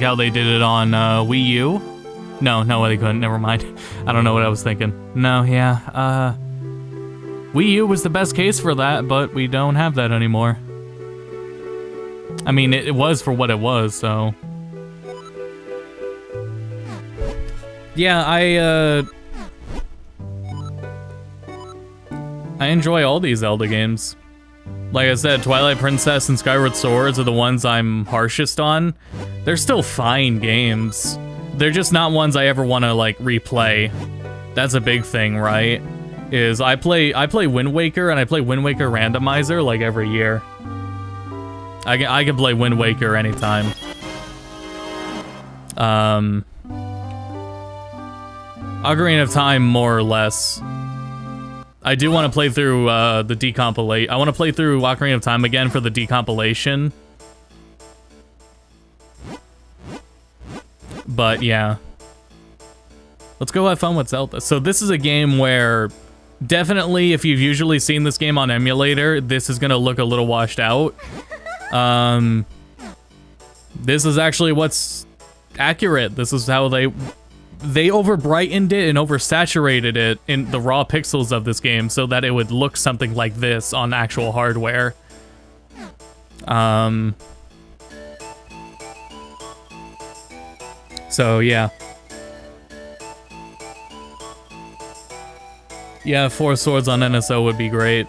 S1: how they did it on Wii U. No, they couldn't. Never mind. I don't know what I was thinking. No, yeah. Wii U was the best case for that, but we don't have that anymore. I mean, it was for what it was, so. Yeah, I enjoy all these Zelda games. Like I said, Twilight Princess and Skyward Swords are the ones I'm harshest on. They're still fine games. They're just not ones I ever want to, like, replay. That's a big thing, right? Is I play Wind Waker, and I play Wind Waker Randomizer, like, every year. I can play Wind Waker anytime. Ocarina of Time, more or less. I do want to play through the decompilation. I want to play through Ocarina of Time again for the decompilation. But yeah. Let's go have fun with Zelda. So this is a game where definitely if you've usually seen this game on emulator, this is going to look a little washed out. This is actually what's accurate. This is how they over-brightened it and oversaturated it in the raw pixels of this game so that it would look something like this on actual hardware. So yeah. Yeah, 4 Swords on NSO would be great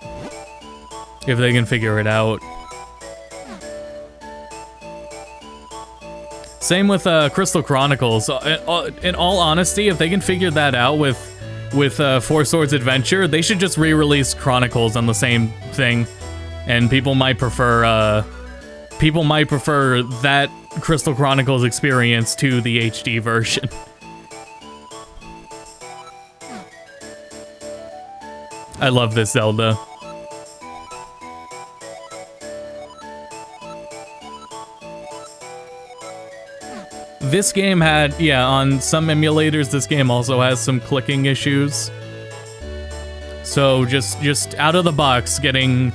S1: if they can figure it out. Same with Crystal Chronicles. In all honesty, if they can figure that out with 4 Swords Adventure, they should just re-release Chronicles on the same thing, and people might prefer that Crystal Chronicles experience to the HD version. I love this Zelda. This game had, yeah, on some emulators, this game also has some clicking issues. So just out of the box, getting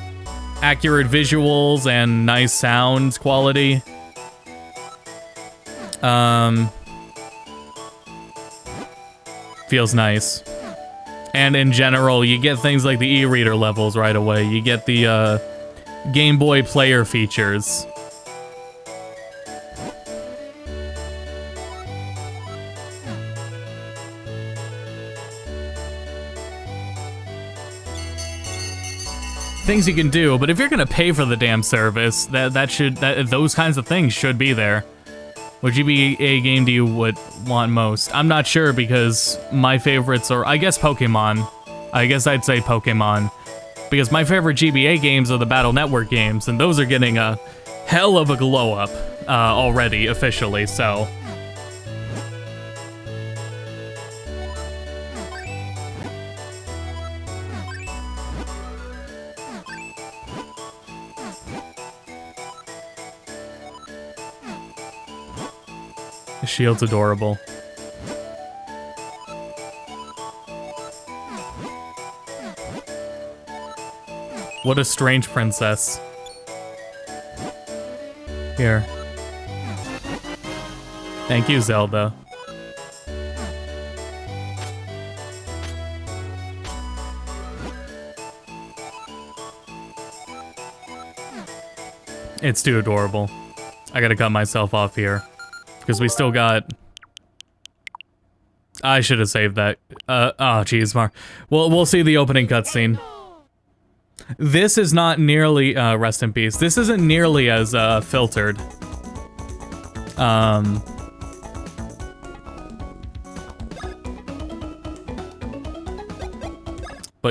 S1: accurate visuals and nice sound quality. Feels nice. And in general, you get things like the e-reader levels right away. You get the Game Boy player features. things you can do, but if you're gonna pay for the damn service, those kinds of things should be there. What GBA game do you would want most? I'm not sure because my favorites are, I guess, Pokemon. I guess I'd say Pokemon. Because my favorite GBA games are the Battle Network games, and those are getting a hell of a glow up already, officially, so. The shield's adorable. What a strange princess. Here. Thank you, Zelda. It's too adorable. I gotta cut myself off here. Because we still got... I should have saved that. Oh, jeez, Mar. Well, we'll see the opening cutscene. This is not nearly... rest in peace. This isn't nearly as, filtered. But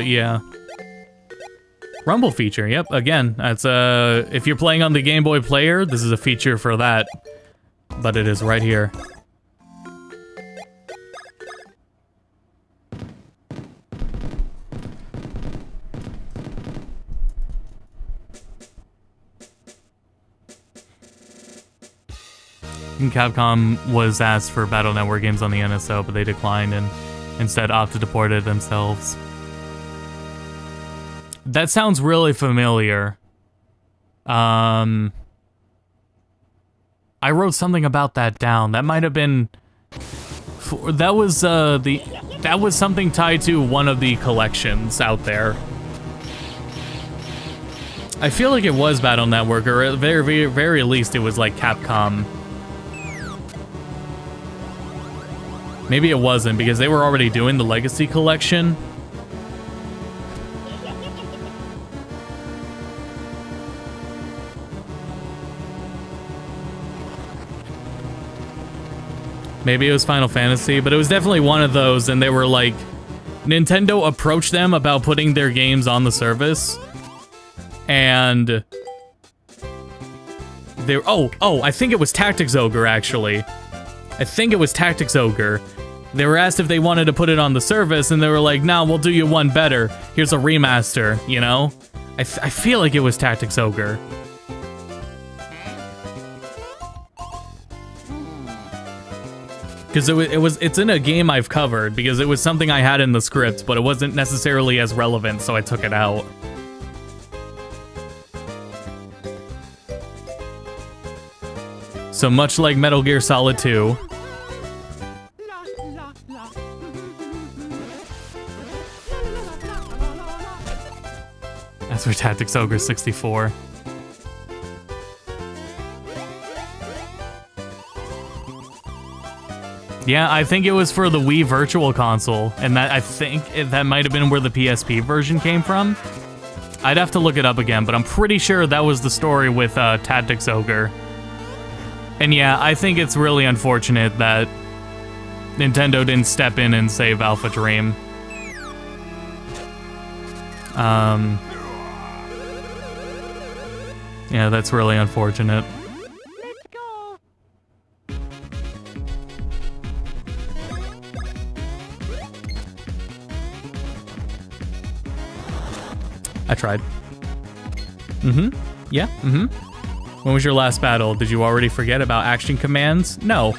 S1: yeah. Rumble feature, yep, again. That's, if you're playing on the Game Boy Player, this is a feature for that. But it is right here. Capcom was asked for Battle Network games on the NSO, but they declined and instead opted to port it themselves. That sounds really familiar. I wrote something about that down. That might have been... That was something tied to one of the collections out there. I feel like it was Battle Network, or at the very least it was like Capcom. Maybe it wasn't, because they were already doing the Legacy Collection. Maybe it was Final Fantasy, but it was definitely one of those, and they were like... Nintendo approached them about putting their games on the service. And... they were... Oh, I think it was Tactics Ogre, actually. I think it was Tactics Ogre. They were asked if they wanted to put it on the service, and they were like, nah, we'll do you one better. Here's a remaster, you know? I feel like it was Tactics Ogre. Because it's in a game I've covered, because it was something I had in the script, but it wasn't necessarily as relevant, so I took it out. So much like Metal Gear Solid 2. That's for Tactics Ogre 64. Yeah, I think it was for the Wii Virtual Console, and I think that might have been where the PSP version came from. I'd have to look it up again, but I'm pretty sure that was the story with Tactics Ogre. And yeah, I think it's really unfortunate that Nintendo didn't step in and save Alpha Dream. Yeah, that's really unfortunate. I tried. Yeah, When was your last battle? Did you already forget about action commands? No.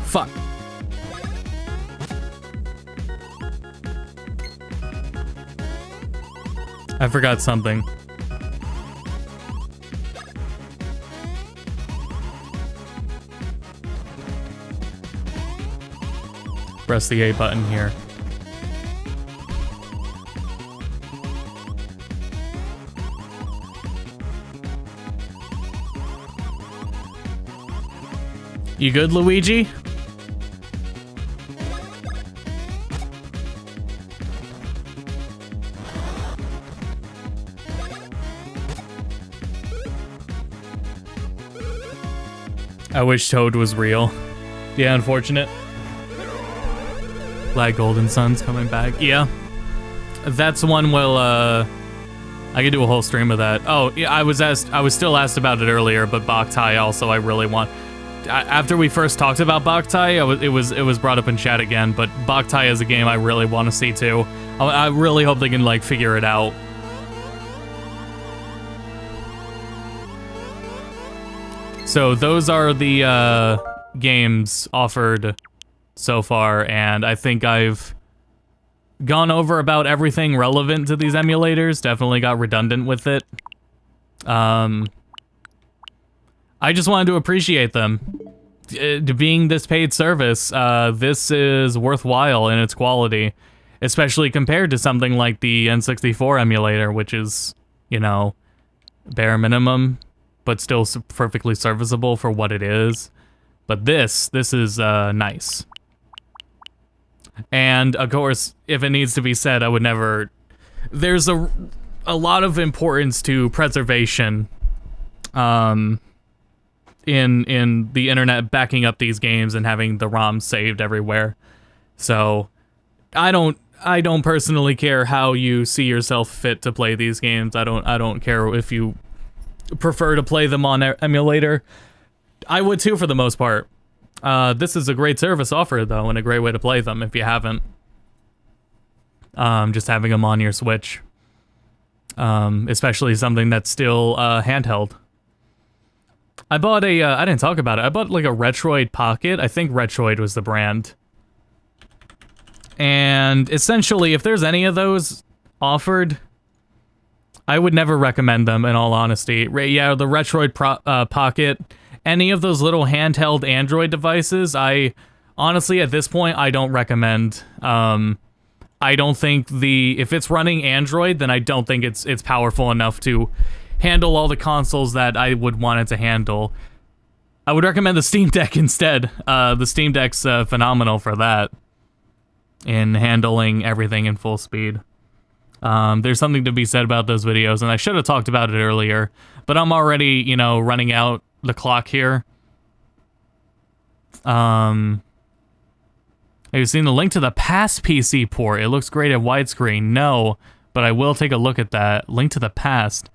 S1: Fuck. I forgot something. Press the A button here. You good, Luigi? I wish Toad was real. Yeah, unfortunate. Glad Golden Sun's coming back. Yeah. That's one I could do a whole stream of that. Oh, yeah, I was still asked about it earlier, but Boktai also I really want. After we first talked about Boktai, it was brought up in chat again, but Boktai is a game I really want to see too. I really hope they can like figure it out. So those are the games offered so far, and I think I've gone over about everything relevant to these emulators. Definitely got redundant with it. I just wanted to appreciate them. Being this paid service, this is worthwhile in its quality, especially compared to something like the N64 emulator, which is, you know, bare minimum, but still perfectly serviceable for what it is. But this is nice. And of course, if it needs to be said, I would never. There's a lot of importance to preservation, in the internet backing up these games and having the ROMs saved everywhere. So, I don't personally care how you see yourself fit to play these games. I don't care if you prefer to play them on emulator. I would too for the most part. This is a great service offered though, and a great way to play them if you haven't. Just having them on your Switch. Especially something that's still handheld. I bought I didn't talk about it, I bought like a Retroid Pocket. I think Retroid was the brand. And essentially, if there's any of those offered, I would never recommend them, in all honesty. Yeah, the Retroid Pocket, any of those little handheld Android devices, I honestly, at this point, I don't recommend. I don't think if it's running Android, then I don't think it's powerful enough to handle all the consoles that I would want it to handle. I would recommend the Steam Deck instead. The Steam Deck's phenomenal for that, in handling everything in full speed. There's something to be said about those videos, and I should have talked about it earlier, but I'm already, you know, running out the clock here. Have you seen the link to the past PC port? It looks great at widescreen. No, but I will take a look at that. Link to the past.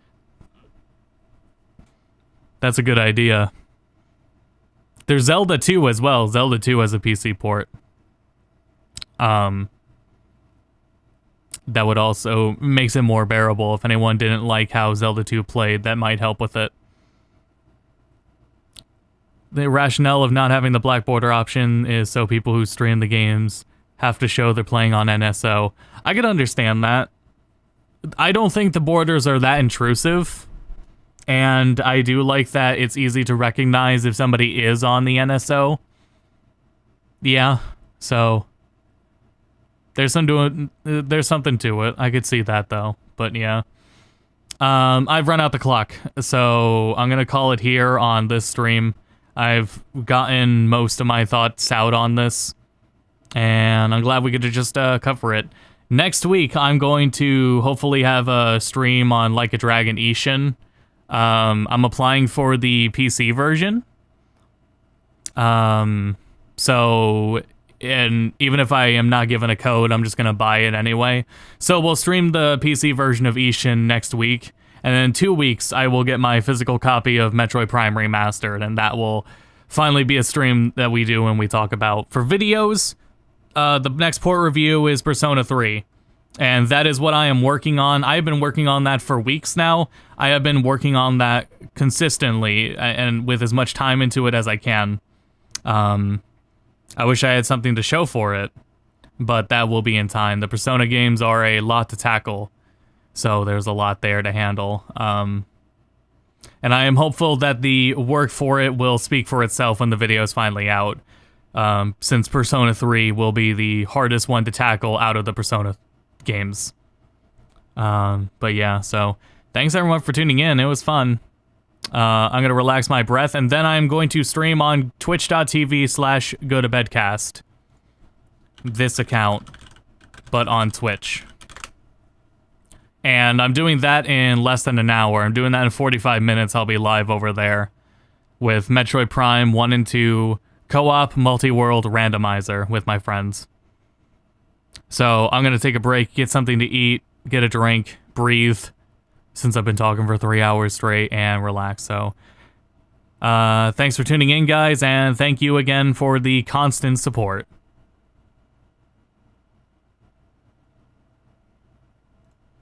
S1: That's a good idea. There's Zelda 2 as well. Zelda 2 has a PC port. That would also makes it more bearable. If anyone didn't like how Zelda 2 played, that might help with it. The rationale of not having the black border option is so people who stream the games have to show they're playing on NSO. I could understand that. I don't think the borders are that intrusive, and I do like that it's easy to recognize if somebody is on the NSO. Yeah, so there's something to it. I could see that though, but yeah. I've run out the clock, so I'm gonna call it here on this stream. I've gotten most of my thoughts out on this, and I'm glad we get to just cover it. Next week, I'm going to hopefully have a stream on Like a Dragon Ishin. I'm applying for the PC version. So, and even if I am not given a code, I'm just going to buy it anyway. So we'll stream the PC version of Ishin next week. And then in 2 weeks, I will get my physical copy of Metroid Prime Remastered, and that will finally be a stream that we do when we talk about. For videos, the next port review is Persona 3, and that is what I am working on. I have been working on that for weeks now. I have been working on that consistently, and with as much time into it as I can. I wish I had something to show for it, but that will be in time. The Persona games are a lot to tackle, so there's a lot there to handle. And I am hopeful that the work for it will speak for itself when the video is finally out, since Persona 3 will be the hardest one to tackle out of the Persona games. But yeah, so thanks everyone for tuning in. It was fun. I'm going to relax my breath, and then I'm going to stream on twitch.tv/gotobedcast. This account, but on Twitch. And I'm doing that in less than an hour. I'm doing that in 45 minutes. I'll be live over there with Metroid Prime 1 and 2 co-op multi-world randomizer with my friends. So I'm going to take a break, get something to eat, get a drink, breathe, since I've been talking for 3 hours straight, and relax. So thanks for tuning in, guys, and thank you again for the constant support.